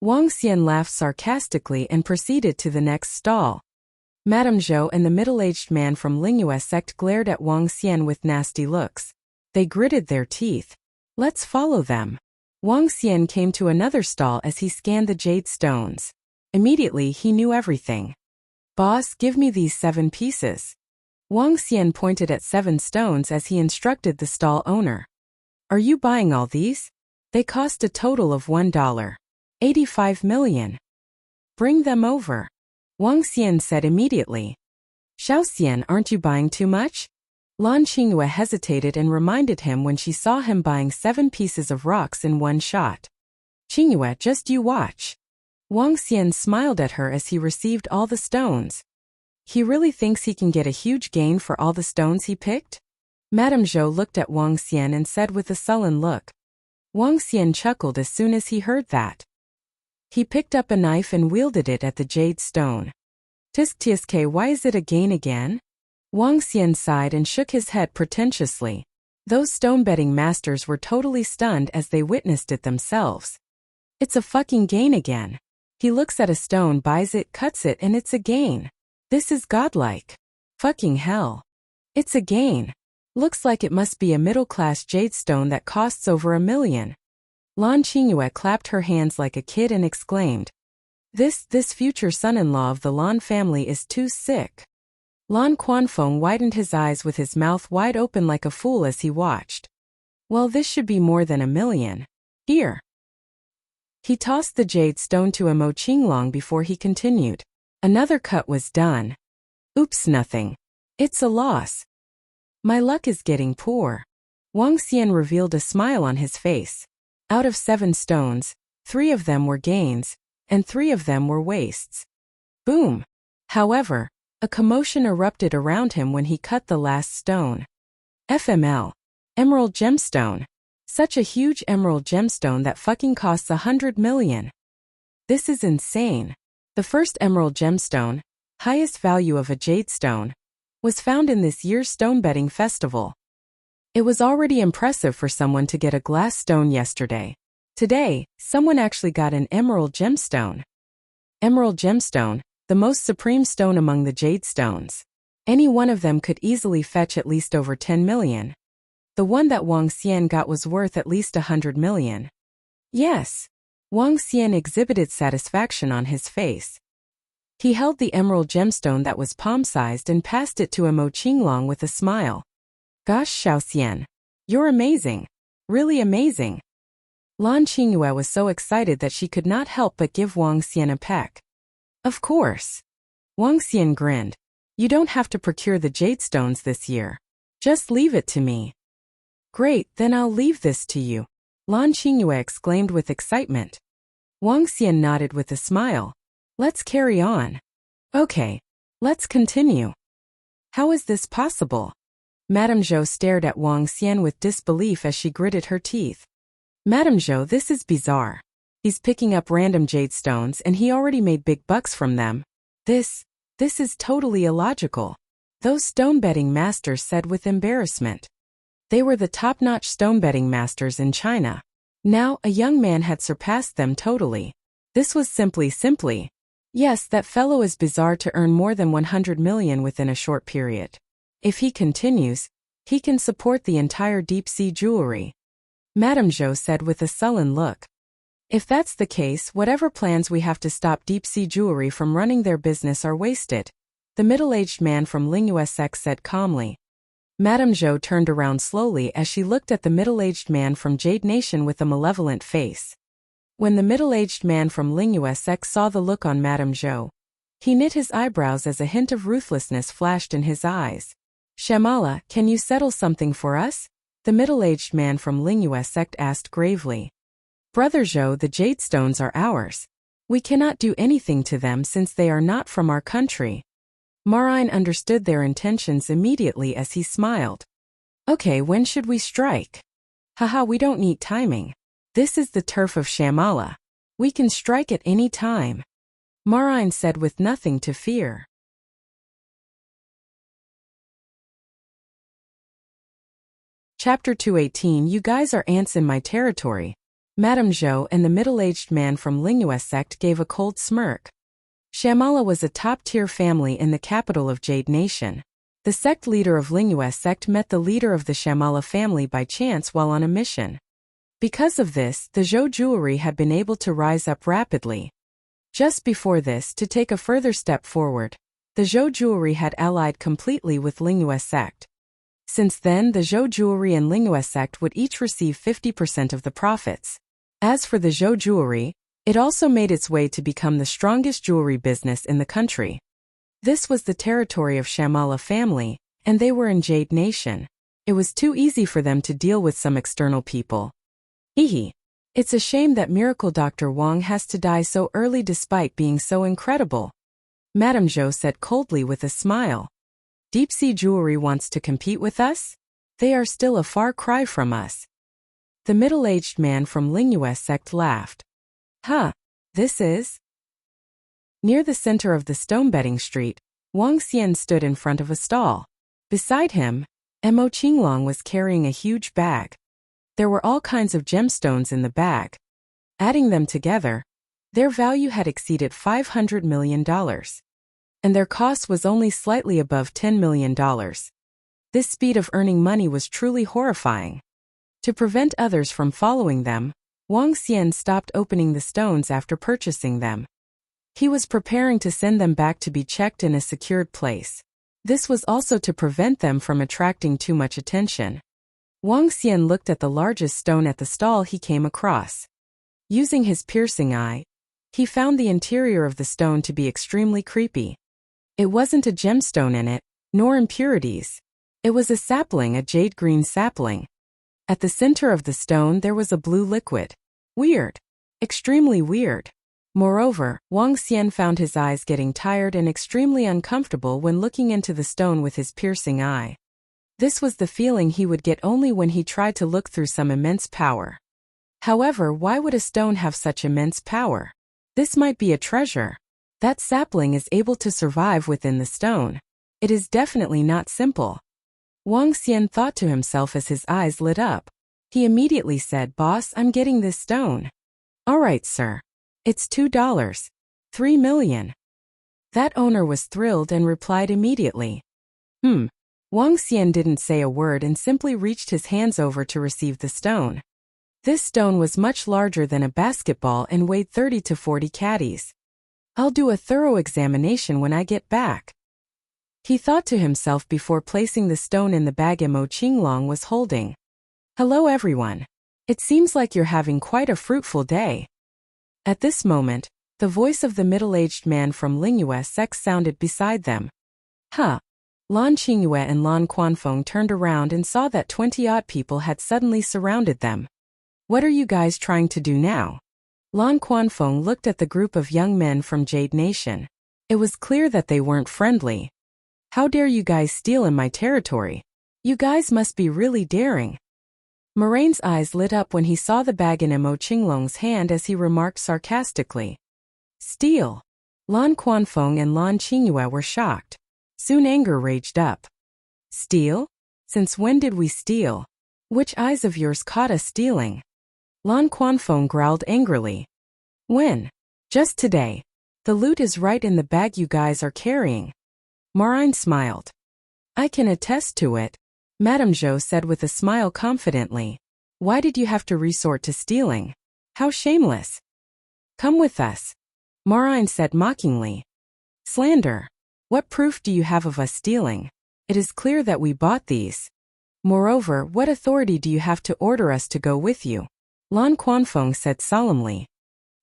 Wang Xian laughed sarcastically and proceeded to the next stall. Madame Zhou and the middle-aged man from Lingyue sect glared at Wang Xian with nasty looks. They gritted their teeth. Let's follow them. Wang Xian came to another stall as he scanned the jade stones. Immediately he knew everything. Boss, give me these 7 pieces. Wang Xian pointed at 7 stones as he instructed the stall owner. Are you buying all these? They cost a total of $1. 85 million. Bring them over. Wang Xian said immediately. Xiao Xian, aren't you buying too much? Lan Qingyue hesitated and reminded him when she saw him buying 7 pieces of rocks in one shot. Qingyue, just you watch. Wang Xian smiled at her as he received all the stones. He really thinks he can get a huge gain for all the stones he picked? Madame Zhou looked at Wang Xian and said with a sullen look. Wang Xian chuckled as soon as he heard that. He picked up a knife and wielded it at the jade stone. Tsk, why is it a gain again? Wang Xian sighed and shook his head pretentiously. Those stone-betting masters were totally stunned as they witnessed it themselves. It's a fucking gain again. He looks at a stone, buys it, cuts it, and it's a gain. This is godlike. Fucking hell. It's a gain. Looks like it must be a middle-class jade stone that costs over $1 million. Lan Qingyue clapped her hands like a kid and exclaimed, This future son-in-law of the Lan family is too sick. Lan Quanfeng widened his eyes with his mouth wide open like a fool as he watched. Well, this should be more than $1 million. Here. He tossed the jade stone to a Mo Qinglong before he continued. Another cut was done. Oops, nothing. It's a loss. My luck is getting poor. Wang Xian revealed a smile on his face. Out of 7 stones, 3 of them were gains, and 3 of them were wastes. Boom. However, a commotion erupted around him when he cut the last stone. FML. Emerald gemstone. Such a huge emerald gemstone that fucking costs $100 million. This is insane. The first emerald gemstone, highest value of a jade stone, was found in this year's stone betting festival. It was already impressive for someone to get a glass stone yesterday. Today, someone actually got an emerald gemstone. Emerald gemstone, the most supreme stone among the jade stones. Any one of them could easily fetch at least over 10 million. The one that Wang Xian got was worth at least 100 million. Yes. Wang Xian exhibited satisfaction on his face. He held the emerald gemstone that was palm-sized and passed it to a Mo Qinglong with a smile. Gosh, Xiaoxian. You're amazing. Really amazing. Lan Qingyue was so excited that she could not help but give Wang Xian a peck. Of course. Wang Xian grinned. You don't have to procure the jade stones this year. Just leave it to me. Great, then I'll leave this to you. Lan Qingyue exclaimed with excitement. Wang Xian nodded with a smile. Let's carry on. Okay. Let's continue. How is this possible? Madame Zhou stared at Wang Xian with disbelief as she gritted her teeth. Madame Zhou, this is bizarre. He's picking up random jade stones and he already made big bucks from them. This is totally illogical. Those stone betting masters said with embarrassment. They were the top-notch stone betting masters in China. Now, a young man had surpassed them totally. This was simply. Yes, that fellow is bizarre to earn more than 100 million within a short period. If he continues, he can support the entire deep-sea jewelry. Madame Zhou said with a sullen look. If that's the case, whatever plans we have to stop deep-sea jewelry from running their business are wasted, the middle-aged man from Lingyue sect said calmly. Madame Zhou turned around slowly as she looked at the middle-aged man from Jade Nation with a malevolent face. When the middle-aged man from Lingyue sect saw the look on Madame Zhou, he knit his eyebrows as a hint of ruthlessness flashed in his eyes. Shamala, can you settle something for us? The middle-aged man from Lingyue sect asked gravely. Brother Zhou, the jade stones are ours. We cannot do anything to them since they are not from our country. Marine understood their intentions immediately as he smiled. Okay, when should we strike? Haha, we don't need timing. This is the turf of Shamala. We can strike at any time. Marine said with nothing to fear. Chapter 218. You guys are ants in my territory. Madame Zhou and the middle-aged man from Lingyue sect gave a cold smirk. Shamala was a top-tier family in the capital of Jade Nation. The sect leader of Lingyue sect met the leader of the Shamala family by chance while on a mission. Because of this, the Zhou jewelry had been able to rise up rapidly. Just before this, to take a further step forward, the Zhou jewelry had allied completely with Lingyue sect. Since then, the Zhou jewelry and Lingyue sect would each receive 50% of the profits. As for the Zhou jewelry, it also made its way to become the strongest jewelry business in the country. This was the territory of Shamala family, and they were in Jade Nation. It was too easy for them to deal with some external people. Hehe. It's a shame that Miracle Dr. Wang has to die so early despite being so incredible. Madame Zhou said coldly with a smile. Deep Sea Jewelry wants to compete with us? They are still a far cry from us. The middle-aged man from Lingyue sect laughed. Huh. This is? Near the center of the stone betting street, Wang Xian stood in front of a stall. Beside him, Mo Qinglong was carrying a huge bag. There were all kinds of gemstones in the bag. Adding them together, their value had exceeded $500 million. And their cost was only slightly above $10 million. This speed of earning money was truly horrifying. To prevent others from following them, Wang Xian stopped opening the stones after purchasing them. He was preparing to send them back to be checked in a secured place. This was also to prevent them from attracting too much attention. Wang Xian looked at the largest stone at the stall he came across. Using his piercing eye, he found the interior of the stone to be extremely creepy. It wasn't a gemstone in it, nor impurities. It was a sapling, a jade-green sapling. At the center of the stone there was a blue liquid. Weird. Extremely weird. Moreover, Wang Xian found his eyes getting tired and extremely uncomfortable when looking into the stone with his piercing eye. This was the feeling he would get only when he tried to look through some immense power. However, why would a stone have such immense power? This might be a treasure. That sapling is able to survive within the stone. It is definitely not simple. Wang Xian thought to himself as his eyes lit up. He immediately said, "Boss, I'm getting this stone." "All right, sir. It's $2. 3 million. That owner was thrilled and replied immediately. Wang Xian didn't say a word and simply reached his hands over to receive the stone. This stone was much larger than a basketball and weighed 30 to 40 caddies. "I'll do a thorough examination when I get back," he thought to himself before placing the stone in the bag Mo Qinglong was holding. "Hello everyone. It seems like you're having quite a fruitful day." At this moment, the voice of the middle-aged man from Lingyue sect sounded beside them. Lan Qingyue and Lan Quanfeng turned around and saw that 20-odd people had suddenly surrounded them. "What are you guys trying to do now?" Lan Quanfeng looked at the group of young men from Jade Nation. It was clear that they weren't friendly. "How dare you guys steal in my territory? You guys must be really daring." Moraine's eyes lit up when he saw the bag in Mo Qinglong's hand as he remarked sarcastically. "Steal?" Lan Quanfeng and Lan Qingyue were shocked. Soon anger raged up. "Steal? Since when did we steal? Which eyes of yours caught us stealing?" Lan Quanfeng growled angrily. "When? Just today. The loot is right in the bag you guys are carrying." Moraine smiled. "I can attest to it," Madame Zhou said with a smile confidently. "Why did you have to resort to stealing? How shameless." "Come with us," Moraine said mockingly. "Slander. What proof do you have of us stealing? It is clear that we bought these. Moreover, what authority do you have to order us to go with you?" Lan Quanfeng said solemnly.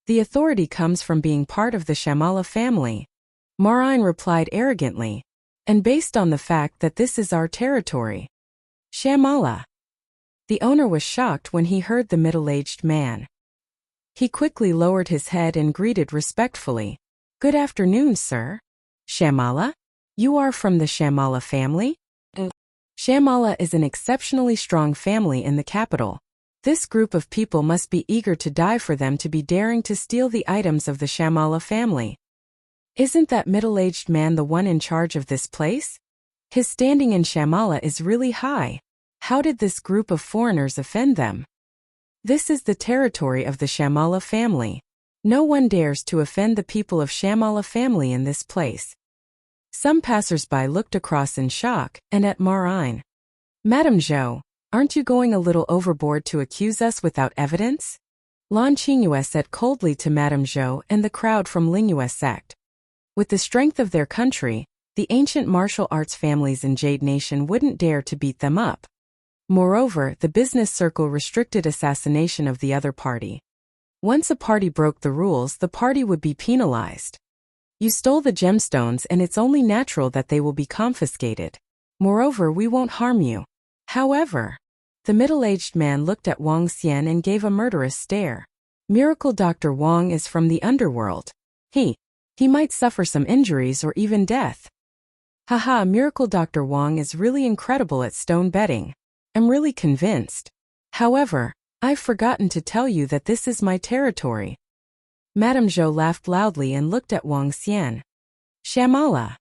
"The authority comes from being part of the Shamala family," Moraine replied arrogantly, "and based on the fact that this is our territory." "Shamala." The owner was shocked when he heard the middle-aged man. He quickly lowered his head and greeted respectfully. "Good afternoon, sir." "Shamala? You are from the Shamala family?" Shamala is an exceptionally strong family in the capital. This group of people must be eager to die for them to be daring to steal the items of the Shamala family. "Isn't that middle-aged man the one in charge of this place? His standing in Shamala is really high. How did this group of foreigners offend them?" "This is the territory of the Shamala family. No one dares to offend the people of Shamala family in this place." Some passers-by looked across in shock and at Moraine. "Madame Zhou, aren't you going a little overboard to accuse us without evidence?" Lan Qingyue said coldly to Madame Zhou and the crowd from Lingyue sect. With the strength of their country, the ancient martial arts families in Jade Nation wouldn't dare to beat them up. Moreover, the business circle restricted assassination of the other party. Once a party broke the rules, the party would be penalized. You stole the gemstones and it's only natural that they will be confiscated. Moreover, we won't harm you. However, the middle-aged man looked at Wang Xian and gave a murderous stare. Miracle Dr. Wang is from the underworld. He might suffer some injuries or even death. Haha, Miracle Dr. Wang is really incredible at stone betting. I'm really convinced. However, I've forgotten to tell you that this is my territory. Madame Zhou laughed loudly and looked at Wang Xian. "Shamala."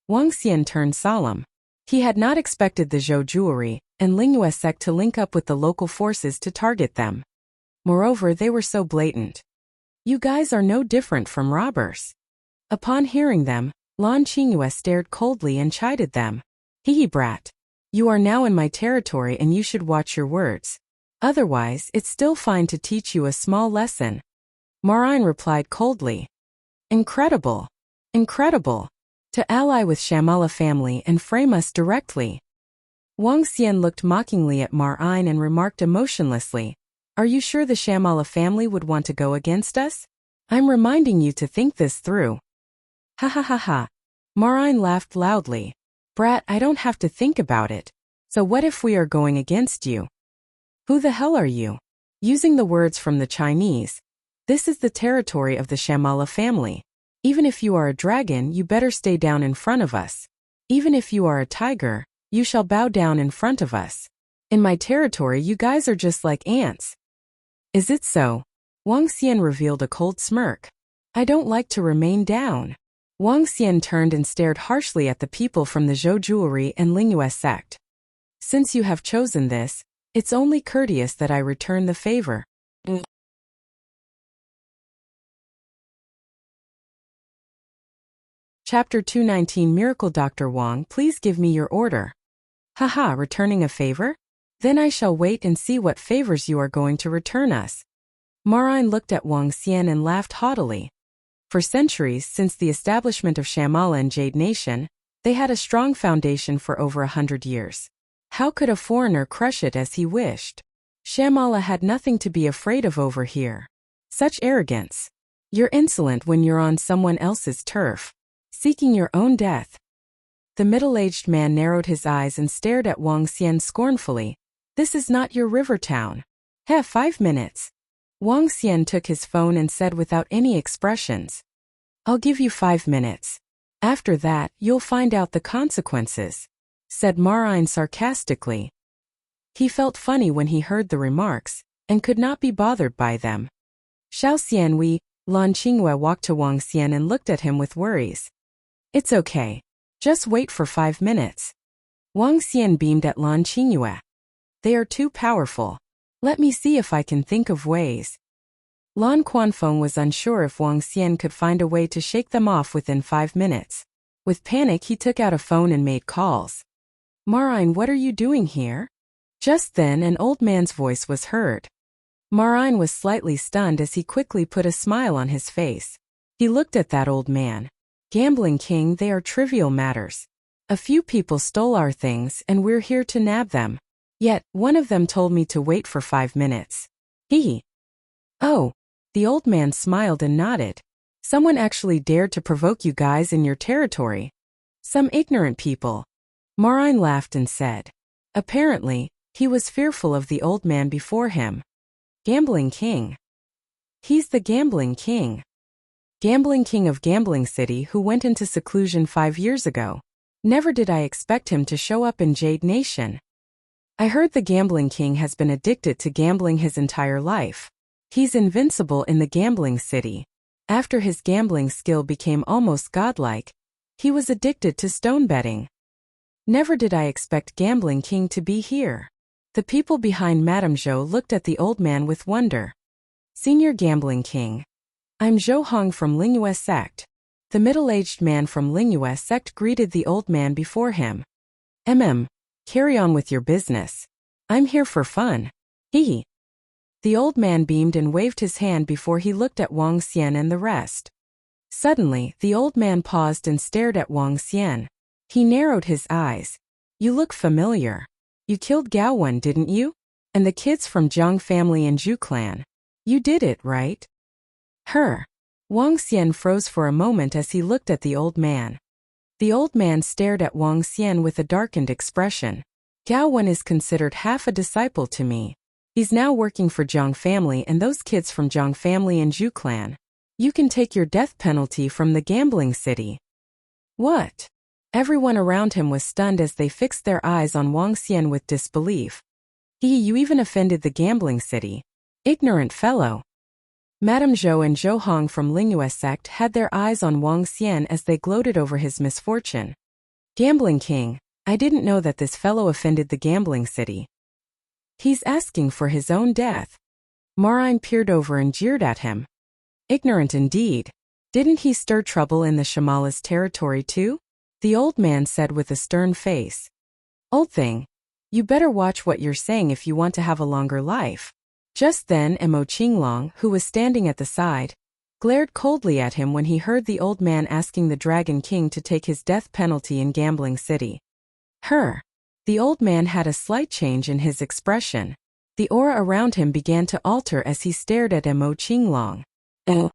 Wang Xian turned solemn. He had not expected the Zhou jewelry and Lingyue sect to link up with the local forces to target them. Moreover, they were so blatant. You guys are no different from robbers. Upon hearing them, Lan Qingyue stared coldly and chided them. Hee brat. You are now in my territory and you should watch your words. Otherwise, it's still fine to teach you a small lesson. Marin replied coldly. Incredible. Incredible. To ally with Shamala family and frame us directly. Wang Xian looked mockingly at Marin and remarked emotionlessly, Are you sure the Shamala family would want to go against us? I'm reminding you to think this through. Ha ha ha ha. Marin laughed loudly. Brat, I don't have to think about it. So what if we are going against you? Who the hell are you? Using the words from the Chinese, this is the territory of the Shamala family. Even if you are a dragon, you better stay down in front of us. Even if you are a tiger, you shall bow down in front of us. In my territory, you guys are just like ants. Is it so? Wang Xian revealed a cold smirk. I don't like to remain down. Wang Xian turned and stared harshly at the people from the Zhou jewelry and Lingyue sect. Since you have chosen this, it's only courteous that I return the favor. Chapter 219 Miracle Dr. Wang, please give me your order. Haha, returning a favor? Then I shall wait and see what favors you are going to return us. Marin looked at Wang Xian and laughed haughtily. For centuries, since the establishment of Shamala and Jade Nation, they had a strong foundation for over 100 years. How could a foreigner crush it as he wished? Shamala had nothing to be afraid of over here. Such arrogance. You're insolent when you're on someone else's turf, seeking your own death. The middle-aged man narrowed his eyes and stared at Wang Xian scornfully. This is not your river town. 5 minutes. Wang Xian took his phone and said without any expressions. I'll give you 5 minutes. After that, you'll find out the consequences, said Marin sarcastically. He felt funny when he heard the remarks, and could not be bothered by them. Xiao Xianwei, Lan Qingyue walked to Wang Xian and looked at him with worries. It's okay. Just wait for 5 minutes. Wang Xian beamed at Lan Qingyue. They are too powerful. Let me see if I can think of ways. Lan Quanfeng was unsure if Wang Xian could find a way to shake them off within 5 minutes. With panic, he took out a phone and made calls. Marin, what are you doing here? Just then, an old man's voice was heard. Marin was slightly stunned as he quickly put a smile on his face. He looked at that old man. Gambling king, they are trivial matters. A few people stole our things and we're here to nab them. Yet, one of them told me to wait for 5 minutes. Oh. The old man smiled and nodded. Someone actually dared to provoke you guys in your territory. Some ignorant people. Marin laughed and said. Apparently, he was fearful of the old man before him. Gambling king. He's the gambling king. Gambling king of Gambling City who went into seclusion 5 years ago. Never did I expect him to show up in Jade Nation. I heard the gambling king has been addicted to gambling his entire life. He's invincible in the Gambling City. After his gambling skill became almost godlike, he was addicted to stone betting. Never did I expect Gambling King to be here. The people behind Madame Zhou looked at the old man with wonder. Senior Gambling King. I'm Zhou Hong from Lingyue sect. The middle-aged man from Lingyue sect greeted the old man before him. Carry on with your business. I'm here for fun. The old man beamed and waved his hand before he looked at Wang Xian and the rest. Suddenly, the old man paused and stared at Wang Xian. He narrowed his eyes. You look familiar. You killed Gao Wen, didn't you? And the kids from Zhang family and Zhu clan. You did it, right? Wang Xian froze for a moment as he looked at the old man. The old man stared at Wang Xian with a darkened expression. Gao Wen is considered half a disciple to me. He's now working for Zhang family and those kids from Zhang family and Zhu clan. You can take your death penalty from the Gambling City. What? Everyone around him was stunned as they fixed their eyes on Wang Xian with disbelief. You even offended the Gambling City. Ignorant fellow. Madame Zhou and Zhou Hong from Lingyue sect had their eyes on Wang Xian as they gloated over his misfortune. Gambling King, I didn't know that this fellow offended the gambling city. He's asking for his own death. Marine peered over and jeered at him. Ignorant indeed. Didn't he stir trouble in the Shamala's territory too? The old man said with a stern face. Old thing, you better watch what you're saying if you want to have a longer life. Just then Mo Qinglong, who was standing at the side, glared coldly at him when he heard the old man asking the Dragon King to take his death penalty in Gambling City. The old man had a slight change in his expression. The aura around him began to alter as he stared at Mo Qinglong. Mo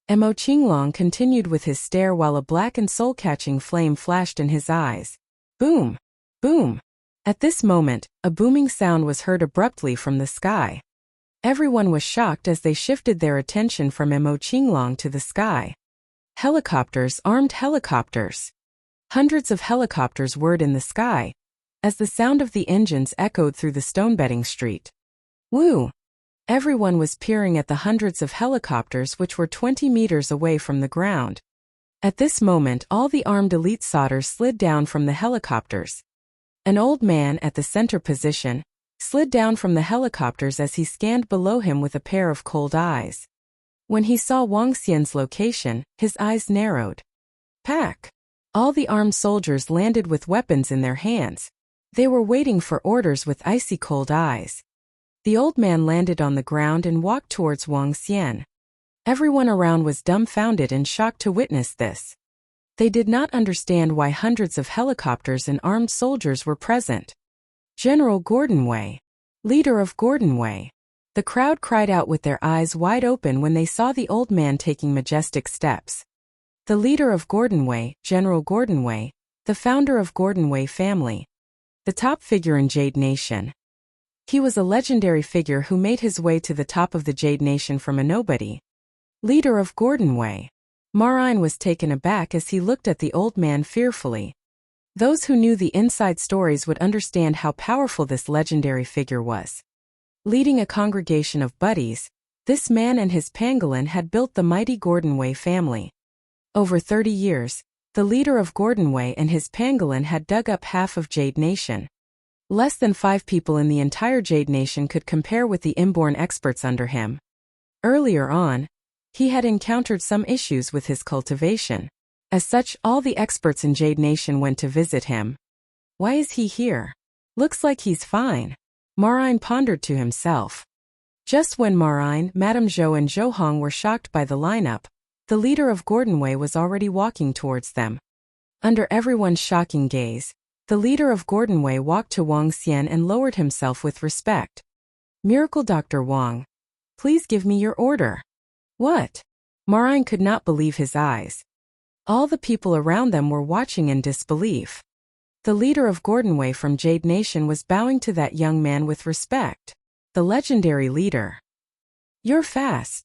Qinglong continued with his stare while a black and soul-catching flame flashed in his eyes. Boom! Boom! At this moment, a booming sound was heard abruptly from the sky. Everyone was shocked as they shifted their attention from Mo Qinglong to the sky. Helicopters, armed helicopters. Hundreds of helicopters whirred in the sky, as the sound of the engines echoed through the stone-bedding street. Woo! Everyone was peering at the hundreds of helicopters which were 20 meters away from the ground. At this moment all the armed elite solders slid down from the helicopters. An old man at the center position slid down from the helicopters as he scanned below him with a pair of cold eyes. When he saw Wang Xian's location, his eyes narrowed. Pack! All the armed soldiers landed with weapons in their hands. They were waiting for orders with icy cold eyes. The old man landed on the ground and walked towards Wang Xian. Everyone around was dumbfounded and shocked to witness this. They did not understand why hundreds of helicopters and armed soldiers were present. General Gordon Wei. Leader of Gordon Wei. The crowd cried out with their eyes wide open when they saw the old man taking majestic steps. The leader of Gordon Wei, General Gordon Wei, the founder of Gordon Wei family. The top figure in Jade Nation. He was a legendary figure who made his way to the top of the Jade Nation from a nobody. Leader of Gordon Wei. Marine was taken aback as he looked at the old man fearfully. Those who knew the inside stories would understand how powerful this legendary figure was. Leading a congregation of buddies, this man and his pangolin had built the mighty Gordon Wei family. Over 30 years, the leader of Gordon Wei and his pangolin had dug up half of Jade Nation. Less than 5 people in the entire Jade Nation could compare with the inborn experts under him. Earlier on, he had encountered some issues with his cultivation. As such, all the experts in Jade Nation went to visit him. Why is he here? Looks like he's fine. Marine pondered to himself. Just when Marine, Madame Zhou and Zhou Hong were shocked by the lineup, the leader of Gordon Wei was already walking towards them. Under everyone's shocking gaze, the leader of Gordon Wei walked to Wang Xian and lowered himself with respect. Miracle Dr. Wang. Please give me your order. What? Marine could not believe his eyes. All the people around them were watching in disbelief. The leader of Gordon Wei from Jade Nation was bowing to that young man with respect. The legendary leader. You're fast.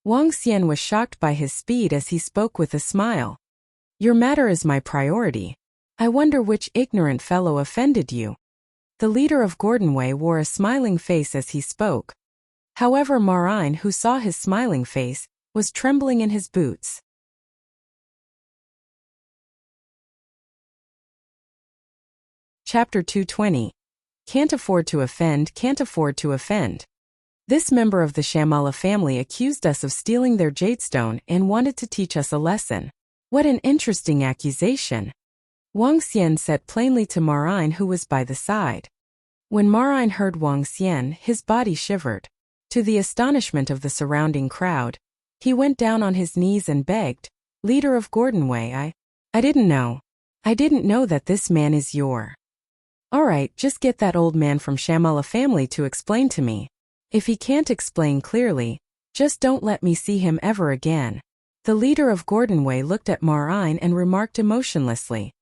Wang Xian was shocked by his speed as he spoke with a smile. Your matter is my priority. I wonder which ignorant fellow offended you. The leader of Gordon Wei wore a smiling face as he spoke. However, Marine, who saw his smiling face, was trembling in his boots. Chapter 220. Can't afford to offend, can't afford to offend. This member of the Shamala family accused us of stealing their jadestone and wanted to teach us a lesson. What an interesting accusation. Wang Xian said plainly to Marine, who was by the side. When Marine heard Wang Xian, his body shivered. To the astonishment of the surrounding crowd, he went down on his knees and begged, Leader of Gordon Wei, I didn't know. I didn't know that this man is your. Alright, just get that old man from Shamala family to explain to me. If he can't explain clearly, just don't let me see him ever again. The leader of Gordon Wei looked at Marine and remarked emotionlessly.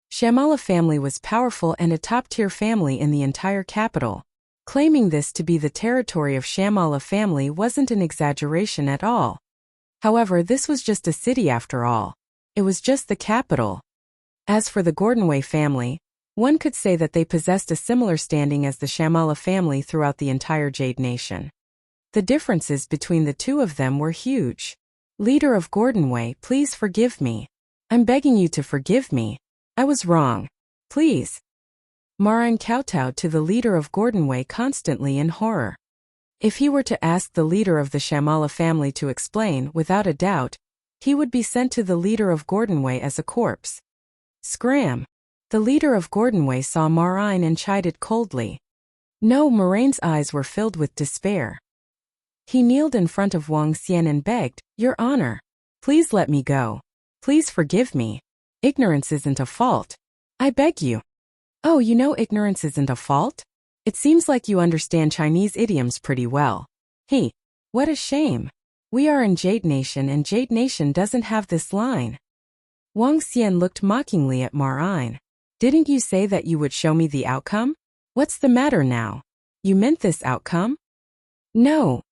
Shamala family was powerful and a top-tier family in the entire capital. Claiming this to be the territory of Shamala family wasn't an exaggeration at all. However, this was just a city after all. It was just the capital. As for the Gordon Wei family, one could say that they possessed a similar standing as the Shamala family throughout the entire Jade Nation. The differences between the two of them were huge. Leader of Gordon Wei, please forgive me. I'm begging you to forgive me. I was wrong. Please. Marine kowtowed to the leader of Gordonway constantly in horror. If he were to ask the leader of the Shamala family to explain, without a doubt, he would be sent to the leader of Gordonway as a corpse. Scram! The leader of Gordonway saw Marine and chided coldly. No, Maraine's eyes were filled with despair. He kneeled in front of Wang Xian and begged, "Your Honor, please let me go. Please forgive me. Ignorance isn't a fault. I beg you." "Oh, you know ignorance isn't a fault? It seems like you understand Chinese idioms pretty well." What a shame. We are in Jade Nation and Jade Nation doesn't have this line." Wang Xian looked mockingly at Marine. "Didn't you say that you would show me the outcome? What's the matter now? You meant this outcome?" "No."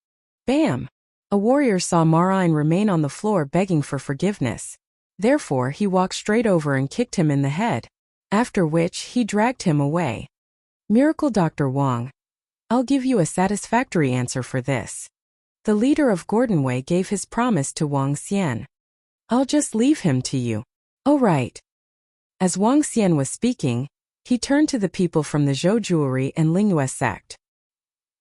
Bam! A warrior saw Marine remain on the floor begging for forgiveness. Therefore he walked straight over and kicked him in the head, after which he dragged him away. "Miracle Dr. Wang. I'll give you a satisfactory answer for this." The leader of Gordonway gave his promise to Wang Xian. "I'll just leave him to you." "Oh right." As Wang Xian was speaking, he turned to the people from the Zhou jewelry and Lingyue sect.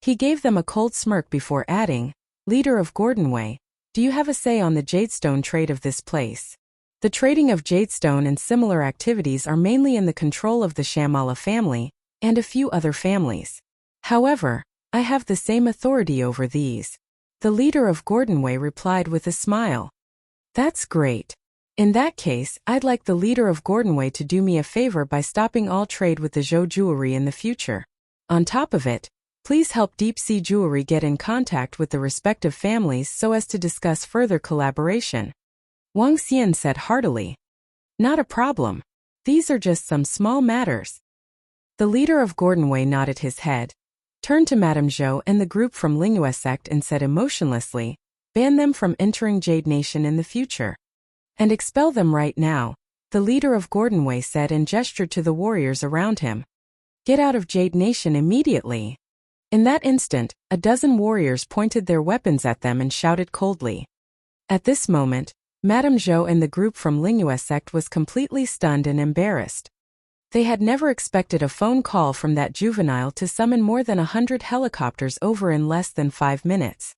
He gave them a cold smirk before adding, "Leader of Gordonway, do you have a say on the jadestone trade of this place? The trading of jadestone and similar activities are mainly in the control of the Shamala family and a few other families. However, I have the same authority over these." The leader of Gordonway replied with a smile. "That's great. In that case, I'd like the leader of Gordonway to do me a favor by stopping all trade with the Zhou jewelry in the future. On top of it, please help Deep Sea Jewelry get in contact with the respective families so as to discuss further collaboration." Wang Xian said heartily. "Not a problem. These are just some small matters." The leader of Gordonway nodded his head, turned to Madame Zhou and the group from Lingyue sect and said emotionlessly, "Ban them from entering Jade Nation in the future. And expel them right now," the leader of Gordonway said and gestured to the warriors around him. "Get out of Jade Nation immediately." In that instant, a dozen warriors pointed their weapons at them and shouted coldly. At this moment, Madame Zhou and the group from Lingyue sect was completely stunned and embarrassed. They had never expected a phone call from that juvenile to summon more than 100 helicopters over in less than 5 minutes.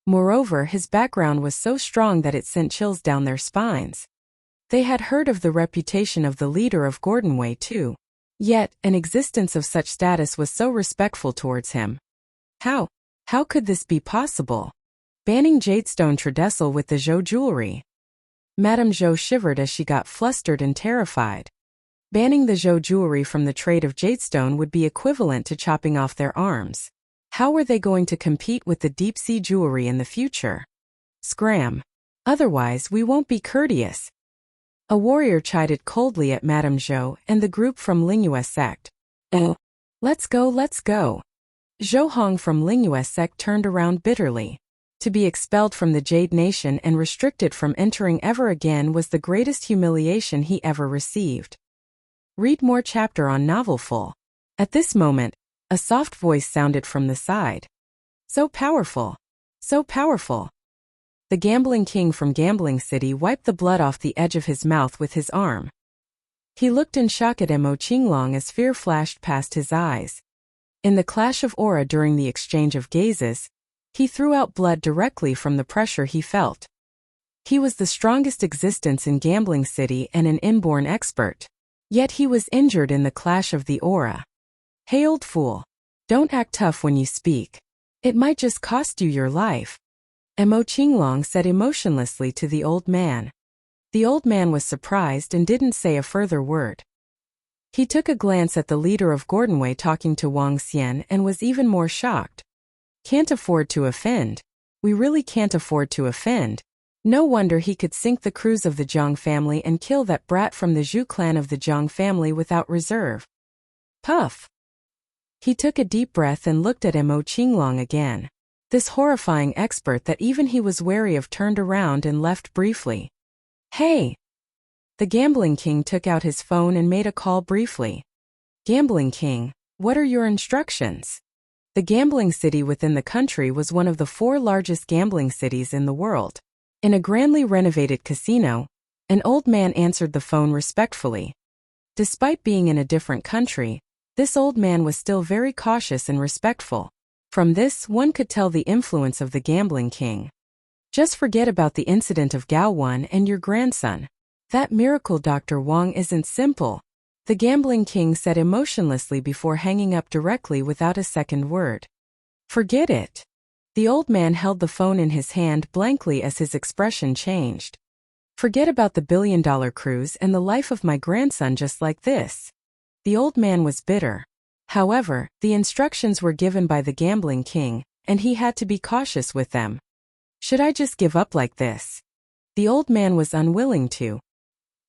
Moreover, his background was so strong that it sent chills down their spines. They had heard of the reputation of the leader of Gordonway too. Yet, an existence of such status was so respectful towards him. How could this be possible? Banning Jadestone Tredessel with the Zhou jewelry. Madame Zhou shivered as she got flustered and terrified. Banning the Zhou jewelry from the trade of jadestone would be equivalent to chopping off their arms. How were they going to compete with the Deep Sea jewelry in the future? Scram. Otherwise we won't be courteous. A warrior chided coldly at Madame Zhou and the group from Lingyue sect. "Oh, let's go, let's go." Zhou Hong from Lingyue sect turned around bitterly. To be expelled from the Jade Nation and restricted from entering ever again was the greatest humiliation he ever received. Read more chapter on novel full. At this moment, a soft voice sounded from the side. "So powerful. So powerful." The gambling king from Gambling City wiped the blood off the edge of his mouth with his arm. He looked in shock at Mo Qinglong as fear flashed past his eyes. In the clash of aura during the exchange of gazes, he threw out blood directly from the pressure he felt. He was the strongest existence in Gambling City and an inborn expert. Yet he was injured in the clash of the aura. "Hey old fool. Don't act tough when you speak. It might just cost you your life," Mo Qinglong said emotionlessly to the old man. The old man was surprised and didn't say a further word. He took a glance at the leader of Gordonway talking to Wang Xian and was even more shocked. "Can't afford to offend. We really can't afford to offend." No wonder he could sink the crews of the Zhang family and kill that brat from the Zhu clan of the Zhang family without reserve. Puff. He took a deep breath and looked at Mo Qinglong again. This horrifying expert that even he was wary of turned around and left briefly. "Hey!" The Gambling King took out his phone and made a call briefly. "Gambling King, what are your instructions?" The gambling city within the country was one of the 4 largest gambling cities in the world. In a grandly renovated casino, an old man answered the phone respectfully. Despite being in a different country, This old man was still very cautious and respectful. From this, one could tell the influence of the gambling king. Just forget about the incident of Gao Wan and your grandson. That miracle Dr. Wang isn't simple, the gambling king said emotionlessly before hanging up directly without a second word. Forget it. The old man held the phone in his hand blankly as his expression changed. Forget about the billion-dollar cruise and the life of my grandson just like this. The old man was bitter. However, the instructions were given by the gambling king, and he had to be cautious with them. Should I just give up like this? The old man was unwilling to.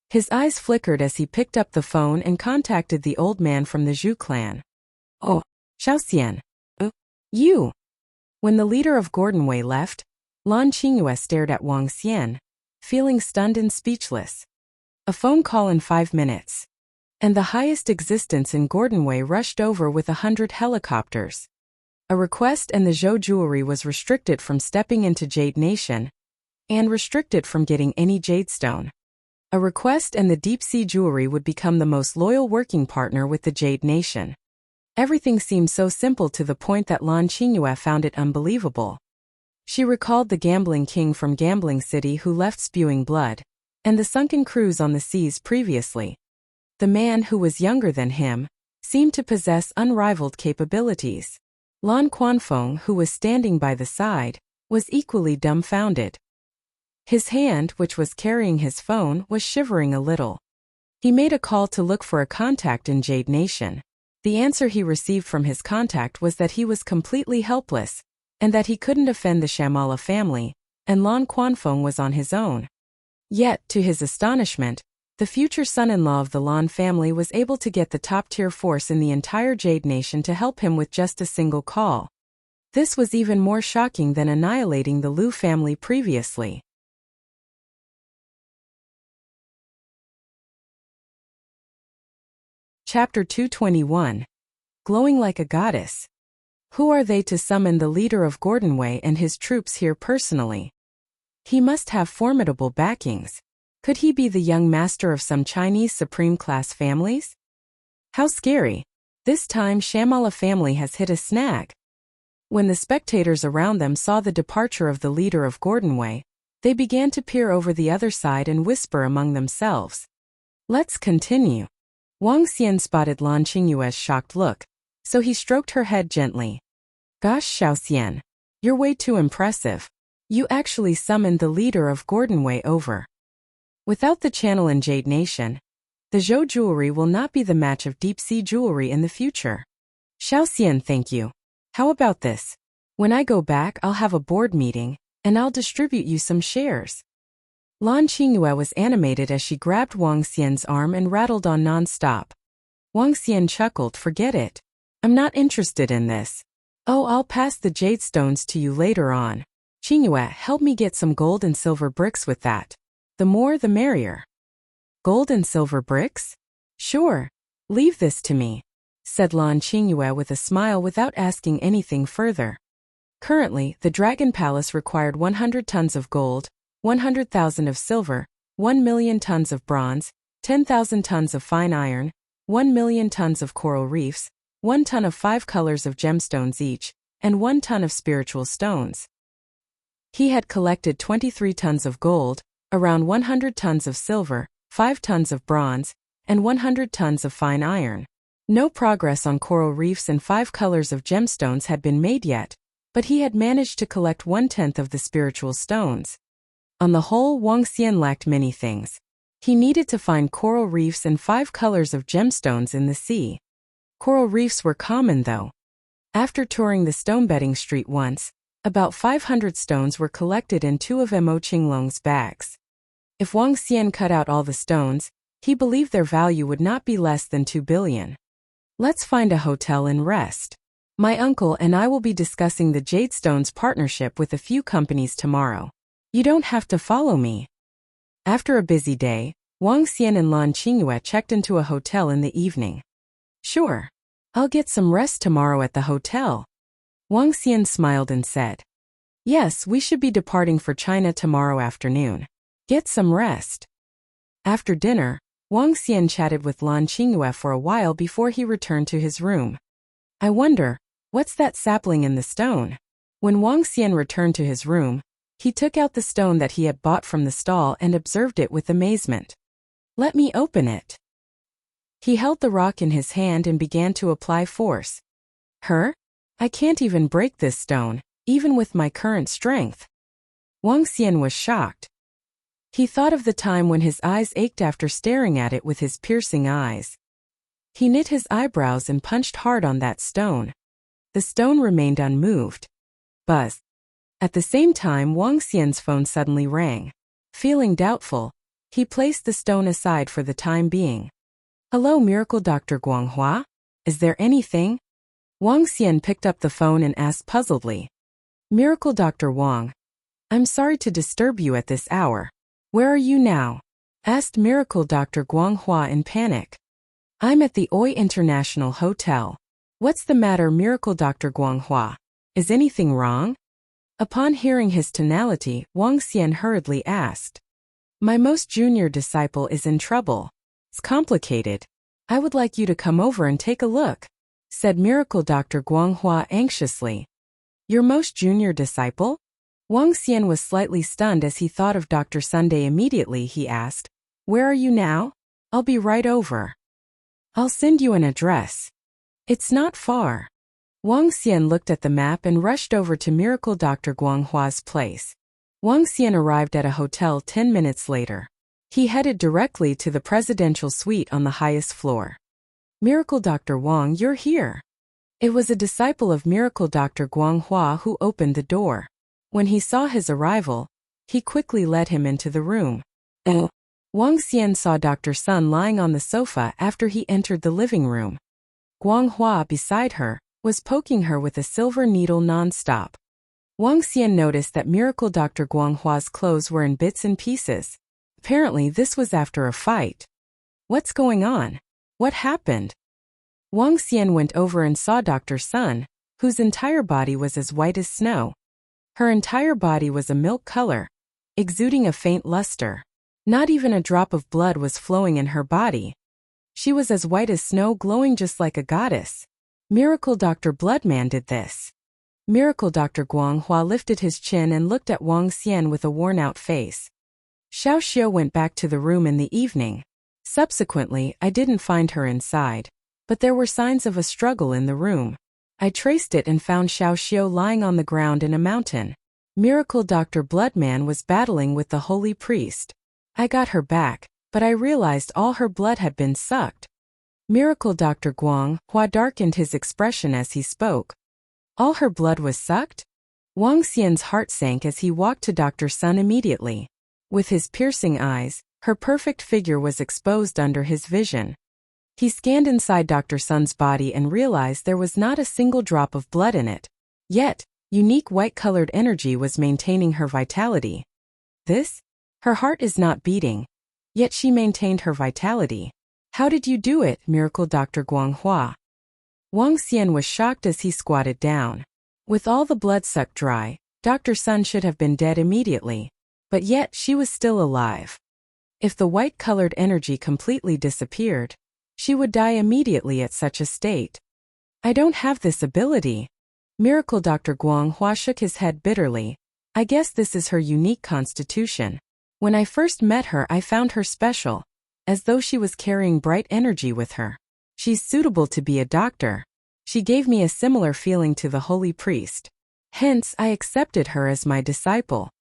His eyes flickered as he picked up the phone and contacted the old man from the Zhu clan. Oh, Xiaoxian. You. When the leader of Gordon Wei left, Lan Qingyue stared at Wang Xian, feeling stunned and speechless. A phone call in 5 minutes. And the highest existence in Gordon Wei rushed over with 100 helicopters. A request and the Zhou jewelry was restricted from stepping into Jade Nation, and restricted from getting any jade stone. A request and the deep sea jewelry would become the most loyal working partner with the Jade Nation. Everything seemed so simple to the point that Lan Qingyue found it unbelievable. She recalled the gambling king from Gambling City who left spewing blood, and the sunken cruise on the seas previously. The man who was younger than him seemed to possess unrivaled capabilities. Lan Quanfeng, who was standing by the side, was equally dumbfounded. His hand, which was carrying his phone, was shivering a little. He made a call to look for a contact in Jade Nation. The answer he received from his contact was that he was completely helpless, and that he couldn't offend the Shamala family, and Lan Quanfeng was on his own. Yet, to his astonishment, the future son-in-law of the Lan family was able to get the top-tier force in the entire Jade Nation to help him with just a single call. This was even more shocking than annihilating the Liu family previously. Chapter 221. Glowing like a goddess. Who are they to summon the leader of Gordon Wei and his troops here personally? He must have formidable backings. Could he be the young master of some Chinese supreme-class families? How scary. This time Shamala family has hit a snag. When the spectators around them saw the departure of the leader of Gordon Wei, they began to peer over the other side and whisper among themselves. Let's continue. Wang Xian spotted Lan Qingyue's shocked look, so he stroked her head gently. Gosh, Xiaoxian, you're way too impressive. You actually summoned the leader of Gordon Wei over. Without the channel in Jade Nation, the Zhou jewelry will not be the match of deep sea jewelry in the future. Xiaoxian, thank you. How about this? When I go back, I'll have a board meeting, and I'll distribute you some shares. Lan Qingyue was animated as she grabbed Wang Xian's arm and rattled on non-stop. Wang Xian chuckled, forget it. I'm not interested in this. Oh, I'll pass the jade stones to you later on. Qingyue, help me get some gold and silver bricks with that. The more the merrier. Gold and silver bricks? Sure. Leave this to me, said Lan Qingyue with a smile without asking anything further. Currently, the Dragon Palace required 100 tons of gold, 100,000 of silver, 1 million tons of bronze, 10,000 tons of fine iron, 1 million tons of coral reefs, 1 ton of 5 colors of gemstones each, and 1 ton of spiritual stones. He had collected 23 tons of gold, around 100 tons of silver, 5 tons of bronze, and 100 tons of fine iron. No progress on coral reefs and 5 colors of gemstones had been made yet, but he had managed to collect 1/10 of the spiritual stones. On the whole, Wang Xian lacked many things. He needed to find coral reefs and 5 colors of gemstones in the sea. Coral reefs were common though. After touring the stone-bedding street once, about 500 stones were collected in 2 of Mo Qinglong's bags. If Wang Xian cut out all the stones, he believed their value would not be less than 2 billion. Let's find a hotel and rest. My uncle and I will be discussing the Jade Stones partnership with a few companies tomorrow. You don't have to follow me. After a busy day, Wang Xian and Lan Qingyue checked into a hotel in the evening. Sure. I'll get some rest tomorrow at the hotel. Wang Xian smiled and said. Yes, we should be departing for China tomorrow afternoon. Get some rest. After dinner, Wang Xian chatted with Lan Qingyue for a while before he returned to his room. I wonder, what's that sapling in the stone? When Wang Xian returned to his room, he took out the stone that he had bought from the stall and observed it with amazement. Let me open it. He held the rock in his hand and began to apply force. I can't even break this stone, even with my current strength. Wang Xian was shocked. He thought of the time when his eyes ached after staring at it with his piercing eyes. He knit his eyebrows and punched hard on that stone. The stone remained unmoved. Buzz. At the same time, Wang Xian's phone suddenly rang. Feeling doubtful, he placed the stone aside for the time being. Hello, Miracle Dr. Guanghua? Is there anything? Wang Xian picked up the phone and asked puzzledly. Miracle Dr. Wang. I'm sorry to disturb you at this hour. Where are you now? Asked Miracle Dr. Guanghua in panic. I'm at the Oi International Hotel. What's the matter, Miracle Dr. Guanghua? Is anything wrong? Upon hearing his tonality, Wang Xian hurriedly asked. My most junior disciple is in trouble. It's complicated. I would like you to come over and take a look, said Miracle Dr. Guanghua anxiously. Your most junior disciple? Wang Xian was slightly stunned as he thought of Dr. Sunday. Immediately he asked, Where are you now? I'll be right over. I'll send you an address. It's not far. Wang Xian looked at the map and rushed over to Miracle Dr. Guanghua's place. Wang Xian arrived at a hotel 10 minutes later. He headed directly to the presidential suite on the highest floor. Miracle Dr. Wang, you're here. It was a disciple of Miracle Dr. Guanghua who opened the door. When he saw his arrival, he quickly led him into the room. Wang Xian saw Dr. Sun lying on the sofa after he entered the living room. Guanghua, beside her, was poking her with a silver needle non-stop. Wang Xian noticed that Miracle Dr. Guanghua's clothes were in bits and pieces. Apparently this was after a fight. What's going on? What happened? Wang Xian went over and saw Dr. Sun, whose entire body was as white as snow. Her entire body was a milk color, exuding a faint luster. Not even a drop of blood was flowing in her body. She was as white as snow, glowing just like a goddess. Miracle Dr. Bloodman did this. Miracle Dr. Guanghua lifted his chin and looked at Wang Xian with a worn-out face. Xiao Xiao went back to the room in the evening. Subsequently, I didn't find her inside, but there were signs of a struggle in the room. I traced it and found Xiao Xiao lying on the ground in a mountain. Miracle Dr. Bloodman was battling with the holy priest. I got her back, but I realized all her blood had been sucked. Miracle Dr. Guanghua darkened his expression as he spoke. All her blood was sucked? Wang Xian's heart sank as he walked to Dr. Sun immediately. With his piercing eyes, her perfect figure was exposed under his vision. He scanned inside Dr. Sun's body and realized there was not a single drop of blood in it. Yet, unique white-colored energy was maintaining her vitality. Her heart is not beating. Yet she maintained her vitality. How did you do it, Miracle Dr. Guanghua? Wang Xian was shocked as he squatted down. With all the blood sucked dry, Dr. Sun should have been dead immediately. But yet she was still alive. If the white-colored energy completely disappeared, she would die immediately at such a state. I don't have this ability. Miracle Dr. Guanghua shook his head bitterly. I guess this is her unique constitution. When I first met her, I found her special, as though she was carrying bright energy with her. She's suitable to be a doctor. She gave me a similar feeling to the holy priest. Hence, I accepted her as my disciple.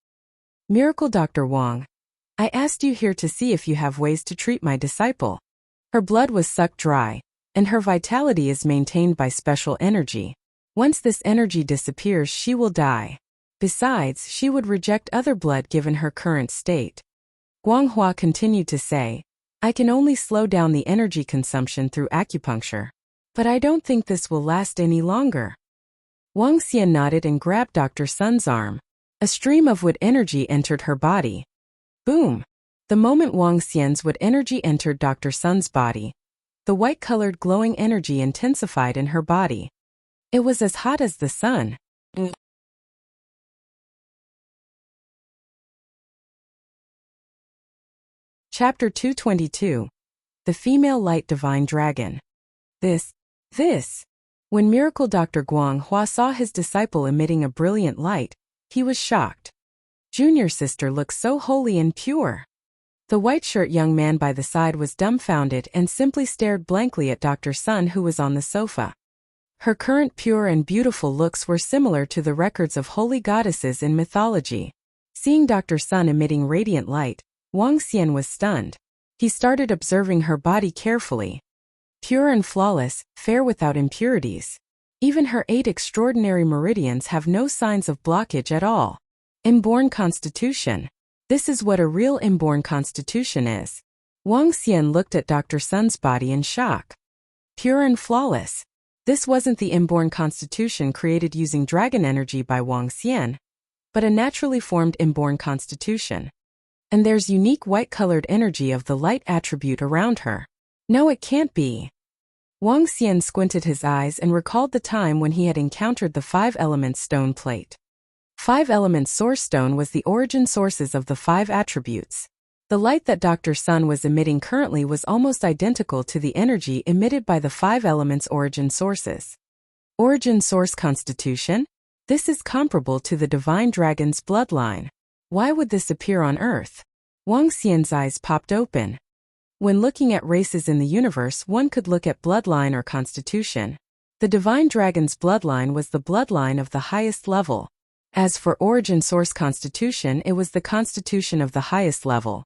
Miracle Dr. Wang, I asked you here to see if you have ways to treat my disciple. Her blood was sucked dry, and her vitality is maintained by special energy. Once this energy disappears, she will die. Besides, she would reject other blood given her current state. Guanghua continued to say, I can only slow down the energy consumption through acupuncture. But I don't think this will last any longer. Wang Xian nodded and grabbed Dr. Sun's arm. A stream of wood energy entered her body. Boom! The moment Wang Xian's wood energy entered Dr. Sun's body, the white-colored glowing energy intensified in her body. It was as hot as the sun. Chapter 222. the female light divine dragon. This. When Miracle Dr. Guang Hua saw his disciple emitting a brilliant light, he was shocked. Junior sister looks so holy and pure. The white-shirt young man by the side was dumbfounded and simply stared blankly at Dr. Sun, who was on the sofa. Her current pure and beautiful looks were similar to the records of holy goddesses in mythology. Seeing Dr. Sun emitting radiant light, Wang Xian was stunned. He started observing her body carefully. Pure and flawless, fair without impurities. Even her 8 extraordinary meridians have no signs of blockage at all. Inborn constitution. This is what a real inborn constitution is. Wang Xian looked at Dr. Sun's body in shock. Pure and flawless. This wasn't the inborn constitution created using dragon energy by Wang Xian, but a naturally formed inborn constitution. And there's unique white-colored energy of the light attribute around her. No, it can't be. Wang Xian squinted his eyes and recalled the time when he had encountered the 5-element stone plate. 5-element source stone was the origin sources of the 5 attributes. The light that Dr. Sun was emitting currently was almost identical to the energy emitted by the 5 elements origin sources. Origin source constitution? This is comparable to the divine dragon's bloodline. Why would this appear on Earth? Wang Xian's eyes popped open. When looking at races in the universe, one could look at bloodline or constitution. The divine dragon's bloodline was the bloodline of the highest level. As for origin source constitution, it was the constitution of the highest level.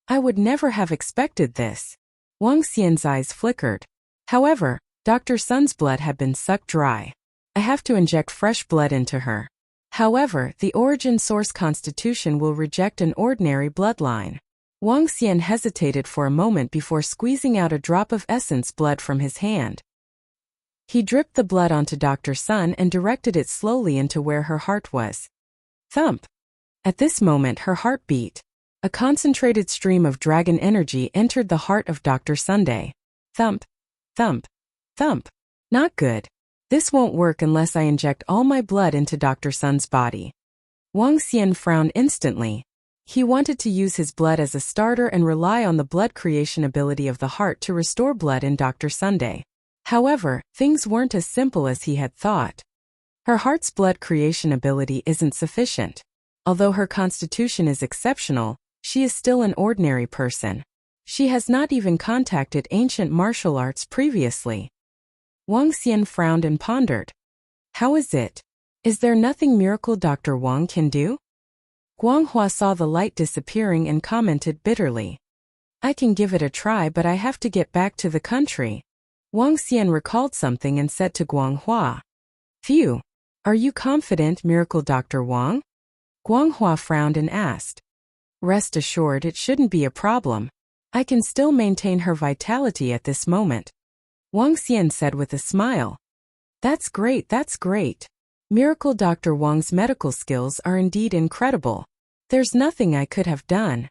I would never have expected this. Wang Xian's eyes flickered. However, Dr. Sun's blood had been sucked dry. I have to inject fresh blood into her. However, the origin source constitution will reject an ordinary bloodline. Wang Xian hesitated for a moment before squeezing out a drop of essence blood from his hand. He dripped the blood onto Dr. Sun and directed it slowly into where her heart was. Thump! At this moment her heart beat. A concentrated stream of dragon energy entered the heart of Dr. Sunday. Thump! Thump! Thump! Not good. This won't work unless I inject all my blood into Dr. Sun's body. Wang Xian frowned instantly. He wanted to use his blood as a starter and rely on the blood creation ability of the heart to restore blood in Dr. Sunday. However, things weren't as simple as he had thought. Her heart's blood creation ability isn't sufficient. Although her constitution is exceptional, she is still an ordinary person. She has not even contacted ancient martial arts previously. Wang Xian frowned and pondered. How is it? Is there nothing Miracle Dr. Wang can do? Guang Hua saw the light disappearing and commented bitterly. I can give it a try, but I have to get back to the country. Wang Xian recalled something and said to Guang Hua. Phew. Are you confident, Miracle Dr. Wang? Guang Hua frowned and asked. Rest assured, it shouldn't be a problem. I can still maintain her vitality at this moment. Wang Xian said with a smile. That's great, that's great. Miracle Dr. Wang's medical skills are indeed incredible. There's nothing I could have done.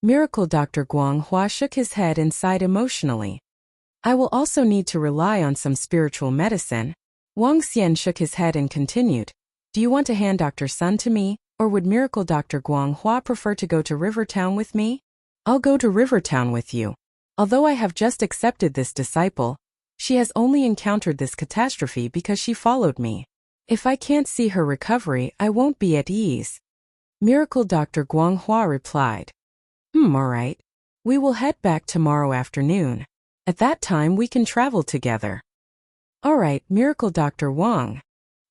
Miracle Dr. Guang Hua shook his head and sighed emotionally. I will also need to rely on some spiritual medicine. Wang Xian shook his head and continued. Do you want to hand Dr. Sun to me, or would Miracle Dr. Guang Hua prefer to go to Rivertown with me? I'll go to Rivertown with you. Although I have just accepted this disciple, she has only encountered this catastrophe because she followed me. If I can't see her recovery, I won't be at ease. Miracle Dr. Guang Hua replied. Alright. We will head back tomorrow afternoon. At that time we can travel together. Alright, Miracle Dr. Wang.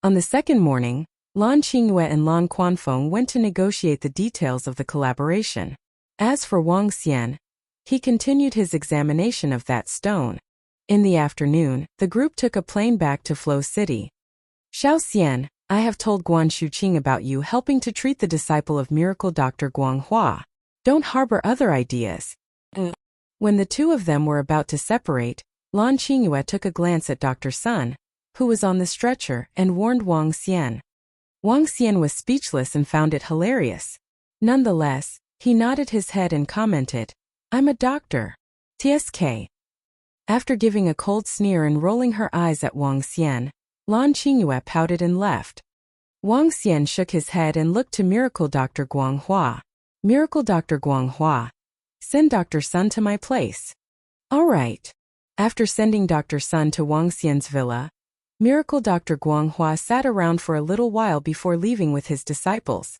On the second morning, Lan Qingyue and Lan Quanfeng went to negotiate the details of the collaboration. As for Wang Xian, he continued his examination of that stone. In the afternoon, the group took a plane back to Flow City. Xiao Xian, I have told Guan Shuqing about you helping to treat the disciple of Miracle Dr. Guang Hua. Don't harbor other ideas. When the two of them were about to separate, Lan Qingyue took a glance at Dr. Sun, who was on the stretcher, and warned Wang Xian. Wang Xian was speechless and found it hilarious. Nonetheless, he nodded his head and commented, I'm a doctor. TSK. After giving a cold sneer and rolling her eyes at Wang Xian, Lan Qingyue pouted and left. Wang Xian shook his head and looked to Miracle Dr. Guang Hua. Miracle Dr. Guang Hua. Send Dr. Sun to my place. All right. After sending Dr. Sun to Wang Xian's villa, Miracle Dr. Guanghua sat around for a little while before leaving with his disciples.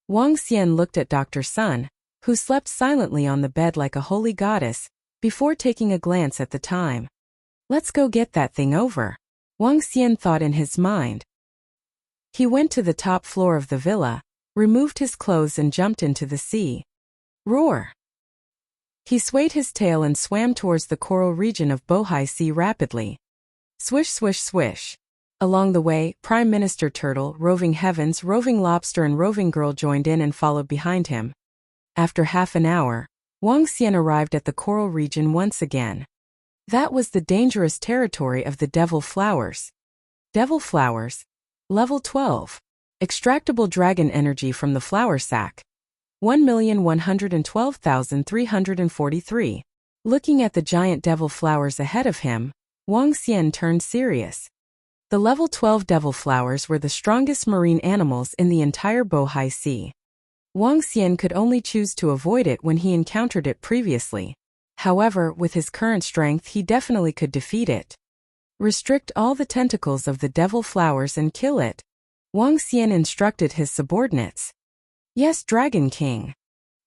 Wang Xian looked at Dr. Sun, who slept silently on the bed like a holy goddess, before taking a glance at the time. Let's go get that thing over, Wang Xian thought in his mind. He went to the top floor of the villa, removed his clothes and jumped into the sea. Roar! He swayed his tail and swam towards the coral region of Bohai Sea rapidly. Swish, swish, swish. Along the way, Prime Minister Turtle, Roving Heavens, Roving Lobster and Roving Girl joined in and followed behind him. After half an hour, Wang Xian arrived at the coral region once again. That was the dangerous territory of the Devil Flowers. Devil Flowers. Level 12. Extractable dragon energy from the flower sac. 1,112,343. Looking at the giant devil flowers ahead of him, Wang Xian turned serious. The level 12 devil flowers were the strongest marine animals in the entire Bohai Sea. Wang Xian could only choose to avoid it when he encountered it previously. However, with his current strength he definitely could defeat it. Restrict all the tentacles of the devil flowers and kill it, Wang Xian instructed his subordinates. Yes, Dragon King.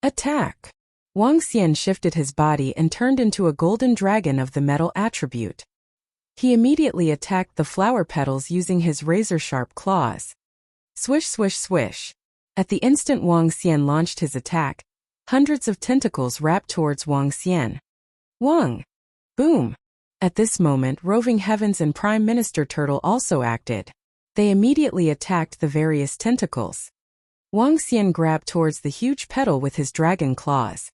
Attack! Wang Xian shifted his body and turned into a golden dragon of the metal attribute. He immediately attacked the flower petals using his razor-sharp claws. Swish, swish, swish. At the instant Wang Xian launched his attack, hundreds of tentacles wrapped towards Wang Xian. Wang! Boom! At this moment, Roving Heavens and Prime Minister Turtle also acted. They immediately attacked the various tentacles. Wang Xian grabbed towards the huge petal with his dragon claws.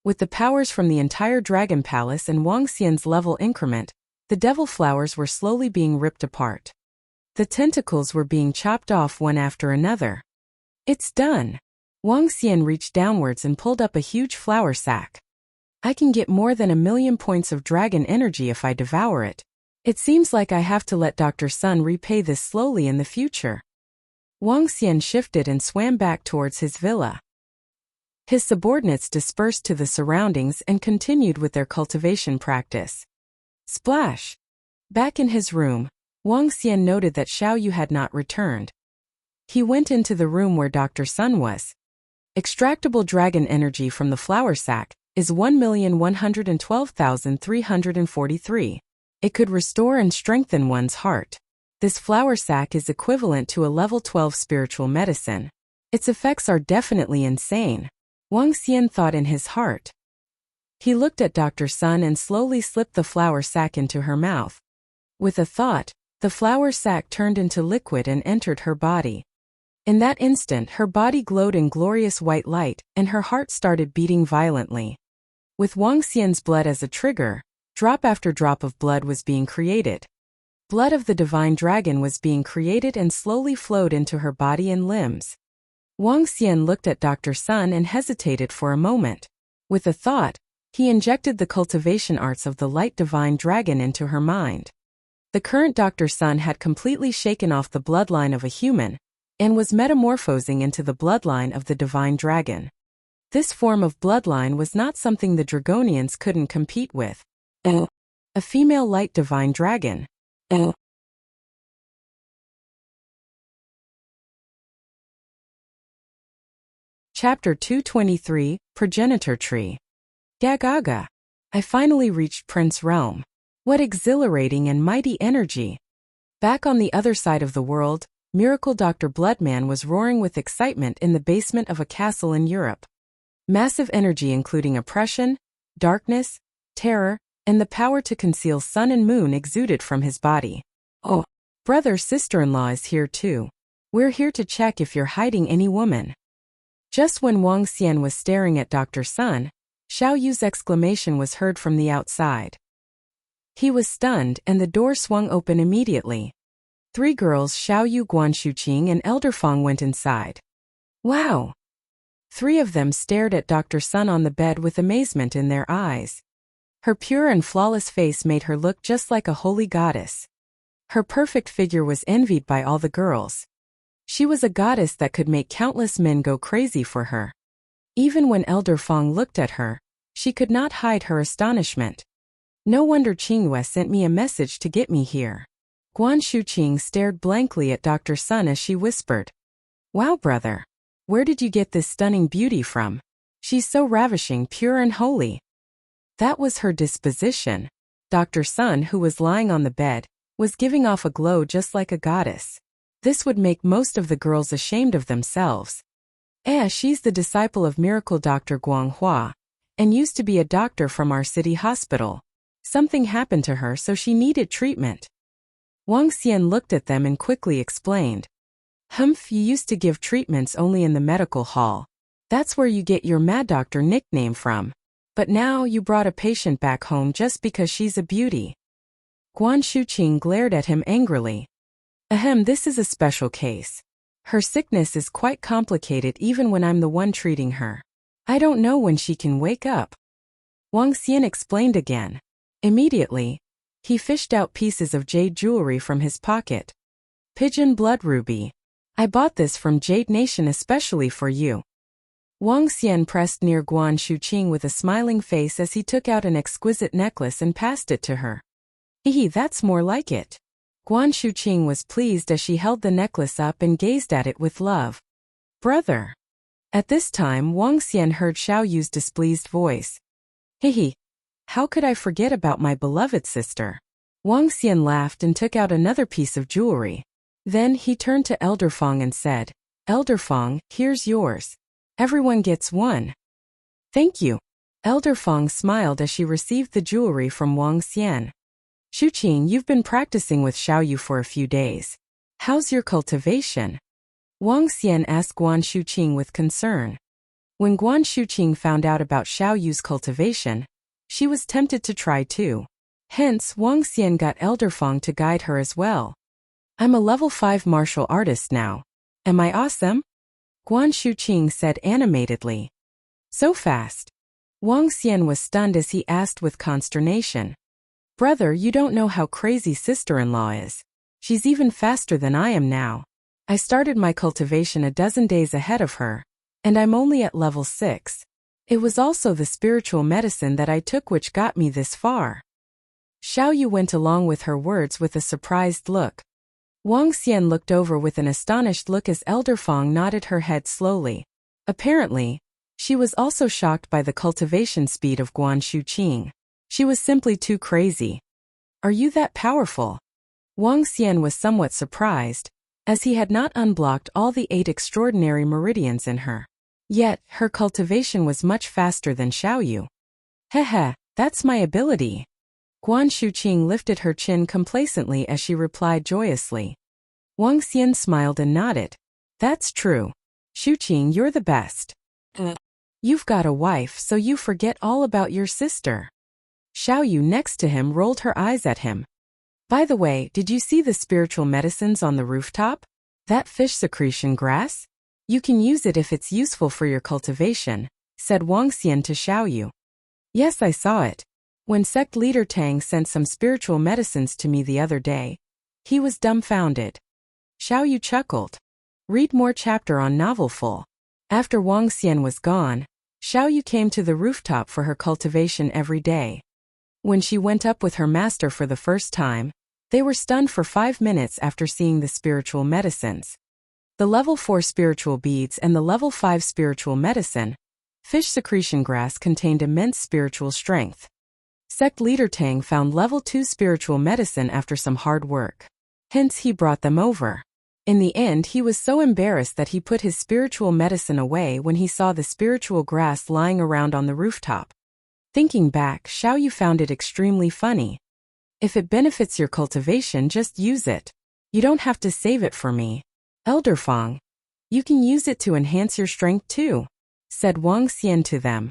With the powers from the entire Dragon Palace and Wang Xian's level increment, the devil flowers were slowly being ripped apart. The tentacles were being chopped off one after another. It's done! Wang Xian reached downwards and pulled up a huge flower sac. I can get more than 1,000,000 points of dragon energy if I devour it. It seems like I have to let Dr. Sun repay this slowly in the future. Wang Xian shifted and swam back towards his villa. His subordinates dispersed to the surroundings and continued with their cultivation practice. Splash! Back in his room, Wang Xian noted that Xiao Yu had not returned. He went into the room where Dr. Sun was. Extractable dragon energy from the flower sac is 1,112,343. It could restore and strengthen one's heart. This flower sac is equivalent to a level 12 spiritual medicine. Its effects are definitely insane, Wang Xian thought in his heart. He looked at Dr. Sun and slowly slipped the flower sac into her mouth. With a thought, the flower sac turned into liquid and entered her body. In that instant, her body glowed in glorious white light, and her heart started beating violently. With Wang Xian's blood as a trigger, drop after drop of blood was being created. Blood of the divine dragon was being created and slowly flowed into her body and limbs. Wang Xian looked at Dr. Sun and hesitated for a moment. With a thought, he injected the cultivation arts of the light divine dragon into her mind. The current Dr. Sun had completely shaken off the bloodline of a human, and was metamorphosing into the bloodline of the divine dragon. This form of bloodline was not something the Dragonians couldn't compete with. A female light divine dragon. Chapter 223, Progenitor Tree. Gagaga! I finally reached Prince Realm. What exhilarating and mighty energy! Back on the other side of the world, Miracle Dr. Bloodman was roaring with excitement in the basement of a castle in Europe. Massive energy including oppression, darkness, terror, and the power to conceal sun and moon exuded from his body. Oh, brother sister-in-law is here too. We're here to check if you're hiding any woman. Just when Wang Xian was staring at Dr. Sun, Xiao Yu's exclamation was heard from the outside. He was stunned and the door swung open immediately. 3 girls, Xiao Yu, Guan Shuqing and Elder Fong, went inside. Wow! 3 of them stared at Dr. Sun on the bed with amazement in their eyes. Her pure and flawless face made her look just like a holy goddess. Her perfect figure was envied by all the girls. She was a goddess that could make countless men go crazy for her. Even when Elder Fong looked at her, she could not hide her astonishment. No wonder Qingyue sent me a message to get me here. Guan Shuqing stared blankly at Dr. Sun as she whispered. Wow, brother. Where did you get this stunning beauty from? She's so ravishing, pure and holy. That was her disposition. Dr. Sun, who was lying on the bed, was giving off a glow just like a goddess. This would make most of the girls ashamed of themselves. She's the disciple of miracle Dr. Guanghua, and used to be a doctor from our city hospital. Something happened to her, so she needed treatment. Wang Xian looked at them and quickly explained. Humph, you used to give treatments only in the medical hall. That's where you get your mad doctor nickname from. But now you brought a patient back home just because she's a beauty. Guan Shuqing glared at him angrily. This is a special case. Her sickness is quite complicated even when I'm the one treating her. I don't know when she can wake up. Wang Xian explained again. Immediately, he fished out pieces of jade jewelry from his pocket. Pigeon blood ruby. I bought this from Jade Nation especially for you. Wang Xian pressed near Guan Shuqing with a smiling face as he took out an exquisite necklace and passed it to her. That's more like it. Guan Shuqing was pleased as she held the necklace up and gazed at it with love. Brother. At this time Wang Xian heard Xiao Yu's displeased voice. How could I forget about my beloved sister? Wang Xian laughed and took out another piece of jewelry. Then he turned to Elder Fong and said, Elder Fong, here's yours. Everyone gets one. Thank you. Elder Fong smiled as she received the jewelry from Wang Xian. Shuqing, you've been practicing with Xiao Yu for a few days. How's your cultivation? Wang Xian asked Guan Shuqing with concern. When Guan Shuqing found out about Xiao Yu's cultivation, she was tempted to try too. Hence, Wang Xian got Elder Fong to guide her as well. I'm a level 5 martial artist now. Am I awesome? Guan Shuqing said animatedly. So fast. Wang Xian was stunned as he asked with consternation. Brother, you don't know how crazy sister-in-law is. She's even faster than I am now. I started my cultivation a dozen days ahead of her, and I'm only at level 6. It was also the spiritual medicine that I took which got me this far. Xiao Yu went along with her words with a surprised look. Wang Xian looked over with an astonished look as Elder Fong nodded her head slowly. Apparently, she was also shocked by the cultivation speed of Guan Shuqing. She was simply too crazy. Are you that powerful? Wang Xian was somewhat surprised, as he had not unblocked all the 8 extraordinary meridians in her. Yet, her cultivation was much faster than Xiao Yu. That's my ability. Guan Shuqing lifted her chin complacently as she replied joyously. Wang Xian smiled and nodded. That's true. Shuqing, you're the best. You've got a wife, so you forget all about your sister. Xiao Yu next to him rolled her eyes at him. By the way, did you see the spiritual medicines on the rooftop? That fish secretion grass? You can use it if it's useful for your cultivation, said Wang Xian to Xiao Yu. Yes, I saw it. When sect leader Tang sent some spiritual medicines to me the other day, he was dumbfounded. Xiao Yu chuckled. Read more chapter on novel full. After Wang Xian was gone, Xiao Yu came to the rooftop for her cultivation every day. When she went up with her master for the first time, they were stunned for 5 minutes after seeing the spiritual medicines. The level 4 spiritual beads and the level 5 spiritual medicine, fish secretion grass, contained immense spiritual strength. Sect leader Tang found level 2 spiritual medicine after some hard work. Hence he brought them over. In the end, he was so embarrassed that he put his spiritual medicine away when he saw the spiritual grass lying around on the rooftop. Thinking back, Xiao Yu found it extremely funny. If it benefits your cultivation, just use it. You don't have to save it for me. Elder Fong, you can use it to enhance your strength too, said Wang Xian to them.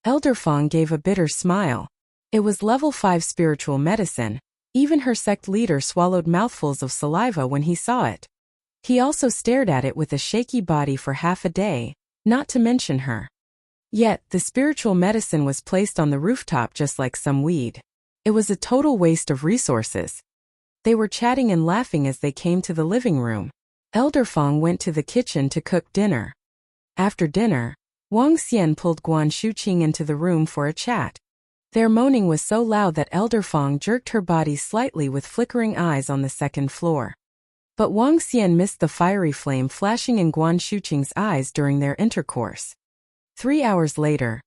Elder Fong gave a bitter smile. It was level 5 spiritual medicine. Even her sect leader swallowed mouthfuls of saliva when he saw it. He also stared at it with a shaky body for half a day, not to mention her. Yet, the spiritual medicine was placed on the rooftop just like some weed. It was a total waste of resources. They were chatting and laughing as they came to the living room. Elder Fong went to the kitchen to cook dinner. After dinner, Wang Xian pulled Guan Shuqing into the room for a chat. Their moaning was so loud that Elder Fong jerked her body slightly with flickering eyes on the second floor. But Wang Xian missed the fiery flame flashing in Guan Shuqing's eyes during their intercourse. 3 hours later,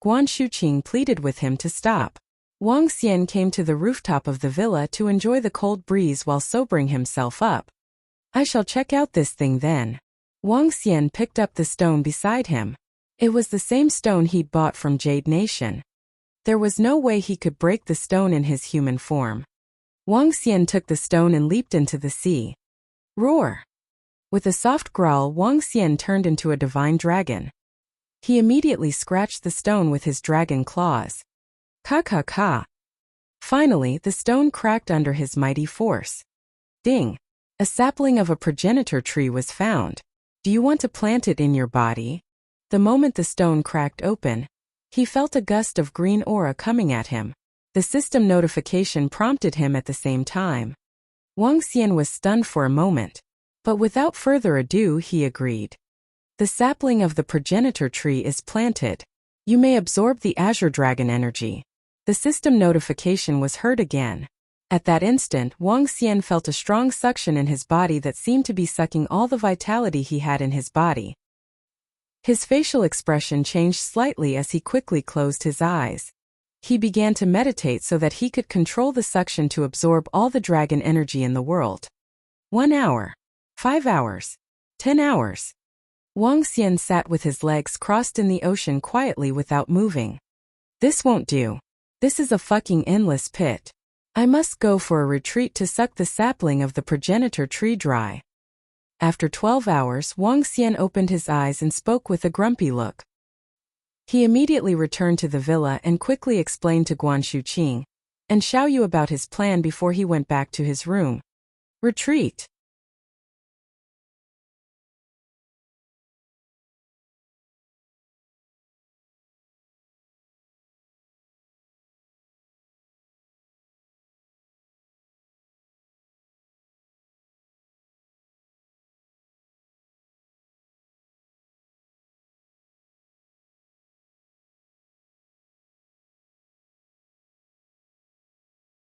Guan Shuqing pleaded with him to stop. Wang Xian came to the rooftop of the villa to enjoy the cold breeze while sobering himself up. I shall check out this thing then. Wang Xian picked up the stone beside him. It was the same stone he'd bought from Jade Nation. There was no way he could break the stone in his human form. Wang Xian took the stone and leaped into the sea. Roar! With a soft growl, Wang Xian turned into a divine dragon. He immediately scratched the stone with his dragon claws. Ka. Finally, the stone cracked under his mighty force. Ding! A sapling of a progenitor tree was found. Do you want to plant it in your body? The moment the stone cracked open, he felt a gust of green aura coming at him. The system notification prompted him at the same time. Wang Xian was stunned for a moment, but without further ado he agreed. The sapling of the progenitor tree is planted. You may absorb the Azure Dragon energy. The system notification was heard again. At that instant, Wang Xian felt a strong suction in his body that seemed to be sucking all the vitality he had in his body. His facial expression changed slightly as he quickly closed his eyes. He began to meditate so that he could control the suction to absorb all the dragon energy in the world. 1 hour. 5 hours. 10 hours. Wang Xian sat with his legs crossed in the ocean quietly without moving. This won't do. This is a fucking endless pit. I must go for a retreat to suck the sapling of the progenitor tree dry. After 12 hours, Wang Xian opened his eyes and spoke with a grumpy look. He immediately returned to the villa and quickly explained to Guan Shuqing and Xiaoyu about his plan before he went back to his room. Retreat.